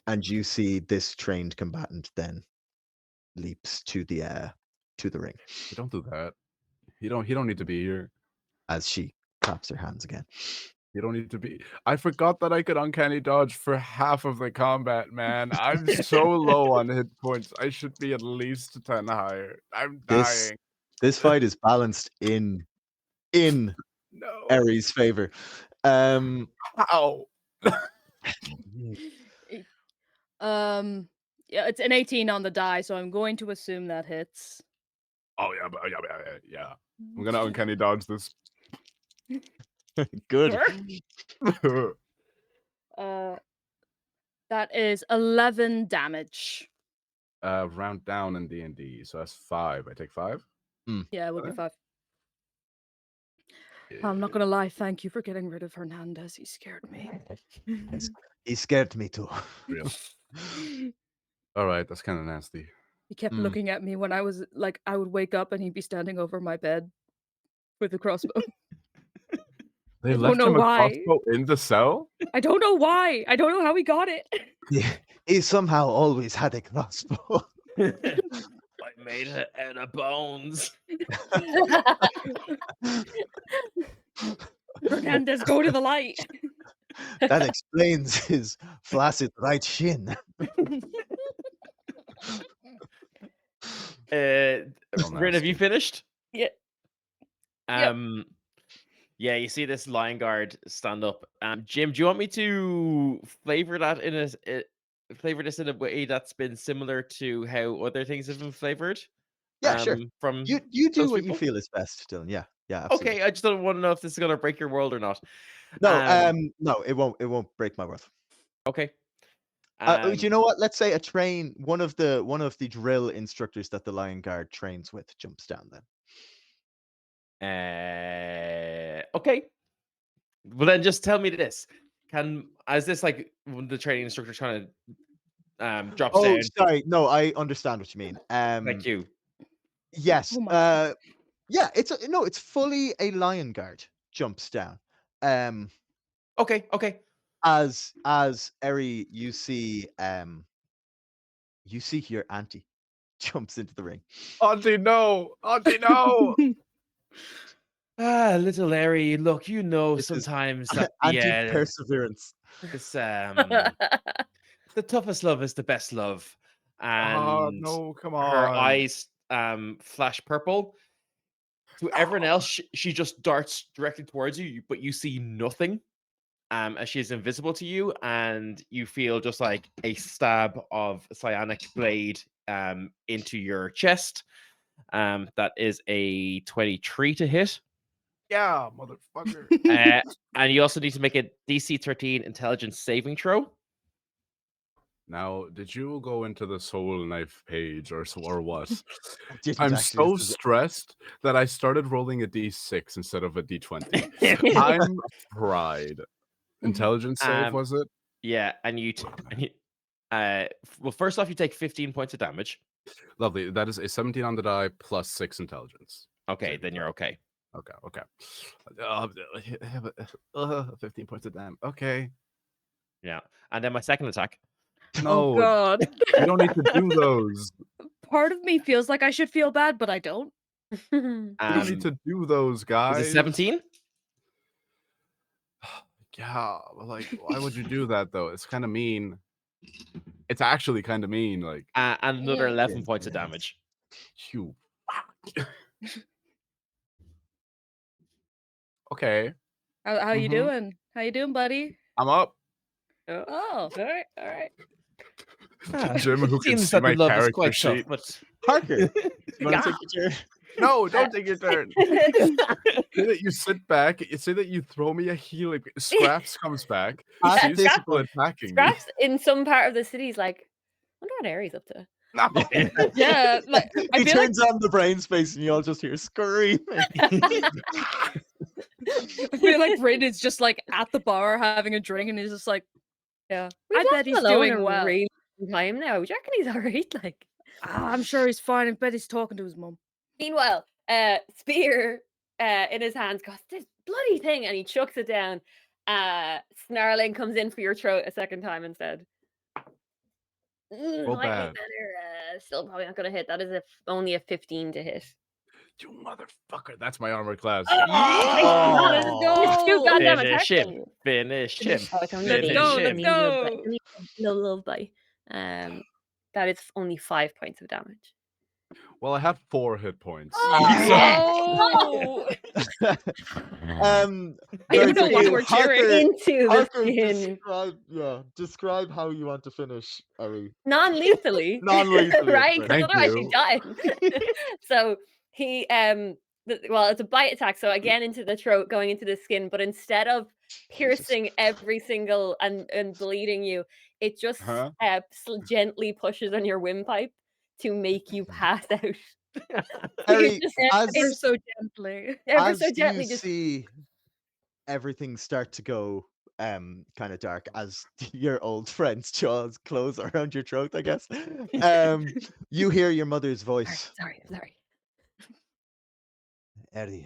And you see this trained combatant then leaps to the ring. You don't do that. He don't need to be here. As she claps her hands again. You don't need to be. I forgot that I could uncanny dodge for half of the combat, man. I'm so low on hit points. I should be at least 10 higher. I'm dying. This fight is balanced in No. Ares' favor. How? Yeah, it's an 18 on the die, so I'm going to assume that hits. Oh yeah. I'm gonna uncanny dodge this. Good. That is 11 damage. Round down in D&D, so that's 5. I take 5. Yeah, it would be 5. I'm not gonna lie. Thank you for getting rid of Hernandez. He scared me. He scared me too. Real. All right, that's kind of nasty. He kept looking at me when I was like, I would wake up and he'd be standing over my bed with a crossbow. They I don't left know him a why. crossbow in the cell? I don't know why. I don't know how he got it. He somehow always had a crossbow. I made it out of bones. Hernandez, go to the light. That explains his flaccid right shin. Rin, have you finished? Yeah. Yeah, you see this lion guard stand up. Jim, do you want me to flavor this in a way that's been similar to how other things have been flavored? Yeah, sure. From You do those what people? you feel is best, Dylan. Yeah, absolutely. Okay, I just don't want to know if this is gonna break your world or not. No, no, it won't. It won't break my world. Okay. Do you know what? Let's say one of the drill instructors that the Lion Guard trains with jumps down then. Okay. Well, then just tell me this: is this like when the training instructor trying to drops Oh, down? sorry. No, I understand what you mean. Thank you. Yes. Oh yeah. It's fully a Lion Guard jumps down. Okay. As Eri, you see your auntie jumps into the ring. Auntie, no! Auntie, no! Little Larry, look, sometimes that anti-perseverance. This the toughest love is the best love. And no, come her on. eyes flash purple. To everyone else, she just darts directly towards you, but you see nothing. As she is invisible to you, and you feel just like a stab of cyanic blade into your chest. That is a 23 to hit. Yeah, motherfucker. And you also need to make a DC 13 intelligence saving throw. Now, did you go into the soul knife page or what? Didn't I'm actually, so this is- stressed that I started rolling a d6 instead of a d20. I'm fried. Intelligence save, was it? Yeah, well, first off, you take 15 points of damage. Lovely. That is a 17 on the die plus 6 intelligence. Okay, then you're okay. Okay. 15 points of damage. Okay. Yeah, and then my second attack. No, Oh God. you don't need to do those. Part of me feels like I should feel bad, but I don't. You don't need to do those, guys. Is it 17? Yeah, like, why would you do that though? It's kind of mean. It's actually kind of mean, like. And another 11 points of damage. You. Okay. How you doing? How you doing, buddy? I'm up. Oh, all right. Jim, who can Seems see that my the love is character quite tough, sheet. but Parker, you want to take your turn? No, don't take your turn. Say that you sit back. You say that you throw me a healing. Scraps comes back. She's still attacking me. Scraps in some part of the city is like, I wonder what Aries up to. No. Yeah, like He turns on the brain space and you all just hear screaming. I feel like Rin is just like at the bar having a drink and he's just like, yeah, I bet he's doing well. Really time now. Do you reckon he's alright? Like, I'm sure he's fine. I bet he's talking to his mum. meanwhile, Spear in his hands goes, this bloody thing, and he chucks it down. Snarling comes in for your throat a second time instead. Roll Might bad. be better. Still probably not going to hit. That is only a 15 to hit. You motherfucker. That's my armor class. It's too goddamn Finish attacking him. you. Finish him. Oh, it's only Finish a him. little love bite. That is only 5 points of damage. Well, I have 4 hit points. Oh! I very don't know why quickly, we're cheering. Into the Harker, skin. describe how you want to finish, Ari. Non-lethally. Non-lethally, Right? that's Because right. otherwise Thank she's dying. So he well, it's a bite attack, so again into the throat, going into the skin, but instead of piercing every single and bleeding you, it just gently pushes on your windpipe to make you pass out. So you Harry, just Ever so gently. ever so as you gently just see everything start to go kind of dark as your old friend's jaws close around your throat, I guess. You hear your mother's voice. sorry. Harry,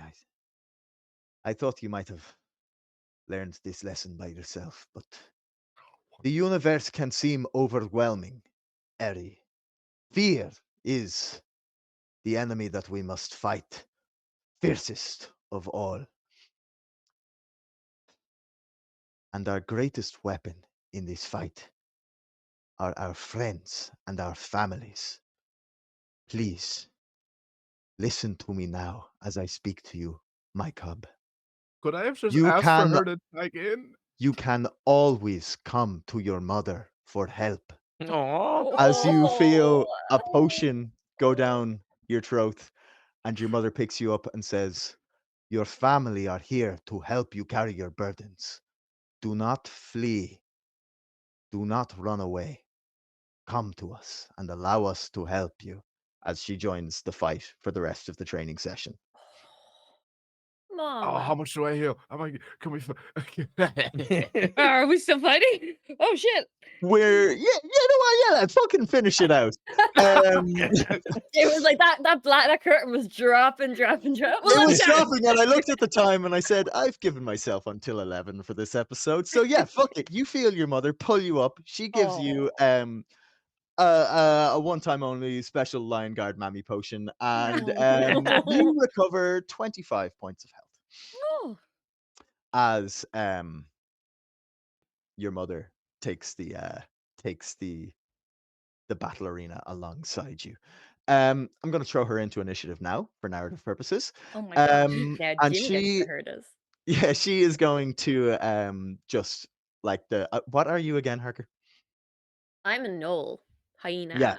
I thought you might have learned this lesson by yourself, but the universe can seem overwhelming, Harry. Fear is the enemy that we must fight, fiercest of all. And our greatest weapon in this fight are our friends and our families. Please, listen to me now as I speak to you, my cub. Could I have just You asked can- for her to tag in? You can always come to your mother for help. Aww. As you feel a potion go down your throat, and your mother picks you up and says, "Your family are here to help you carry your burdens. Do not flee. Do not run away. Come to us and allow us to help you," as she joins the fight for the rest of the training session. Oh, how much do I heal? Can we? Are we still fighting? Oh shit! We're you know what? Yeah, let's fucking finish it out. It was like that curtain was dropping. It was dropping, and I looked at the time and I said, "I've given myself until 11 for this episode." So yeah, fuck it. You feel your mother pull you up. She gives you a one-time only special Lion Guard Mammy potion, and you recover 25 points of health Oh. as your mother takes the battle arena alongside you. I'm going to throw her into initiative now for narrative purposes. Oh my god! And Now Jim gets she, to hurt us. yeah, she is going to just like the what are you again, Harker? I'm a gnoll hyena. Yeah.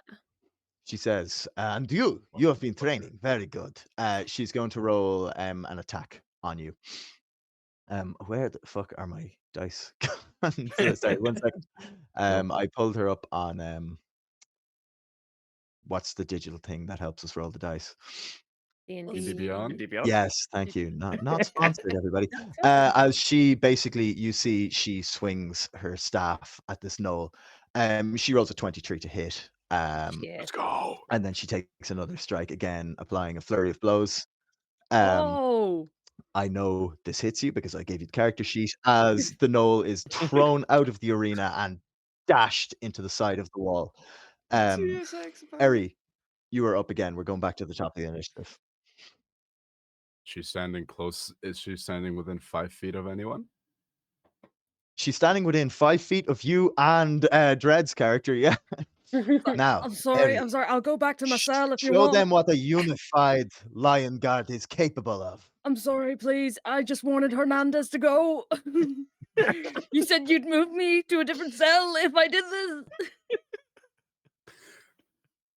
She says, and you have been training. Very good. She's going to roll an attack on you. Where the fuck are my dice? Sorry, 1 second. I pulled her up on what's the digital thing that helps us roll the dice? D&D Beyond? Yes, thank you. Not sponsored, everybody. As she basically, you see, she swings her staff at this gnoll. She rolls a 23 to hit. Let's go. And then she takes another strike again, applying a flurry of blows. Oh. I know this hits you because I gave you the character sheet, as the gnoll is thrown out of the arena and dashed into the side of the wall. Eri, you are up again. We're going back to the top of the initiative. She's standing close. Is she standing within 5 feet of anyone? She's standing within 5 feet of you and Dred's character, yeah. Now, I'm sorry. Eri, I'm sorry. I'll go back to my cell if you show want. them what a unified Lion Guard is capable of. I'm sorry, please. I just wanted Hernandez to go. You said you'd move me to a different cell if I did this.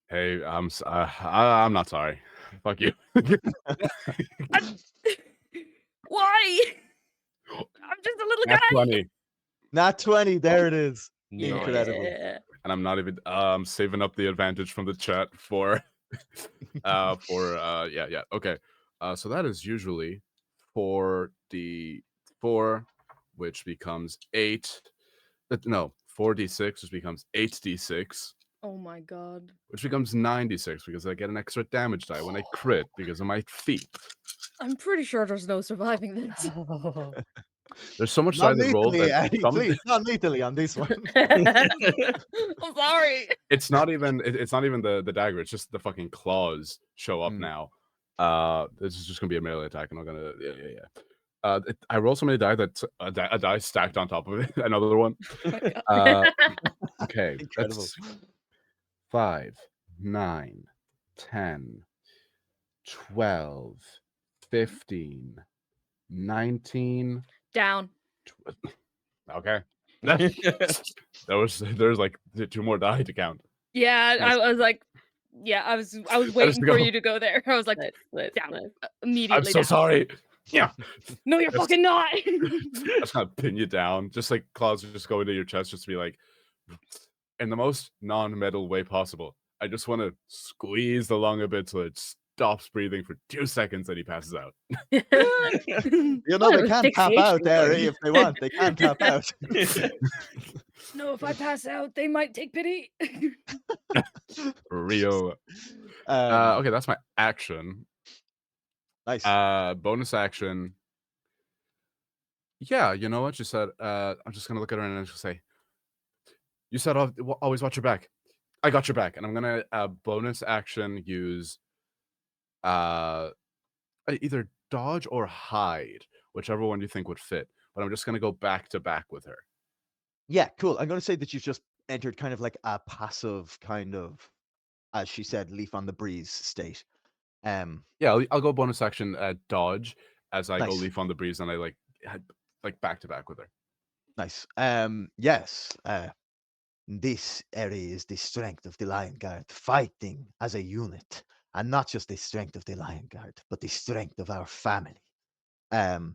Hey, I'm not sorry. Fuck you. Why? I'm just a little Nat guy. 20. Nat 20, there it is. Nice. Incredible. Yeah. And I'm not even saving up the advantage from the chat for yeah. Okay. So that is usually 4d4, which becomes 8. No, 4d6, which becomes 8d6. Oh my god. Which becomes 96 because I get an extra damage die when I crit because of my feet. I'm pretty sure there's no surviving this. There's so much Not die that roll lethally, that Eddie, please, not lethally on this one. I'm sorry. It's not even the dagger. It's just the fucking claws show up now. This is just gonna be a melee attack. I'm not gonna. Yeah. I roll so many die that a die stacked on top of it. Another one. Okay. Incredible. That's 5, 9, 10, 12, 15, 19. Down. Okay. There's like 2 more die to count. Yeah, Nice. I was like, Yeah, I was waiting for you to go there. I was like, down immediately. I'm so down. sorry. Yeah. No, you're That's- fucking not. I just kind of pin you down. Just like claws just go into your chest, just to be like, in the most non-metal way possible. I just want to squeeze the lung a bit so it stops breathing for 2 seconds and he passes out. You know they can tap out, Eri, if they want. They can tap out. No, if I pass out, they might take pity. Real. Okay, that's my action. Nice. Bonus action. Yeah, you know what you said. I'm just gonna look at her and just say, "You said always watch your back. I got your back." And I'm gonna bonus action use either dodge or hide, whichever one you think would fit. But I'm just gonna go back to back with her. Yeah, cool. I'm going to say that you've just entered kind of like a passive kind of, as she said, leaf on the breeze state. Yeah, I'll go bonus action dodge as I go Nice. leaf on the breeze, and I like back to back with her. Nice. Yes. This area is the strength of the Lion Guard, fighting as a unit, and not just the strength of the Lion Guard, but the strength of our family. And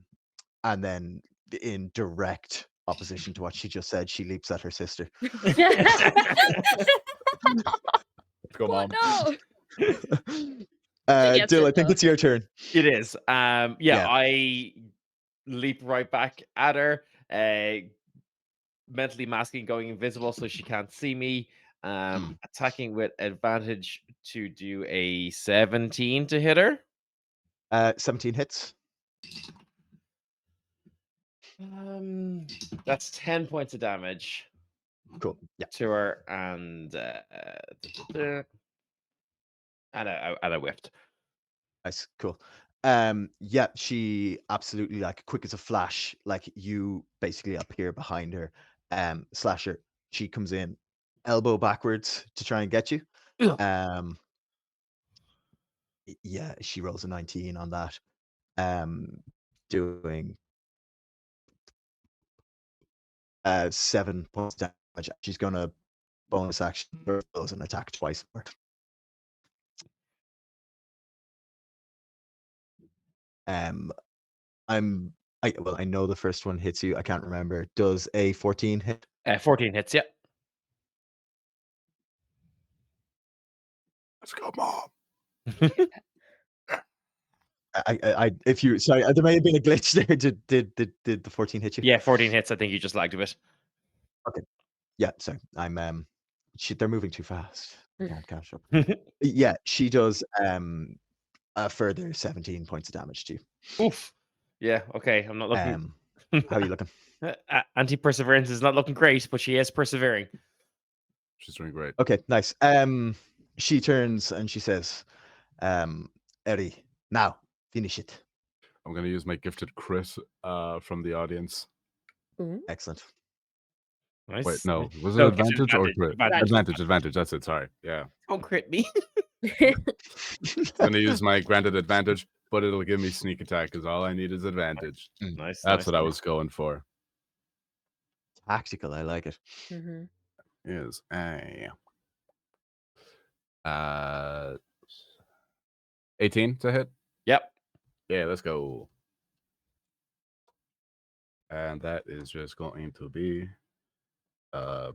then, in direct opposition to what she just said, she leaps at her sister. Go, Mom. No. Dill, I think it's your turn. It is. Yeah, Yeah. I leap right back at her, mentally masking, going invisible so she can't see me. Attacking with advantage to do a 17 to hit her. 17 hits. That's 10 points of damage. Cool. Yeah. To her, and I whiffed. Nice. Cool. Yeah, she absolutely, like, quick as a flash, like, you basically appear behind her, slasher. She comes in elbow backwards to try and get you. Yeah, she rolls a 19 on that. Doing 7 points damage. She's gonna bonus action those and attack twice more. I know the first one hits you. I can't remember. Does a 14 hit? 14 hits, yeah. Let's go, Mom. If you sorry, there may have been a glitch there. Did the 14 hit you? Yeah, 14 hits. I think you just lagged a bit. Okay. Yeah, sorry. I'm they're moving too fast. I can't catch up. Yeah, she does a further 17 points of damage to you. Oof. Yeah, okay. I'm not looking. How are you looking? Anti-perseverance is not looking great, but she is persevering. She's doing great. Okay, nice. She turns and she says, Eri, now finish it. I'm gonna use my gifted crit from the audience. Excellent. Nice. Wait, no. Was it No, advantage or advantage, crit? advantage. Advantage. That's it. Sorry. Yeah. Don't crit me. I'm gonna use my granted advantage, but it'll give me sneak attack because all I need is advantage. Nice. That's what I was going for. Tactical, I like it. Is a 18 to hit. Yep. Yeah, let's go. And that is just going to be the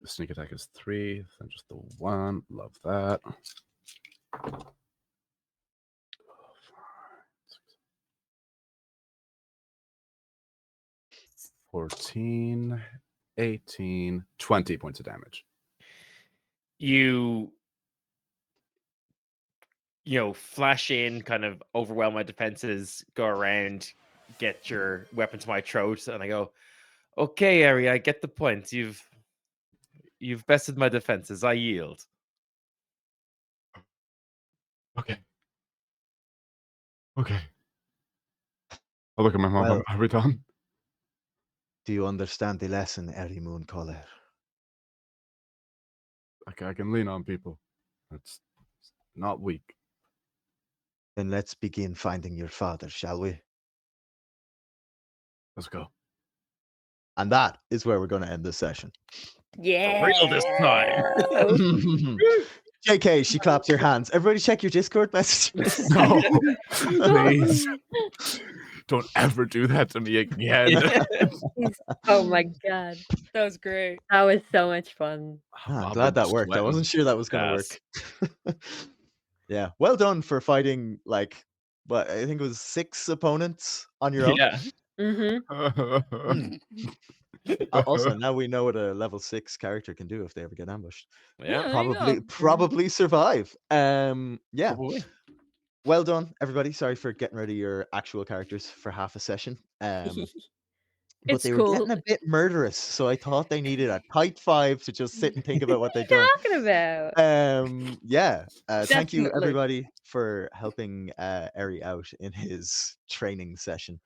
sneak attack is 3, then just the 1. Love that. 14, 18, 20 points of damage. You flash in, kind of overwhelm my defenses, go around, get your weapon to my throat, and I go, okay, Eri, I get the point. You've bested my defenses. I yield. Okay. I'll look at my mom. Well, Are we done? Do you understand the lesson, Eri Mooncaller? Okay, I can lean on people. That's not weak. Then let's begin finding your father, shall we? Let's go. And that is where we're going to end this session. Yeah. For real this time. JK, she claps her hands. Everybody check your Discord messages. No, please. Don't ever do that to me again. Oh my god. That was great. That was so much fun. I'm glad that worked. I wasn't sure that was going to work. Yeah, well done for fighting like what I think it was 6 opponents on your own. Yeah. Mm-hmm. Also, now we know what a level 6 character can do if they ever get ambushed. Yeah, there you go. Probably survive. Yeah. Probably. Well done, everybody. Sorry for getting rid of your actual characters for half a session. But It's they were cool. getting a bit murderous, so I thought they needed a tight 5 to just sit and think about what they've What are done. you talking about? Yeah. Thank you, Definitely. everybody, for helping Eri out in his training session.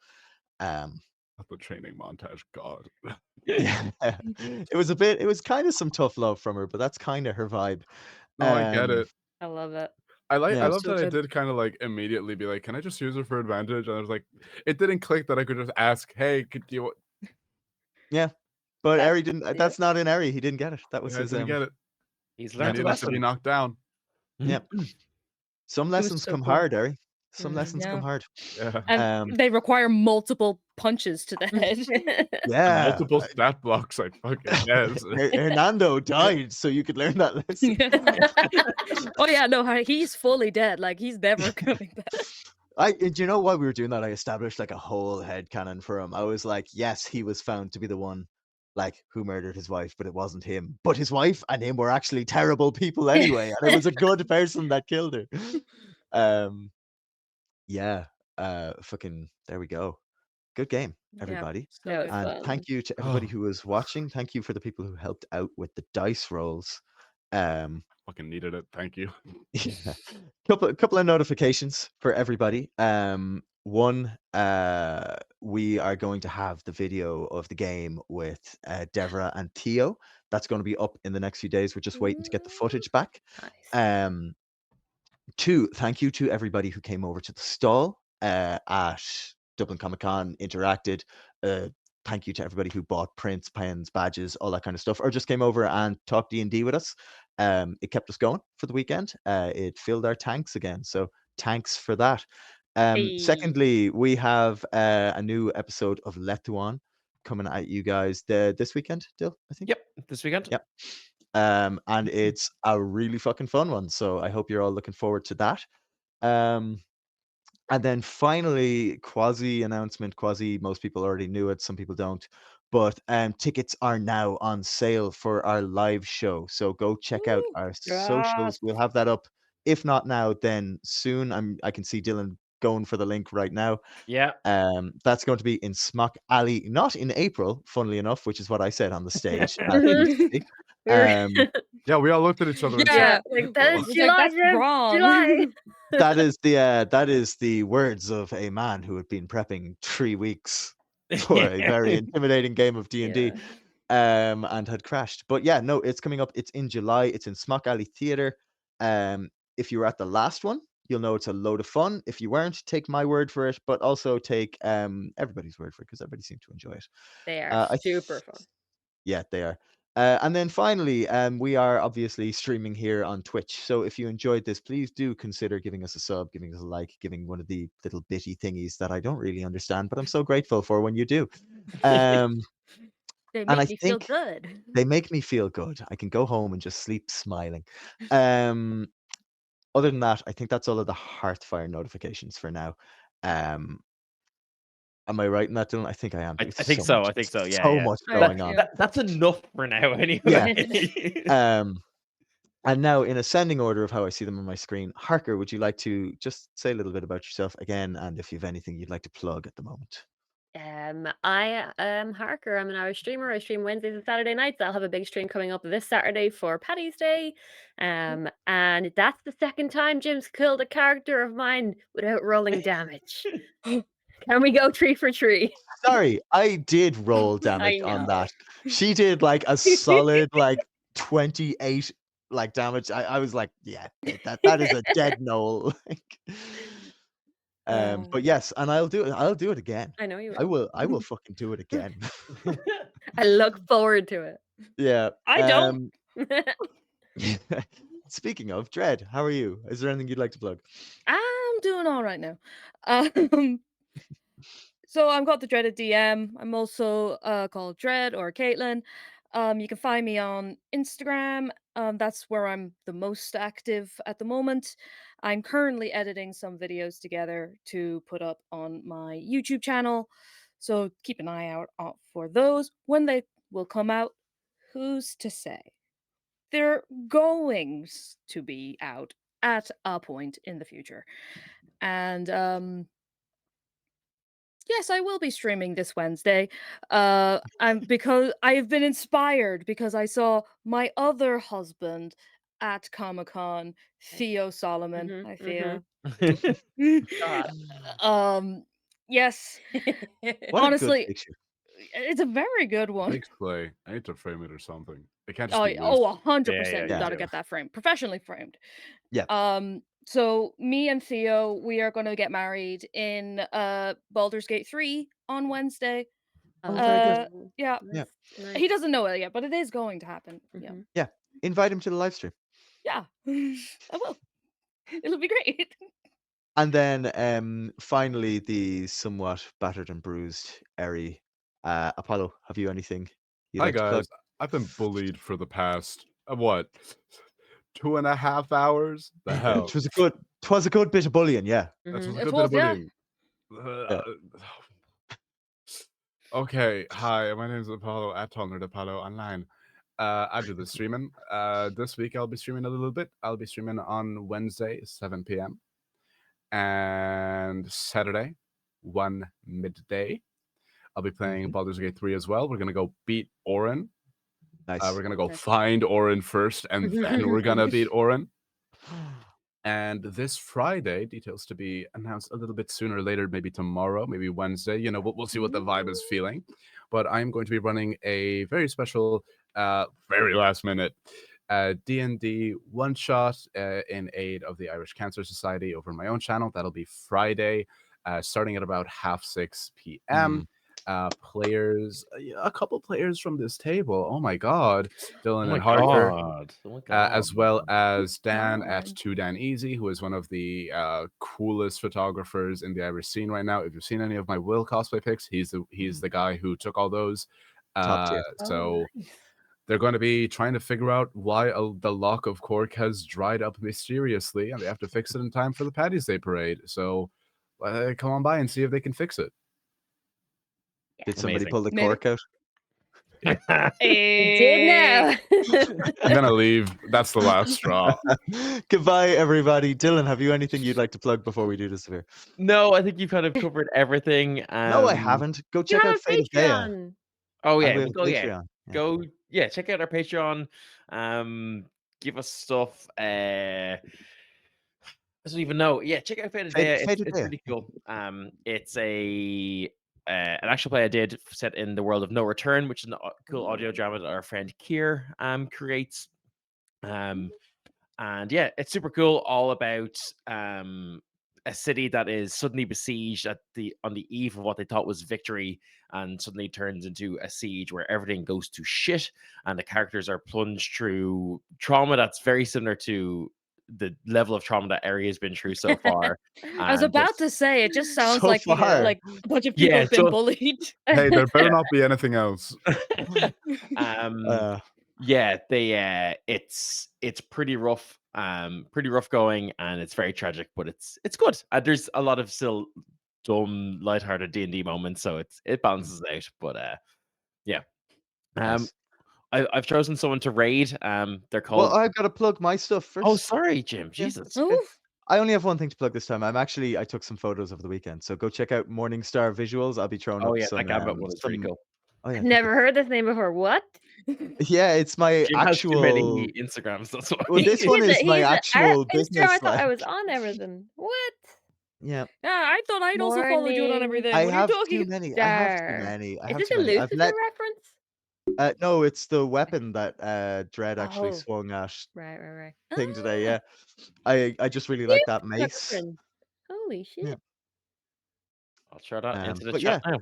The training montage, God. Yeah, it was kind of some tough love from her, but that's kind of her vibe. No, I get it. I love it. I Yeah. love So that I good. did kind of like immediately be like, can I just use her for advantage? And I was like, it didn't click that I could just ask, hey, could you? Yeah, but That's- Eri didn't. That's not in Eri. He didn't get it. That was I his. didn't get it. He's I learned a needed to be lesson. knocked down. Yeah. Some lessons so come cool. hard, Eri. Some Mhm. lessons come Yeah. hard. Yeah. And they require multiple punches to the head. Yeah. Multiple stat blocks. I fucking guess. Hernando died, so you could learn that lesson. Oh yeah, no, he's fully dead. Like he's never coming back. Do you know why we were doing that? I established like a whole headcanon for him. I was like, yes, he was found to be the one like who murdered his wife, but it wasn't him. But his wife and him were actually terrible people anyway, and it was a good person that killed her. Yeah. Fucking there we go. Good game, everybody. So That good. was And fun. thank you to everybody who was watching. Thank you for the people who helped out with the dice rolls. Fucking needed it. Thank you. Yeah. Couple of notifications for everybody. One, we are going to have the video of the game with Devra and Theo. That's going to be up in the next few days. We're just waiting to get the footage back. Nice. 2, thank you to everybody who came over to the stall at Dublin Comic Con, interacted. Thank you to everybody who bought prints, pens, badges, all that kind of stuff, or just came over and talked D&D with us. It kept us going for the weekend. It filled our tanks again, so thanks for that. Hey. Secondly, we have a new episode of Letuan coming at you guys this weekend, Dill, I think. Yep, this weekend. Yep. And it's a really fucking fun one, so I hope you're all looking forward to that. And then finally, quasi announcement. Most people already knew it, some people don't. But tickets are now on sale for our live show. So go check out our socials. We'll have that up. If not now, then soon. I can see Dylan going for the link right now. Yeah. That's going to be in Smock Alley, not in April, funnily enough, which is what I said on the stage. Yeah, we all looked at each other. And Yeah, Like, that is It's July, like, that's Jim. wrong. July. that is the words of a man who had been prepping 3 weeks for a very intimidating game of D&D, and had crashed. But yeah, no, it's coming up. It's in July. It's in Smock Alley Theatre. If you were at the last one, you'll know it's a load of fun. If you weren't, take my word for it, but also take everybody's word for it, because everybody seemed to enjoy it. They are I super fun. Yeah, they are. And then finally, we are obviously streaming here on Twitch. So if you enjoyed this, please do consider giving us a sub, giving us a like, giving one of the little bitty thingies that I don't really understand, but I'm so grateful for when you do. They And make I me feel think good. they make me feel good. I can go home and just sleep smiling. Other than that, I think that's all of the Hearthfire notifications for now. Am I right in that, Dylan? I think I am. I think so. I think so. Yeah. So yeah. much going on. That's enough for now, anyway. Yeah. And now, in ascending order of how I see them on my screen, Harker, would you like to just say a little bit about yourself again, and if you have anything you'd like to plug at the moment? I am Harker. I'm an Irish streamer. I stream Wednesdays and Saturday nights. I'll have a big stream coming up this Saturday for Paddy's Day. And that's the second time Jim's killed a character of mine without rolling damage. Can we go 3 for 3? Sorry, I did roll damage on that. She did like a solid like 28 like damage. I was like, yeah, that is a dead knoll. But yes, and I'll do it again. I know you will. I will fucking do it again. I look forward to it. Yeah. I don't. speaking of Dread, how are you? Is there anything you'd like to plug? I'm doing all right now. Um, so I've got the Dreaded DM. I'm also called Dread or Caitlin. You can find me on Instagram. That's where I'm the most active at the moment. I'm currently editing some videos together to put up on my YouTube channel. So keep an eye out for those. When they will come out, who's to say? They're going to be out at a point in the future. And yes, I will be streaming this Wednesday. Because I've been inspired because I saw my other husband at Comic-Con, Theo Solomon. Mhm, Hi Theo. God. Yes. What a good Honestly, picture. it's a very good one. Thanks, Clay. I need to frame it or something. It can't just Oh, be oh, loose. 100%. You yeah. gotta get that framed, professionally framed. Yeah. So me and Theo, we are gonna get married in Baldur's Gate 3 on Wednesday. Oh, very good. Yeah. Yeah. Nice. He doesn't know it yet, but it is going to happen. Yeah. Yeah. Invite him to the live stream. Yeah. I will. It'll be great. And then finally the somewhat battered and bruised Eri. Apollo, have you anything you'd Hi like to plug? guys. I've been bullied for the past what 2.5 hours? The hell. Twas a good bit of bullying, yeah. That was a It good bit was, of yeah. bullying. Yeah. Okay, hi, my name is Apollo at Tolnerd Apollo online. I do the streaming. This week I'll be streaming a little bit. I'll be streaming on Wednesday, 7 p.m. and Saturday, 1 midday. I'll be playing Baldur's Gate 3 as well. We're gonna go beat Orin. Nice. We're gonna go find Orin first, and then we're gonna beat Orin. And this Friday, details to be announced a little bit sooner or later, maybe tomorrow, maybe Wednesday. You know, we'll see what the vibe is feeling. But I'm going to be running a very special, very last minute D&D one-shot in aid of the Irish Cancer Society over my own channel. That'll be Friday, starting at about 6:30 p.m. Players, a couple players from this table. Oh my God, Dylan and Harker, as well as Dan at 2Dan Easy, who is one of the coolest photographers in the Irish scene right now. If you've seen any of my Will cosplay pics, he's the guy who took all those. Top tier. So they're going to be trying to figure out why the lock of Cork has dried up mysteriously, and they have to fix it in time for the Paddy's Day parade. So come on by and see if they can fix it. Did somebody pull the cork out? Did now. I'm gonna leave. That's the last straw. Goodbye, everybody. Dylan, have you anything you'd like to plug before we do disappear? No, I think you've kind of covered everything. No, I haven't. Go check out Fate of Gaia. Oh And yeah, we have a well, yeah. Patreon. Yeah. Go check out our Patreon. Give us stuff. I don't even know. Yeah, check out Fate of Gaia. It's pretty cool. It's an actual play I did set in the world of No Return, which is a cool audio drama that our friend Kier creates. And yeah, it's super cool. All about a city that is suddenly besieged on the eve of what they thought was victory, and suddenly turns into a siege where everything goes to shit, and the characters are plunged through trauma that's very similar to the level of trauma that Eri has been through so far. I was about to say, it just sounds So like far. like a bunch of people have been bullied. Hey, there better not be anything else. Yeah, it's pretty rough, going, and it's very tragic, but it's good. There's a lot of still dumb, lighthearted D&D moments, so it balances out. But yeah, Nice. I've chosen someone to raid. They're called. Well, I've got to plug my stuff first. Oh, sorry, Jim. Yeah, Jesus. that's okay. I only have one thing to plug this time. I took some photos over the weekend, so go check out Morningstar Visuals. I'll be throwing up some. that Gambit one is pretty cool. Oh yeah. Never heard this name before. What? Yeah, it's my Jim has too many actual Instagrams. That's why. Well, this one is my actual business. I thought I was on everything. What? Yeah. Yeah, I thought I'd also follow you on everything. I What have are you talking too many. I have too many. I have Is it too a many. I've Lucifer reference? No, it's the weapon that Dread actually Oh. swung at Right. thing today. Yeah, I just really like that mace. Holy shit. Yeah. I'll throw that into the But chat yeah, now.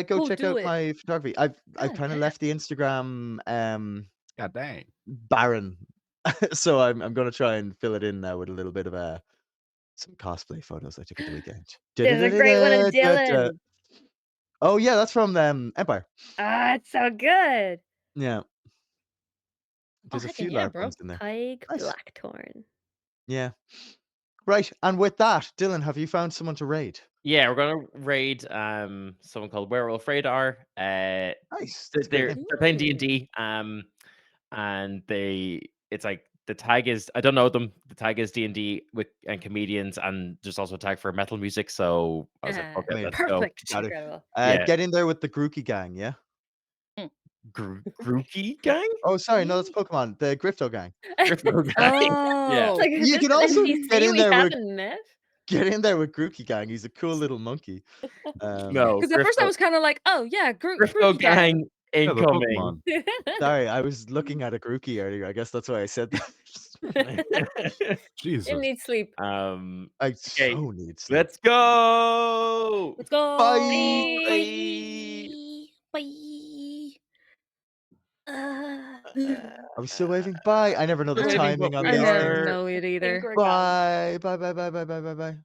go check do out it. my photography. I've kind of left the Instagram God dang. barren So I'm gonna try and fill it in now with a little bit of some cosplay photos I took at the weekend. There's a great one of Da-da-da-da-da-da. Dylan. Oh yeah, that's from Empire. Ah, it's so good. Yeah, Oh, there's a heckin' few yeah, large bro. ones in there. Tig Nice. Blackthorn. Yeah. Right, and with that, Dylan, have you found someone to raid? Yeah, we're gonna raid someone called Werewolf Radar. Nice. That's a great They're name. playing D&D. And it's like the tag is, I don't know them. The tag is D&D and comedians, and there's also a tag for metal music. So I was like, okay, Amazing. let's go. Perfect. Got it. Incredible. Yeah. Get in there with the Grookey gang, yeah? Grookey gang? Oh, sorry, no, that's Pokemon. The Grifto gang. Grifto gang. Yeah. Oh. Like, is You this can an also NPC get in we there with haven't met? Grookey gang. He's a cool little monkey. No, Because at first I Grifto was kind of like, oh yeah, Grifto Grookey gang. gang Yeah, the incoming. Pokemon. Sorry, I was looking at a Grookey earlier. I guess that's why I said that. Jesus. You need sleep. I Okay, so need sleep. let's go. Let's go. Bye. Bye. Are we still waving? Bye. I never know the Still waving, timing but on we I these never things. are- know it I think either. we're gone. Bye. Bye. Bye. Bye. Bye. Bye. Bye. Bye.